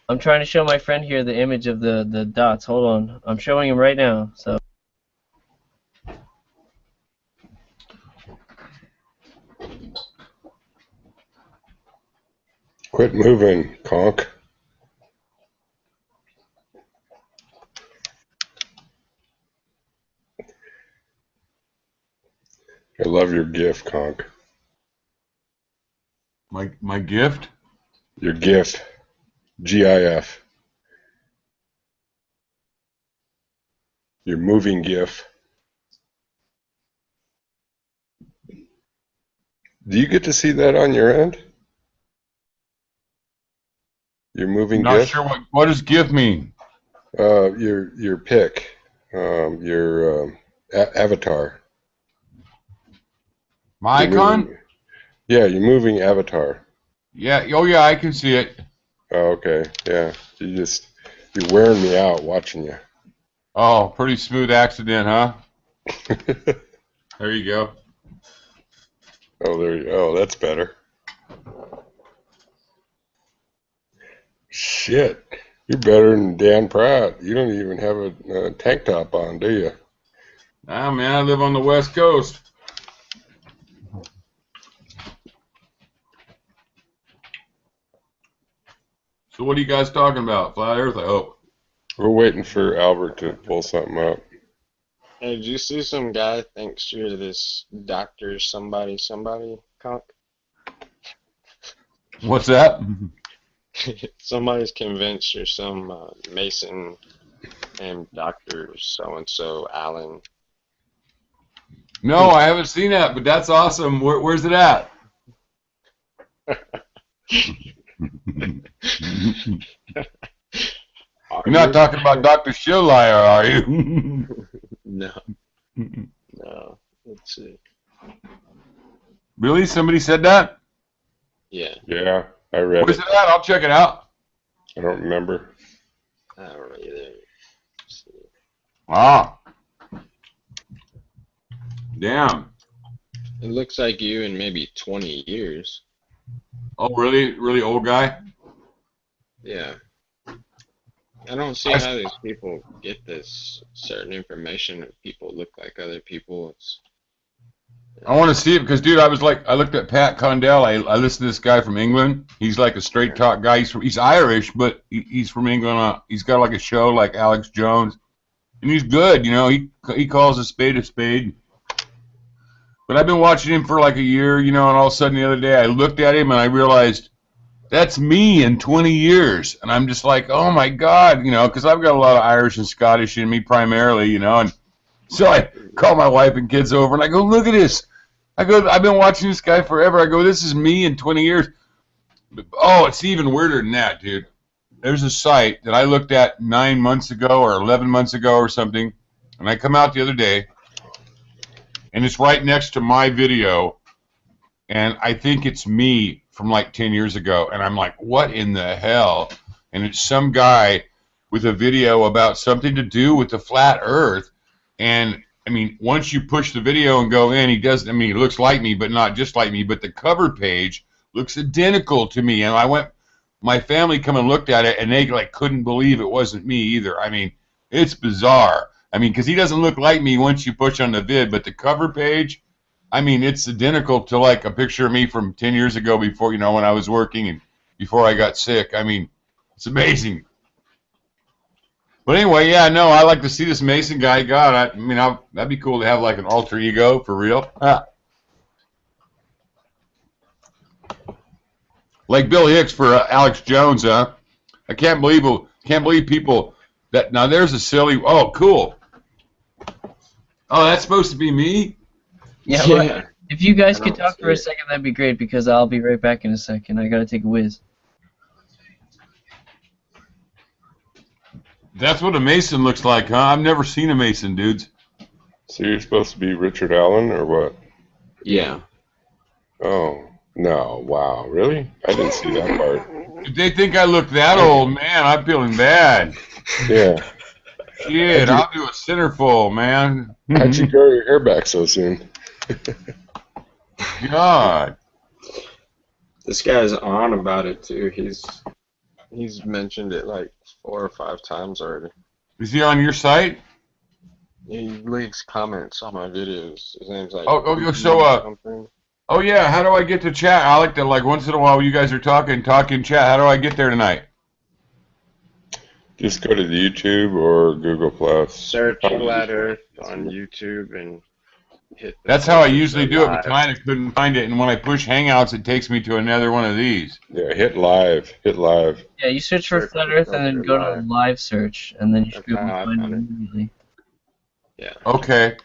I'm trying to show my friend here the image of the dots. Hold on. I'm showing him right now. So. Quit moving, conk. I love your GIF, conk. My gift. Your GIF. GIF. Your moving GIF. Do you get to see that on your end? Your moving Not GIF? sure what does gift mean. Your pic. Your avatar. My Your icon. moving, yeah, your moving avatar. Yeah. Oh yeah, I can see it. Oh, okay. Yeah. You're wearing me out watching you. Oh, pretty smooth accident, huh? There you go. Oh, that's better. Shit. You're better than Dan Pratt. You don't even have a tank top on, do you? Ah, man, I live on the West Coast. So what are you guys talking about? Flat Earth, I hope. We're waiting for Albert to pull something up. Hey, did you see some guy thinks you're this doctor somebody conk? What's that? Somebody's convinced you're some Mason and Dr. So-and-so Allen. No, I haven't seen that, but that's awesome. Where's it at? You're not talking about Dr. Shilllier, are you? No. No. Let's see. Really? Somebody said that? Yeah, Yeah, I read Where's it. it at? I'll check it out. I don't remember. I don't know either. Let's see. Ah. Damn. It looks like you in maybe 20 years. Oh, really? Really old guy? Yeah. I don't see how these people get this certain information if people look like other people. It's, I want to see it because, dude, I looked at Pat Condell. I listened to this guy from England. He's like a straight talk guy. He's Irish, but he's from England. He's got like a show like Alex Jones, and he's good. You know, he calls a spade a spade. But I've been watching him for like a year, you know, and all of a sudden the other day I looked at him and I realized that's me in 20 years. And I'm just like, oh my God, you know, because I've got a lot of Irish and Scottish in me primarily, you know. And so I call my wife and kids over and I go, look at this. I go, I've been watching this guy forever. I go, this is me in 20 years. Oh, it's even weirder than that, dude. There's a site that I looked at 9 months ago or 11 months ago or something. And I come out the other day. And it's right next to my video, and I think it's me from like 10 years ago, and I'm like, what in the hell? And it's some guy with a video about something to do with the flat earth, and I mean, once you push the video and go in, he does, I mean, he looks like me, but not just like me, but the cover page looks identical to me. And I went, my family come and looked at it, and they like couldn't believe it wasn't me either. I mean, it's bizarre. I mean, because he doesn't look like me once you push on the vid, but the cover page, I mean, it's identical to like a picture of me from 10 years ago before, you know, when I was working and before I got sick. I mean, it's amazing. But anyway, yeah, no, I like to see this Mason guy. God, I mean, that'd be cool to have like an alter ego for real. Like Bill Hicks for Alex Jones, huh? I can't believe people that now there's a silly. Oh, cool. Oh, that's supposed to be me. Yeah. Well, if you guys could talk for a second, that'd be great because I'll be right back in a second. I gotta take a whiz. That's what a Mason looks like, huh? I've never seen a Mason, dudes. So you're supposed to be Richard Allen or what? Yeah. Oh, no. Wow. Really? I didn't see that part. If they think I look that old, man, I'm feeling bad. Yeah. Shit, I'll do a centerfold, man. How'd you grow your hair back so soon? God. This guy's on about it too. He's mentioned it like 4 or 5 times already. Is he on your site? He leaves comments on my videos. His name's like something. Oh yeah, how do I get to chat? I like to, like, once in a while when you guys are talk in chat. How do I get there tonight? Just go to the YouTube or Google Plus. Search Flat Earth on YouTube and hit. That's how I usually do it, but tonight I couldn't find it, and when I push Hangouts, it takes me to another one of these. Yeah, hit live. Hit live. Yeah, you search for Flat Earth and then go to live search, and then you should be able to find it immediately. Yeah. Okay.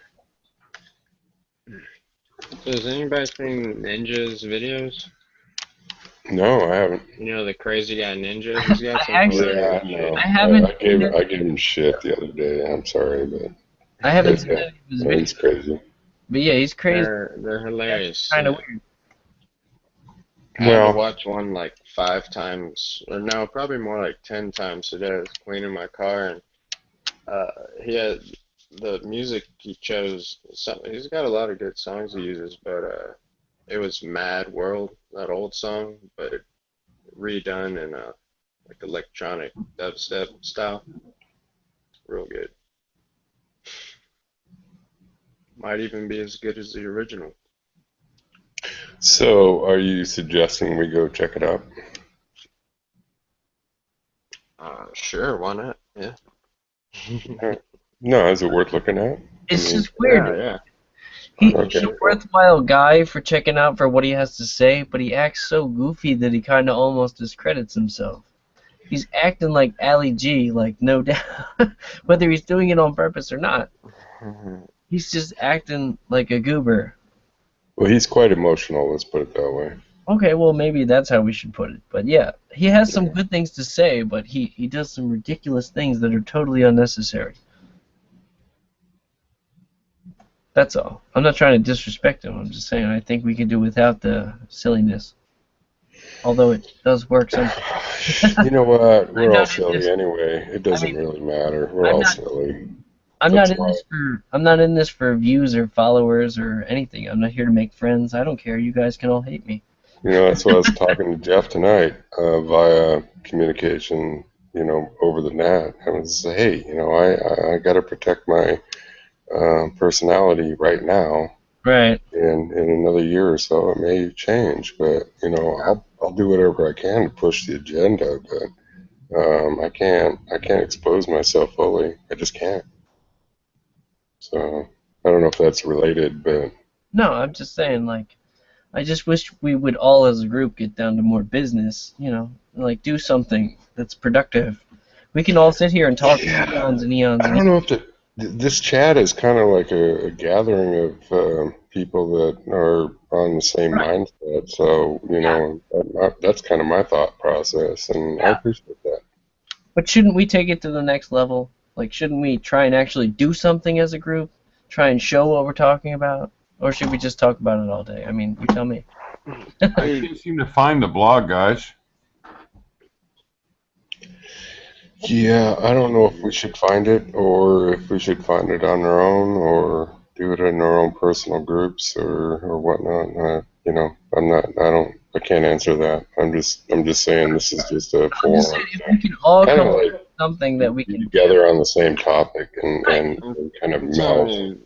So has anybody seen Ninja's videos? No, I haven't. You know the crazy guy Ninja? He's got some Actually, no. I haven't. I gave him shit the other day. I'm sorry, but I haven't seen any of his videos. He's crazy. But yeah, he's crazy. They're hilarious. Kind of weird. I had to watch one like 5 times, or no, probably more like 10 times today. I was cleaning my car, and he had the music he chose. He's got a lot of good songs he uses, but it was Mad World, that old song, but redone in like electronic dubstep style. Real good. Might even be as good as the original. So, are you suggesting we go check it out? Sure, why not? Yeah. No, is it worth looking at? It's just weird. Yeah. He's a worthwhile guy for checking out for what he has to say, but he acts so goofy that he kind of almost discredits himself. He's acting like Ali G, like no doubt, whether he's doing it on purpose or not. He's just acting like a goober. Well, he's quite emotional, let's put it that way. Okay, well, maybe that's how we should put it. But yeah, he has some good things to say, but he does some ridiculous things that are totally unnecessary. That's all. I'm not trying to disrespect him. I'm just saying I think we can do without the silliness. Although it does work sometimes. You know what? We're all silly anyway. It doesn't really matter. We're all silly. I'm not in this for views or followers or anything. I'm not here to make friends. I don't care. You guys can all hate me. You know, that's what I was talking to Jeff tonight via communication, you know, over the net. I was saying, hey, you know, I got to protect my personality right now. Right. And in another year or so, it may change. But, you know, I'll do whatever I can to push the agenda. But I can't expose myself fully. I just can't. So I don't know if that's related, but no, I'm just saying, like, I just wish we would all as a group get down to more business, you know, like do something that's productive. We can all sit here and talk eons and eons. I don't know if this chat is kind of like a gathering of people that are on the same mindset. So, you know, that's kind of my thought process, and I appreciate that. But shouldn't we take it to the next level? Like, shouldn't we try and actually do something as a group? Try and show what we're talking about? Or should we just talk about it all day? I mean, you tell me. I can't seem to find the blog, guys. Yeah, I don't know if we should find it, or if we should find it on our own, or do it in our own personal groups, or whatnot. You know, I I can't answer that. I'm just saying this is just a I'm just forum. saying, if we can all Kind come of up like with something that we be can together on the same topic and kind of I'm telling mesh. you,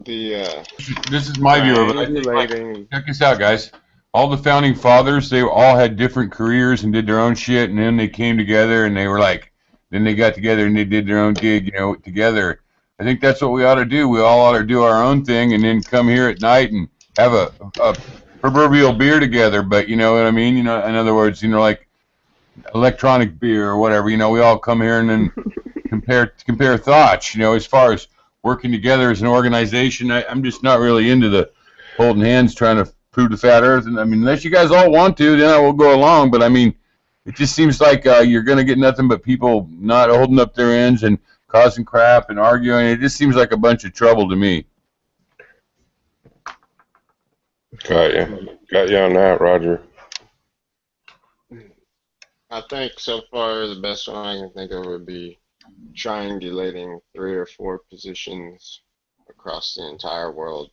the This is my view of it. I think, like, triangulating. check this out, guys. All the founding fathers, they all had different careers and did their own shit, and then they came together and they were like, then they got together and they did their own gig, you know, together. I think that's what we ought to do. We all ought to do our own thing and then come here at night and have a proverbial beer together. But you know what I mean? You know, in other words, you know, like electronic beer or whatever. You know, we all come here and then compare thoughts. You know, as far as working together as an organization, I'm just not really into the holding hands trying to prove the flat Earth. And I mean, unless you guys all want to, then I will go along. But I mean, it just seems like you're going to get nothing but people not holding up their ends and causing crap and arguing. It just seems like a bunch of trouble to me. Got you on that, Roger. I think so far the best one I can think of would be triangulating 3 or 4 positions across the entire world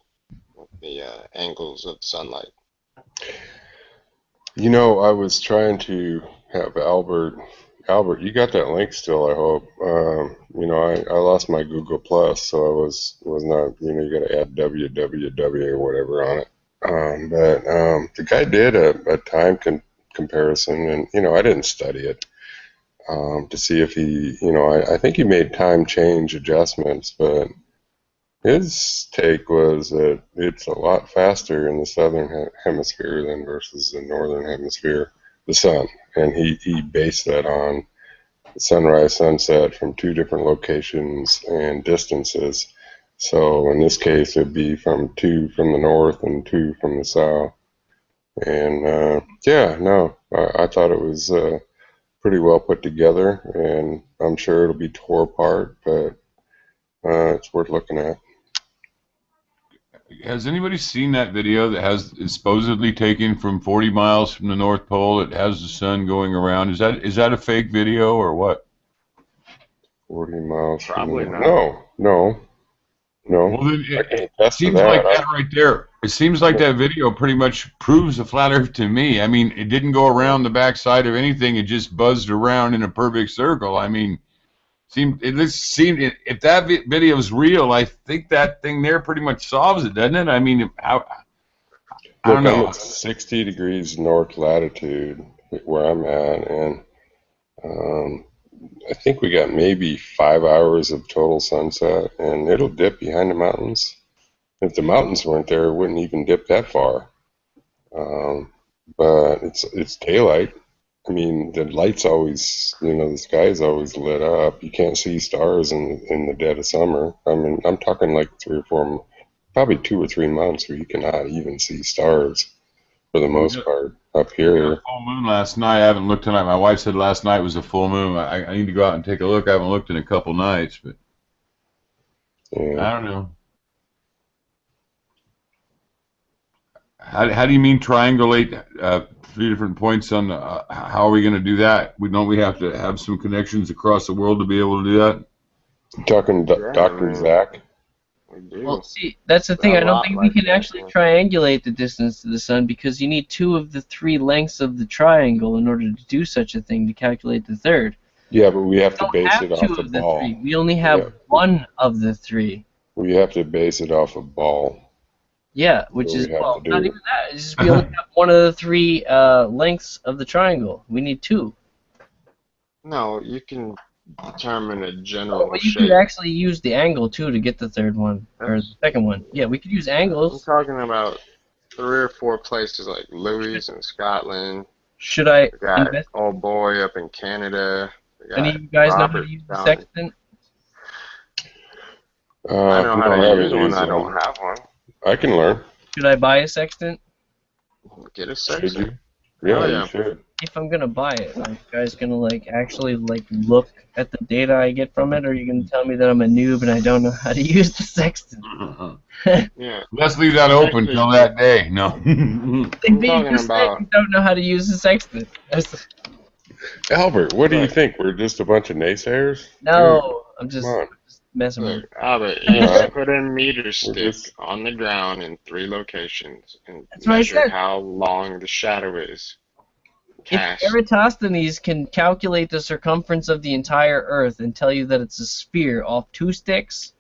with the angles of sunlight. You know, I was trying to have Albert, you got that link still, I hope. You know, I lost my Google Plus, so I was not, you know, you got to add www or whatever on it. But the guy did a time comparison, and, you know, I didn't study it to see if he, you know, I think he made time change adjustments, but his take was that it's a lot faster in the southern hemisphere than versus the northern hemisphere, the sun. And he based that on sunrise, sunset from 2 different locations and distances. So in this case, it'd be from 2 from the north and 2 from the south. And yeah, no, I thought it was pretty well put together, and I'm sure it'll be tore apart, but it's worth looking at. Has anybody seen that video that is supposedly taken from 40 miles from the North Pole? It has the sun going around. Is that a fake video or what? 40 miles Probably from the... not. No. Well, then I can't test seems that. like that right there. It seems like that video pretty much proves the flat Earth to me. I mean, it didn't go around the backside of anything. It just buzzed around in a perfect circle. I mean, if that video is real, I think that thing there pretty much solves it, doesn't it? I mean, I don't know. I'm at 60 degrees north latitude where I'm at, and I think we got maybe 5 hours of total sunset, and it'll dip behind the mountains. If the mountains weren't there, it wouldn't even dip that far. But it's daylight. I mean, the light's always, you know, the sky's always lit up. You can't see stars in the dead of summer. I mean, I'm talking like 3 or 4, probably 2 or 3 months where you cannot even see stars for the most part up here. Full moon last night. I haven't looked tonight. My wife said last night was a full moon. I need to go out and take a look. I haven't looked in a couple nights, but Yeah. I don't know. How do you mean triangulate 3 different points on the, how are we going to do that? Don't we have to have some connections across the world to be able to do that? You talking Dr. Zach? We do. Well, see, that's the thing. A I don't lot think we like can that, actually yeah. triangulate the distance to the sun because you need 2 of the 3 lengths of the triangle in order to do such a thing to calculate the third. Yeah, but we have We to don't base have it 2 off a of the ball. 3. We only have Yeah. 1 of the 3. We have to base it off a ball. Yeah, which What is, we have well, to not do. even that. It's just we only have 1 of the 3 lengths of the triangle. We need 2. No, you can determine a general But you shape. could actually use the angle too to get the third one or the second one. Yeah, we could use I'm angles. talking about 3 or 4 places like Louis in Scotland. Should I We got invest? old boy up in Canada. We got Any of you guys know how Robert to use the down. sextant? I know how No, I to haven't use one. used I don't one. have one. I can learn. Should I buy a sextant? Get a Should you? section. Yeah, Yeah. you should. If I'm gonna buy it, are you guys gonna actually look at the data I get from it, or are you gonna tell me that I'm a noob and I don't know how to use the sextant? Yeah. Let's leave that open till that day. No. I'm You talking just said about. you don't know how to use the sextant. Albert, what do you Right. think? We're just a bunch of naysayers? No, I'm just Come on. messing with. Look, Albert, you Yeah. just put a meter We're stick just on the ground in 3 locations and That's what I measure said. how long the shadow is. If Cast. Eratosthenes can calculate the circumference of the entire Earth and tell you that it's a sphere off 2 sticks,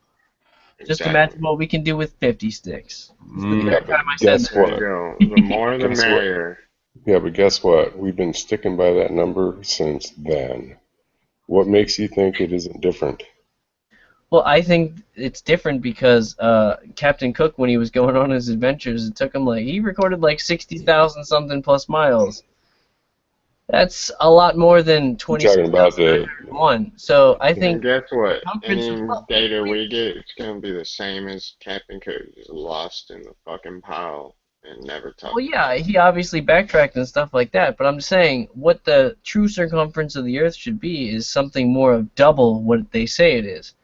just Exactly. imagine what we can do with 50 sticks. It's the Yeah, third but time I said guess that. There you what? go. The more the Guess what? merrier. Yeah, but guess what? We've been sticking by that number since then. What makes you think it isn't different? Well, I think it's different because Captain Cook, when he was going on his adventures, it took him he recorded 60,000 something plus miles. That's a lot more than You talking about the? 26,1. So I And think guess what? circumference Any was data we get, it's gonna be the same as Captain Cook, just lost in the fucking pile and never well, talked yeah, about. he obviously backtracked and stuff like that, but I'm saying what the true circumference of the Earth should be is something more of double what they say it is.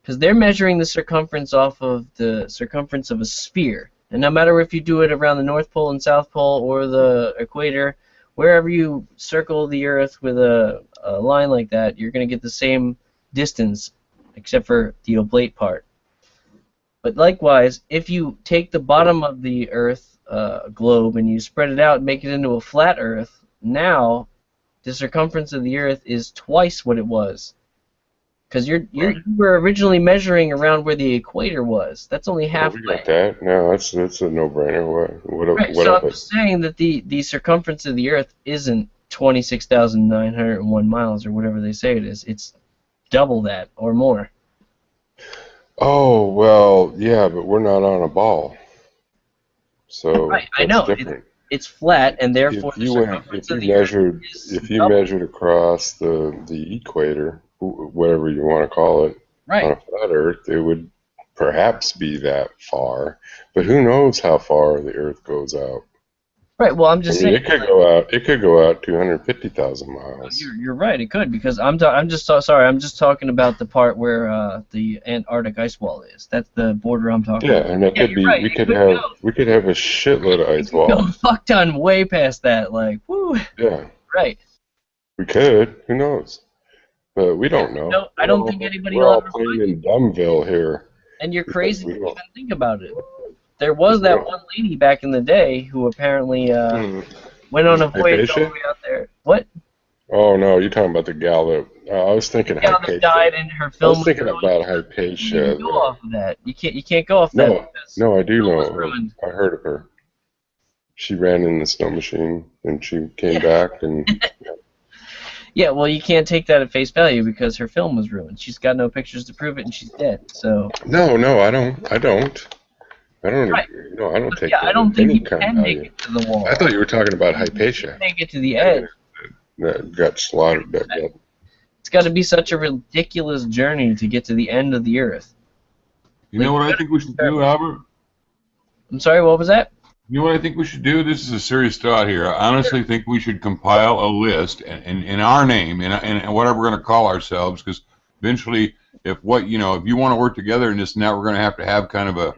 Because they're measuring the circumference off of the circumference of a sphere. And no matter if you do it around the North Pole and South Pole or the equator, wherever you circle the Earth with a line like that, you're going to get the same distance, except for the oblate part. But likewise, if you take the bottom of the Earth globe and you spread it out and make it into a flat Earth, now the circumference of the Earth is twice what it was. Because you were originally measuring around where the equator was. That's only Oh, we halfway. got that. No, that's a no-brainer. What Right, what so of I'm it? just saying that the circumference of the Earth isn't 26,901 miles or whatever they say it is. It's double that or more. Oh, well, yeah, but we're not on a ball, so Right, I that's know. different. It's flat, and therefore If the you went, circumference if of you the Earth measured, is if you double. measured across the equator, whatever you want to call it, on Right. a flat Earth, it would perhaps be that far. But who knows how far the Earth goes out? Right. Well, I'm I just mean, saying. it could go out. It could go out 250,000 miles. You're right. It could because I'm just sorry. I'm just talking about the part where the Antarctic ice wall is. That's the border I'm talking Yeah, about. and it Yeah, could you're be. right. We It could could have. go. We could have a shitload of It ice could go wall. a fuck ton way past that. Woo. Yeah, Right. we could. Who knows? But we Yeah. don't know. No, I don't think anybody We're will all ever playing find it. in Dumbville here And you're because crazy we to don't. even think about it. There was Because we that don't. one lady back in the day who apparently Hmm. went on a voyage all the Hypatia? way out there. What? Oh no, you're talking about the gal that I was thinking Yeah, that Hypatia. died and her I film was was thinking ruined. about You can't Hypatia. even go off of that. You can't go off that No, because no, I do film was know. ruined. I heard of her. She ran in the snow machine and she came Yeah. back and Yeah, well, you can't take that at face value because her film was ruined. She's got no pictures to prove it, and she's dead. So. no, I don't. I don't Right. take Yeah, I that don't at think any you kind of can make value. it to the wall. I thought you were talking about You Hypatia. can make it to the edge. That got slaughtered. It's got to be such a ridiculous journey to get to the end of the Earth. You know what I think we should do, Albert? I'm sorry, what was that? You know what I think we should do? This is a serious thought here. I honestly think we should compile a list in our name and whatever we're going to call ourselves, because eventually, if you want to work together in this and that, we're going to have kind of a,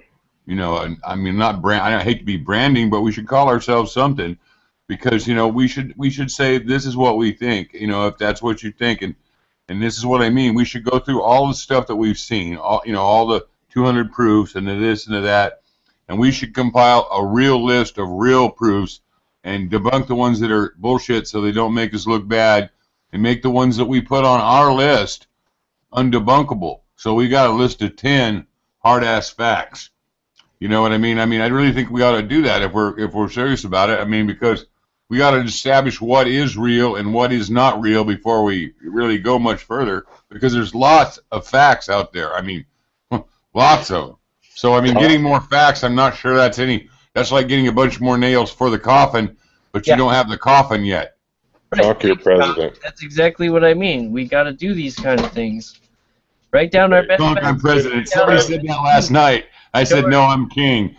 I mean, not brand. I hate to be branding, but we should call ourselves something, because we should say this is what we think. If that's what you think, and this is what I mean. We should go through all the stuff that we've seen, all the 200 proofs and the this and the that. And we should compile a real list of real proofs and debunk the ones that are bullshit so they don't make us look bad, and make the ones that we put on our list undebunkable. So we got a list of 10 hard-ass facts. You know what I mean? I really think we ought to do that if we're serious about it. I mean, because we got to establish what is real and what is not real before we really go much further, because there's lots of facts out there. I mean, lots of them. So, I mean, getting more facts, I'm not sure that's like getting a bunch more nails for the coffin, but you don't have the coffin yet. Talk to your president. That's exactly what I mean. We got to do these kind of things. Write down our best Talk, I'm president. Somebody said that last night. I said, no, I'm king.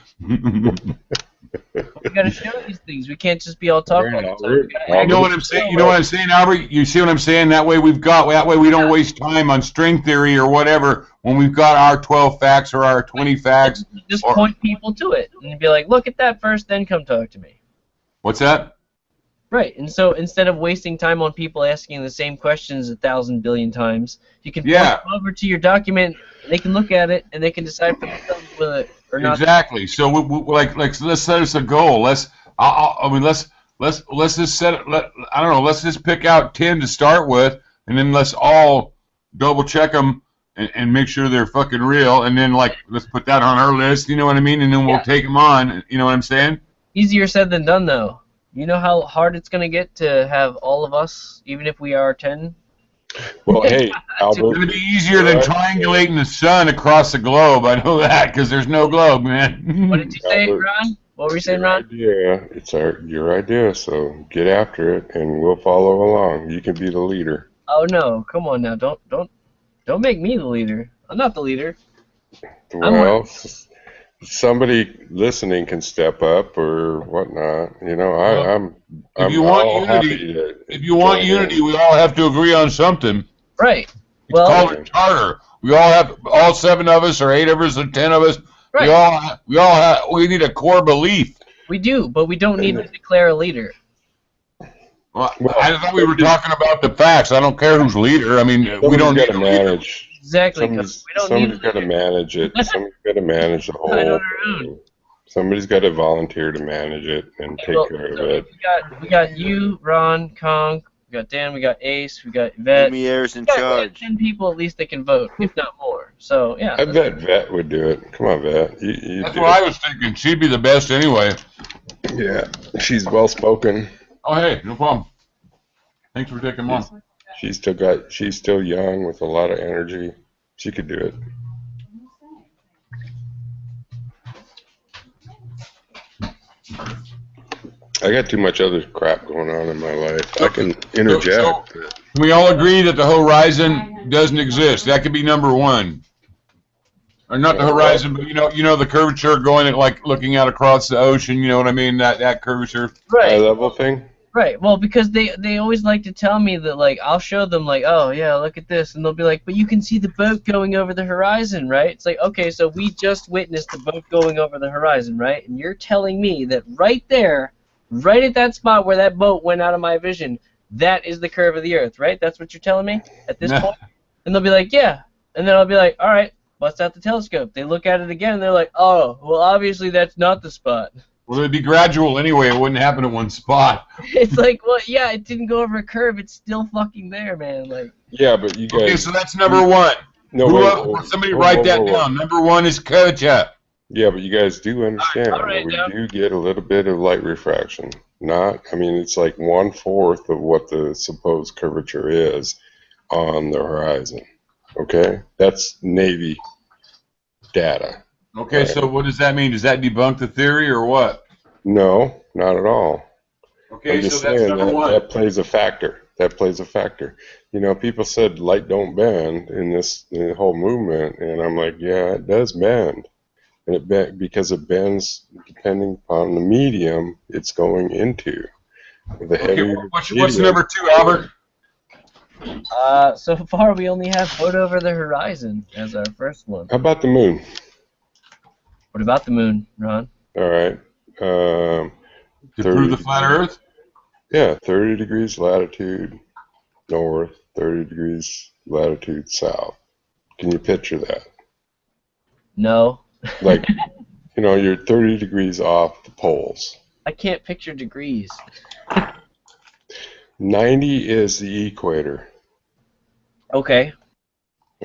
We got to show these things. We can't just be all talk all the time. You know what I'm saying? You know what I'm saying, Albert? You see what I'm saying? That way we don't waste time on string theory or whatever when we've got our 12 facts or our 20 facts. Just point people to it and be like, look at that first, then come talk to me. What's that? Right, and so instead of wasting time on people asking the same questions 1,000 billion times, you can point Yeah, them over to your document, and they can look at it, and they can decide for themselves whether or not. exactly. So like let's set us a goal. I mean let's just set it. I don't know. Let's just pick out 10 to start with, and then let's all double check them and make sure they're fucking real. And then like let's put that on our list. You know what I mean? And then we'll Yeah. take them on. You know what I'm saying? Easier said than done, though. You know how hard it's going to get to have all of us, even if we are 10? Well, hey, It's Albert, gonna be easier than Right. triangulating the sun across the globe. I know that because there's no globe, man. What did you say, Albert, Ron? What were you saying, your Ron? idea. It's your idea, so get after it, and we'll follow along. You can be the leader. Oh no, come on now, don't make me the leader. I'm not the leader. Well, somebody listening can step up or whatnot. You know, I'm If you want all unity, happy to if you want join unity, in. we all have to agree on something. Right. It's Well, called a charter. We all have, all 7 of us, or 8 of us, or 10 of us. right. We need a core belief. We do, but we don't need to declare a leader. Well, Well, I thought we were talking about the facts. I don't care who's leader. I mean, we don't Somebody's need got a to leader. manage. Exactly. 'Cause we don't Somebody's need. got to manage it. Somebody's got to manage the whole Right on our thing. own. Somebody's got to volunteer to manage it and take Well, care of so it. we got you, Ron, Kong, we got Dan, we got Ace, we got Yvette. Lumiere's in We got charge. 10 people at least that can vote, if not more. So yeah. I bet Vet would do it. Come on, Vet. You That's do what it. I was thinking. She'd be the best anyway. Yeah, she's well spoken. Oh, hey, no problem. Thanks for taking one. She's still young with a lot of energy. She could do it. I got too much other crap going on in my life. I can interject. Can we all agree that the horizon doesn't exist? That could be number 1. Or not the horizon, but you know the curvature going at, like looking out across the ocean. You know what I mean? That curvature. High Right. level thing. Right. Well, because they always like to tell me that, like, I'll show them, like, oh yeah, look at this, and they'll be like, but you can see the boat going over the horizon, right? It's like, okay, so we just witnessed the boat going over the horizon, right? And you're telling me that right there, right at that spot where that boat went out of my vision, that is the curve of the Earth, right? That's what you're telling me at this Nah. point? And they'll be like, yeah. And then I'll be like, all right, bust out the telescope. They look at it again, and they're like, oh, well, obviously that's not the spot. Well, it'd be gradual anyway. It wouldn't happen at one spot. It's like, well, yeah, it didn't go over a curve. It's still fucking there, man. Like, Yeah, but you guys. Okay, so that's number 1. No, Somebody whoa, write whoa, that whoa, whoa. down. Number 1 is Kocha. Yeah, but you guys do understand all right, that we yeah. do get a little bit of light refraction. I mean, it's like 1/4 of what the supposed curvature is on the horizon. Okay? That's Navy data. Okay, so what does that mean? Does that debunk the theory or what? No, not at all. Okay, I'm just so that's saying number 1. that plays a factor. That plays a factor. You know, people said light don't bend in the whole movement, and I'm like, yeah, it does bend. And because it bends depending upon the medium it's going into. The Okay, heavier what's medium- number 2, Albert? so far we only have boat over the horizon as our first one. How about the moon? What about the moon, Ron? All right. To 30 prove the flat Earth? Yeah, 30 degrees latitude north, 30 degrees latitude south. Can you picture that? No. Like, you know, you're 30 degrees off the poles. I can't picture degrees. 90 is the equator. Okay.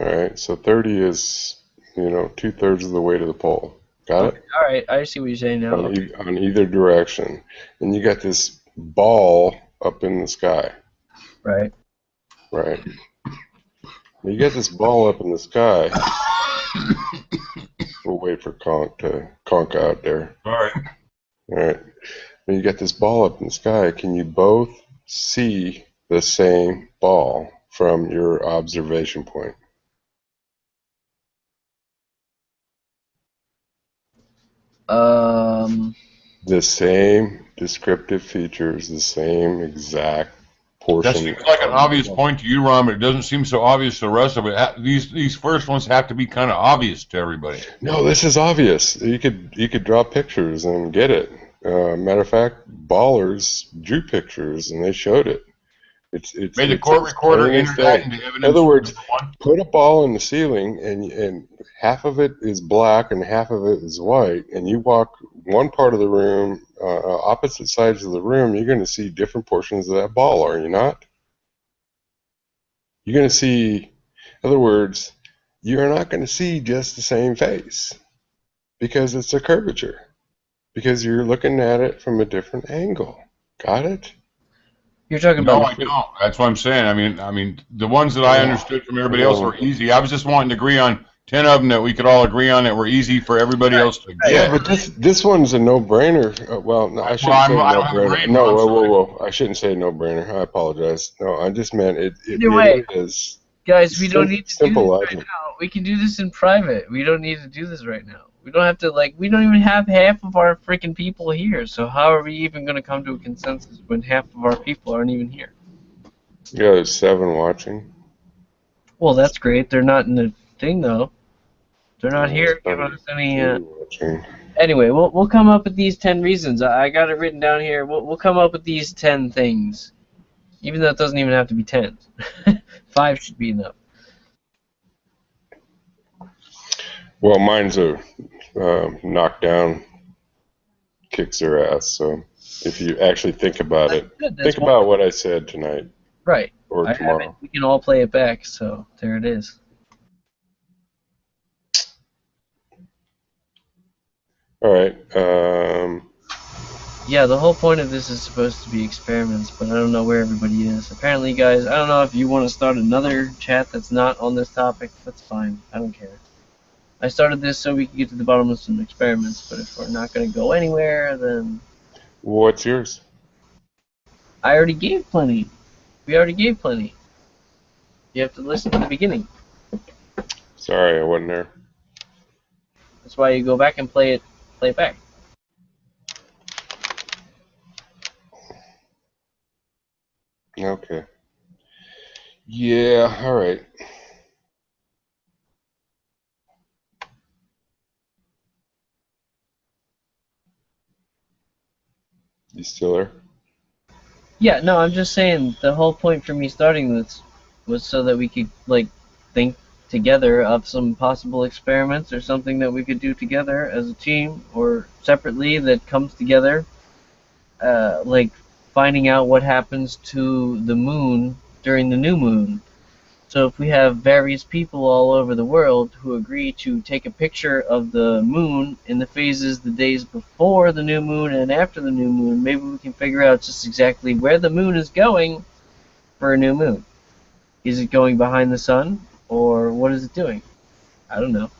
All right, so 30 is, 2/3 of the way to the pole. Got it? All right, I see what you're saying now. On either direction. And you got this ball up in the sky, Right. right? You got this ball up in the sky. We'll wait for Conk out there. All right. All right. When you got this ball up in the sky, can you both see the same ball from your observation point? The same descriptive features, the same exact portion. That seems like an obvious point to you, Ron, but it doesn't seem so obvious to the rest of it. These first ones have to be kind of obvious to everybody. No, this is obvious. You could draw pictures and get it. Matter of fact, Ballers drew pictures and they showed it. It's May the it's court as recorder plain as enter that day. into In evidence other for words, number one? put a ball in the ceiling and half of it is black and half of it is white, and you walk one part of the room, opposite sides of the room, you're going to see different portions of that ball, are you not? You're going to see, in other words, you're not going to see just the same face because it's a curvature, because you're looking at it from a different angle. Got it? You're talking No, about I don't. That's what I'm saying. I mean, the ones that I understood from everybody else were easy. I was just wanting to agree on 10 of them that we could all agree on that were easy for everybody else to Yeah, get. but this one's a no-brainer. Well, no, I shouldn't say I don't have a no-brainer. brain, No, but I'm sorry. whoa. I shouldn't say no-brainer. I apologize. No, I just meant it either way, is guys. We don't need to do simple this right logic. now. We can do this in private. We don't need to do this right now. We don't have to we don't even have half of our freaking people here. So how are we even going to come to a consensus when half of our people aren't even here? Yeah, there's 7 watching. Well, that's great. They're not in the thing though. They're not There's here giving us any. 2 watching. Anyway, we'll come up with these 10 reasons. I got it written down here. We'll come up with these 10 things, even though it doesn't even have to be 10. 5 should be enough. Well, mine's a knockdown, kicks their ass. So if you actually think about it, Good. think about what I said tonight Right. or I have it. tomorrow. We can all play it back. So there it is. All right. Yeah, the whole point of this is supposed to be experiments, but I don't know where everybody is. Apparently, guys, I don't know if you want to start another chat that's not on this topic. That's fine. I don't care. I started this so we could get to the bottom of some experiments, but if we're not going to go anywhere, then What's yours? I already gave plenty. We already gave plenty. You have to listen to the beginning. Sorry, I wasn't there. That's why you go back and play it back. Okay. Yeah, all right. You still there? Yeah, no, I'm just saying the whole point for me starting this was so that we could think together of some possible experiments or something that we could do together as a team or separately that comes together, like finding out what happens to the moon during the new moon. So if we have various people all over the world who agree to take a picture of the moon in the phases the days before the new moon and after the new moon, maybe we can figure out just exactly where the moon is going for a new moon. Is it going behind the sun, or what is it doing? I don't know.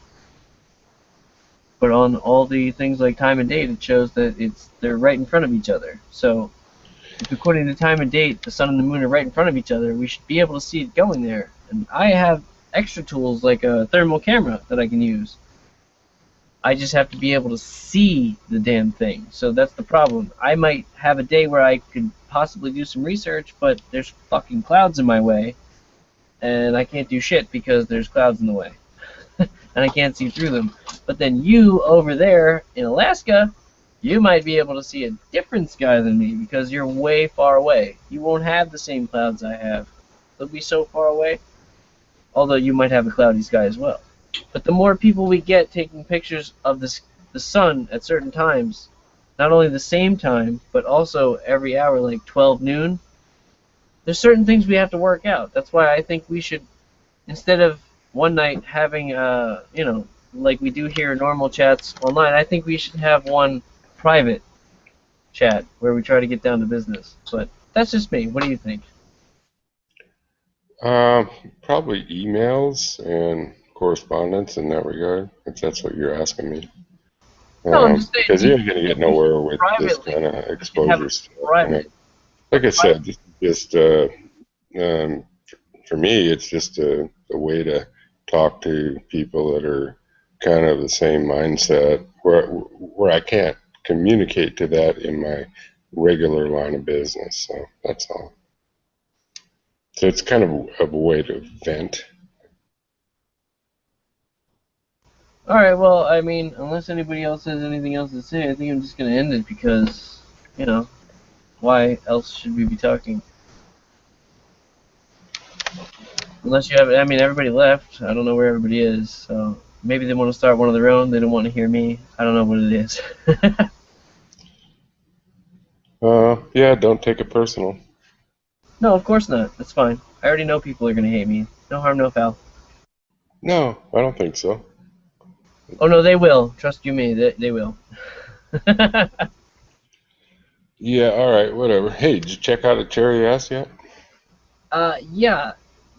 But on all the things like time and date, it shows that they're right in front of each other. So if according to time and date, the sun and the moon are right in front of each other, we should be able to see it going there. And I have extra tools like a thermal camera that I can use. I just have to be able to see the damn thing. So that's the problem. I might have a day where I could possibly do some research, but there's fucking clouds in my way, and I can't do shit because there's clouds in the way. And I can't see through them. But then you over there in Alaska, you might be able to see a different sky than me because you're way far away. You won't have the same clouds I have. They'll be so far away. Although you might have a cloudy sky as well. But the more people we get taking pictures of the sun at certain times, not only the same time, but also every hour, like 12 noon, there's certain things we have to work out. That's why I think we should, instead of one night having, like we do here normal chats online, I think we should have one private chat where we try to get down to business. But that's just me. What do you think? Probably emails and correspondence in that regard, if that's what you're asking me. No, I'm just saying Because you're going to get nowhere with this privately. kind of We should have exposure it stuff. private. Like I said, just for me, it's just a way to talk to people that are kind of the same mindset where I can't communicate to that in my regular line of business. So that's all. So it's kind of a way to vent. All right. Well, I mean, unless anybody else has anything else to say, I think I'm just gonna end it because, you know, why else should we be talking? Unless you have, I mean, everybody left. I don't know where everybody is. So maybe they want to start one of their own. They don't want to hear me. I don't know what it is. Yeah, don't take it personal. No, of course not. That's fine. I already know people are gonna hate me. No harm, no foul. No, I don't think so. Oh no, they will. Trust you me. They will. Yeah, all right, whatever. Hey, did you check out a cherry ass yet? Yeah,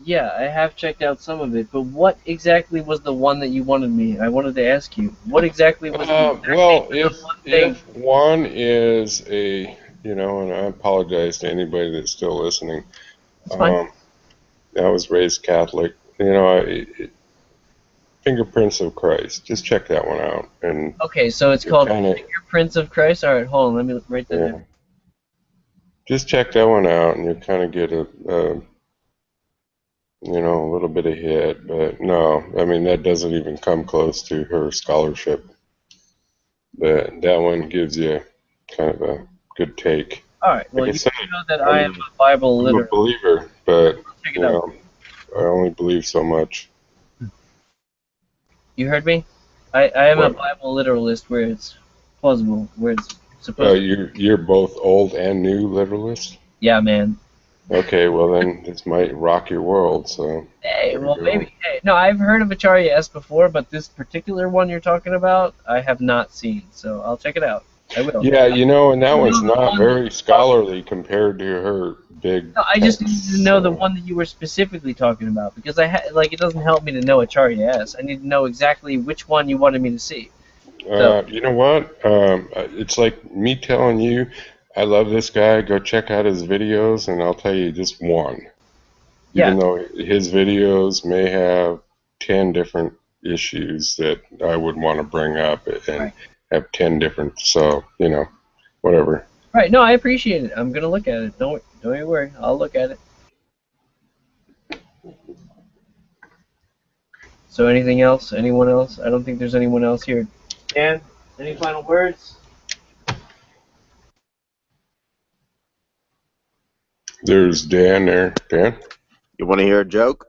yeah. I have checked out some of it, but what exactly was the one that you wanted me? I wanted to ask you. What exactly was the exact name Well, of the one thing? if one is a, and I apologize to anybody that's still listening. It's fine. I was raised Catholic. Fingerprints of Christ. Just check that one out, and Okay, so it's you're called kind of Fingerprints of Christ. All right, hold on. Let me write that yeah. down. Just check that one out, and you kind of get a little bit of hit. But no, I mean that doesn't even come close to her scholarship. But that one gives you kind of a good take. All right. Well, Like I you say, know that I am I'm a Bible I'm a literalist. believer, but I'll check it you out. know, I only believe so much. You heard me? I am a What? Bible literalist where it's plausible, where it's supposed to. You're both old and new literalists? Yeah, man. Okay, well then this might rock your world, so Hey, there well, you go. maybe. Hey, no, I've heard of Acharya S before, but this particular one you're talking about, I have not seen. So I'll check it out. I will. Yeah, and that You one's know the not one that very you're talking. scholarly compared to her big No, I just need to texts. know the So, one that you were specifically talking about because it doesn't help me to know Acharya S. I need to know exactly which one you wanted me to see. So you know what? It's like me telling you, I love this guy. Go check out his videos, and I'll tell you just one. yeah, Even though his videos may have 10 different issues that I would want to bring up and right, have 10 different, so, whatever. right. No, I appreciate it. I'm gonna look at it. Don't you worry. I'll look at it. So anything else? Anyone else? I don't think there's anyone else here. Dan, any final words? There's Dan there. Dan? You want to hear a joke?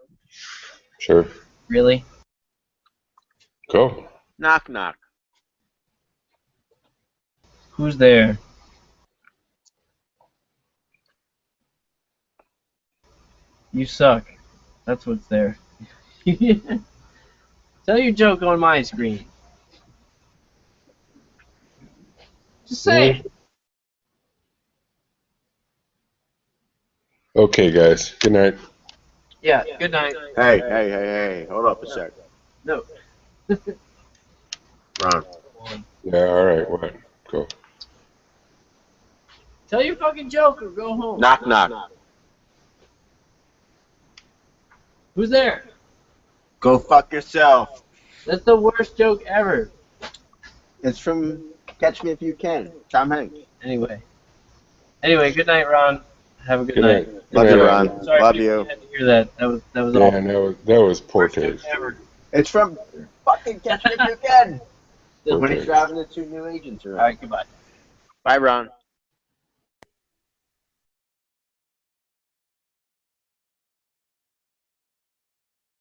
Sure. Really? Go. Knock knock. Who's there? You suck. That's what's there. Tell your joke on my screen. Just say it. Okay, guys. Good night. Yeah. Good night. Hey. Hold up a sec. No. Ron. Yeah, all right. What? Go. Tell your fucking joke or go home. Knock knock. Who's there? Go fuck yourself. That's the worst joke ever. It's from Catch Me If You Can. Tom Hanks. Anyway, good night, Ron. Have a good Good night. night. Love Good you, night, Ron. Adam. Sorry Love people you. had to hear that. That was awful. Dan, that was poor Worst joke taste. ever. It's from fucking Catch Me If You Can. Poor When he's taste. driving the two new agents around. All right, goodbye. Bye, Ron.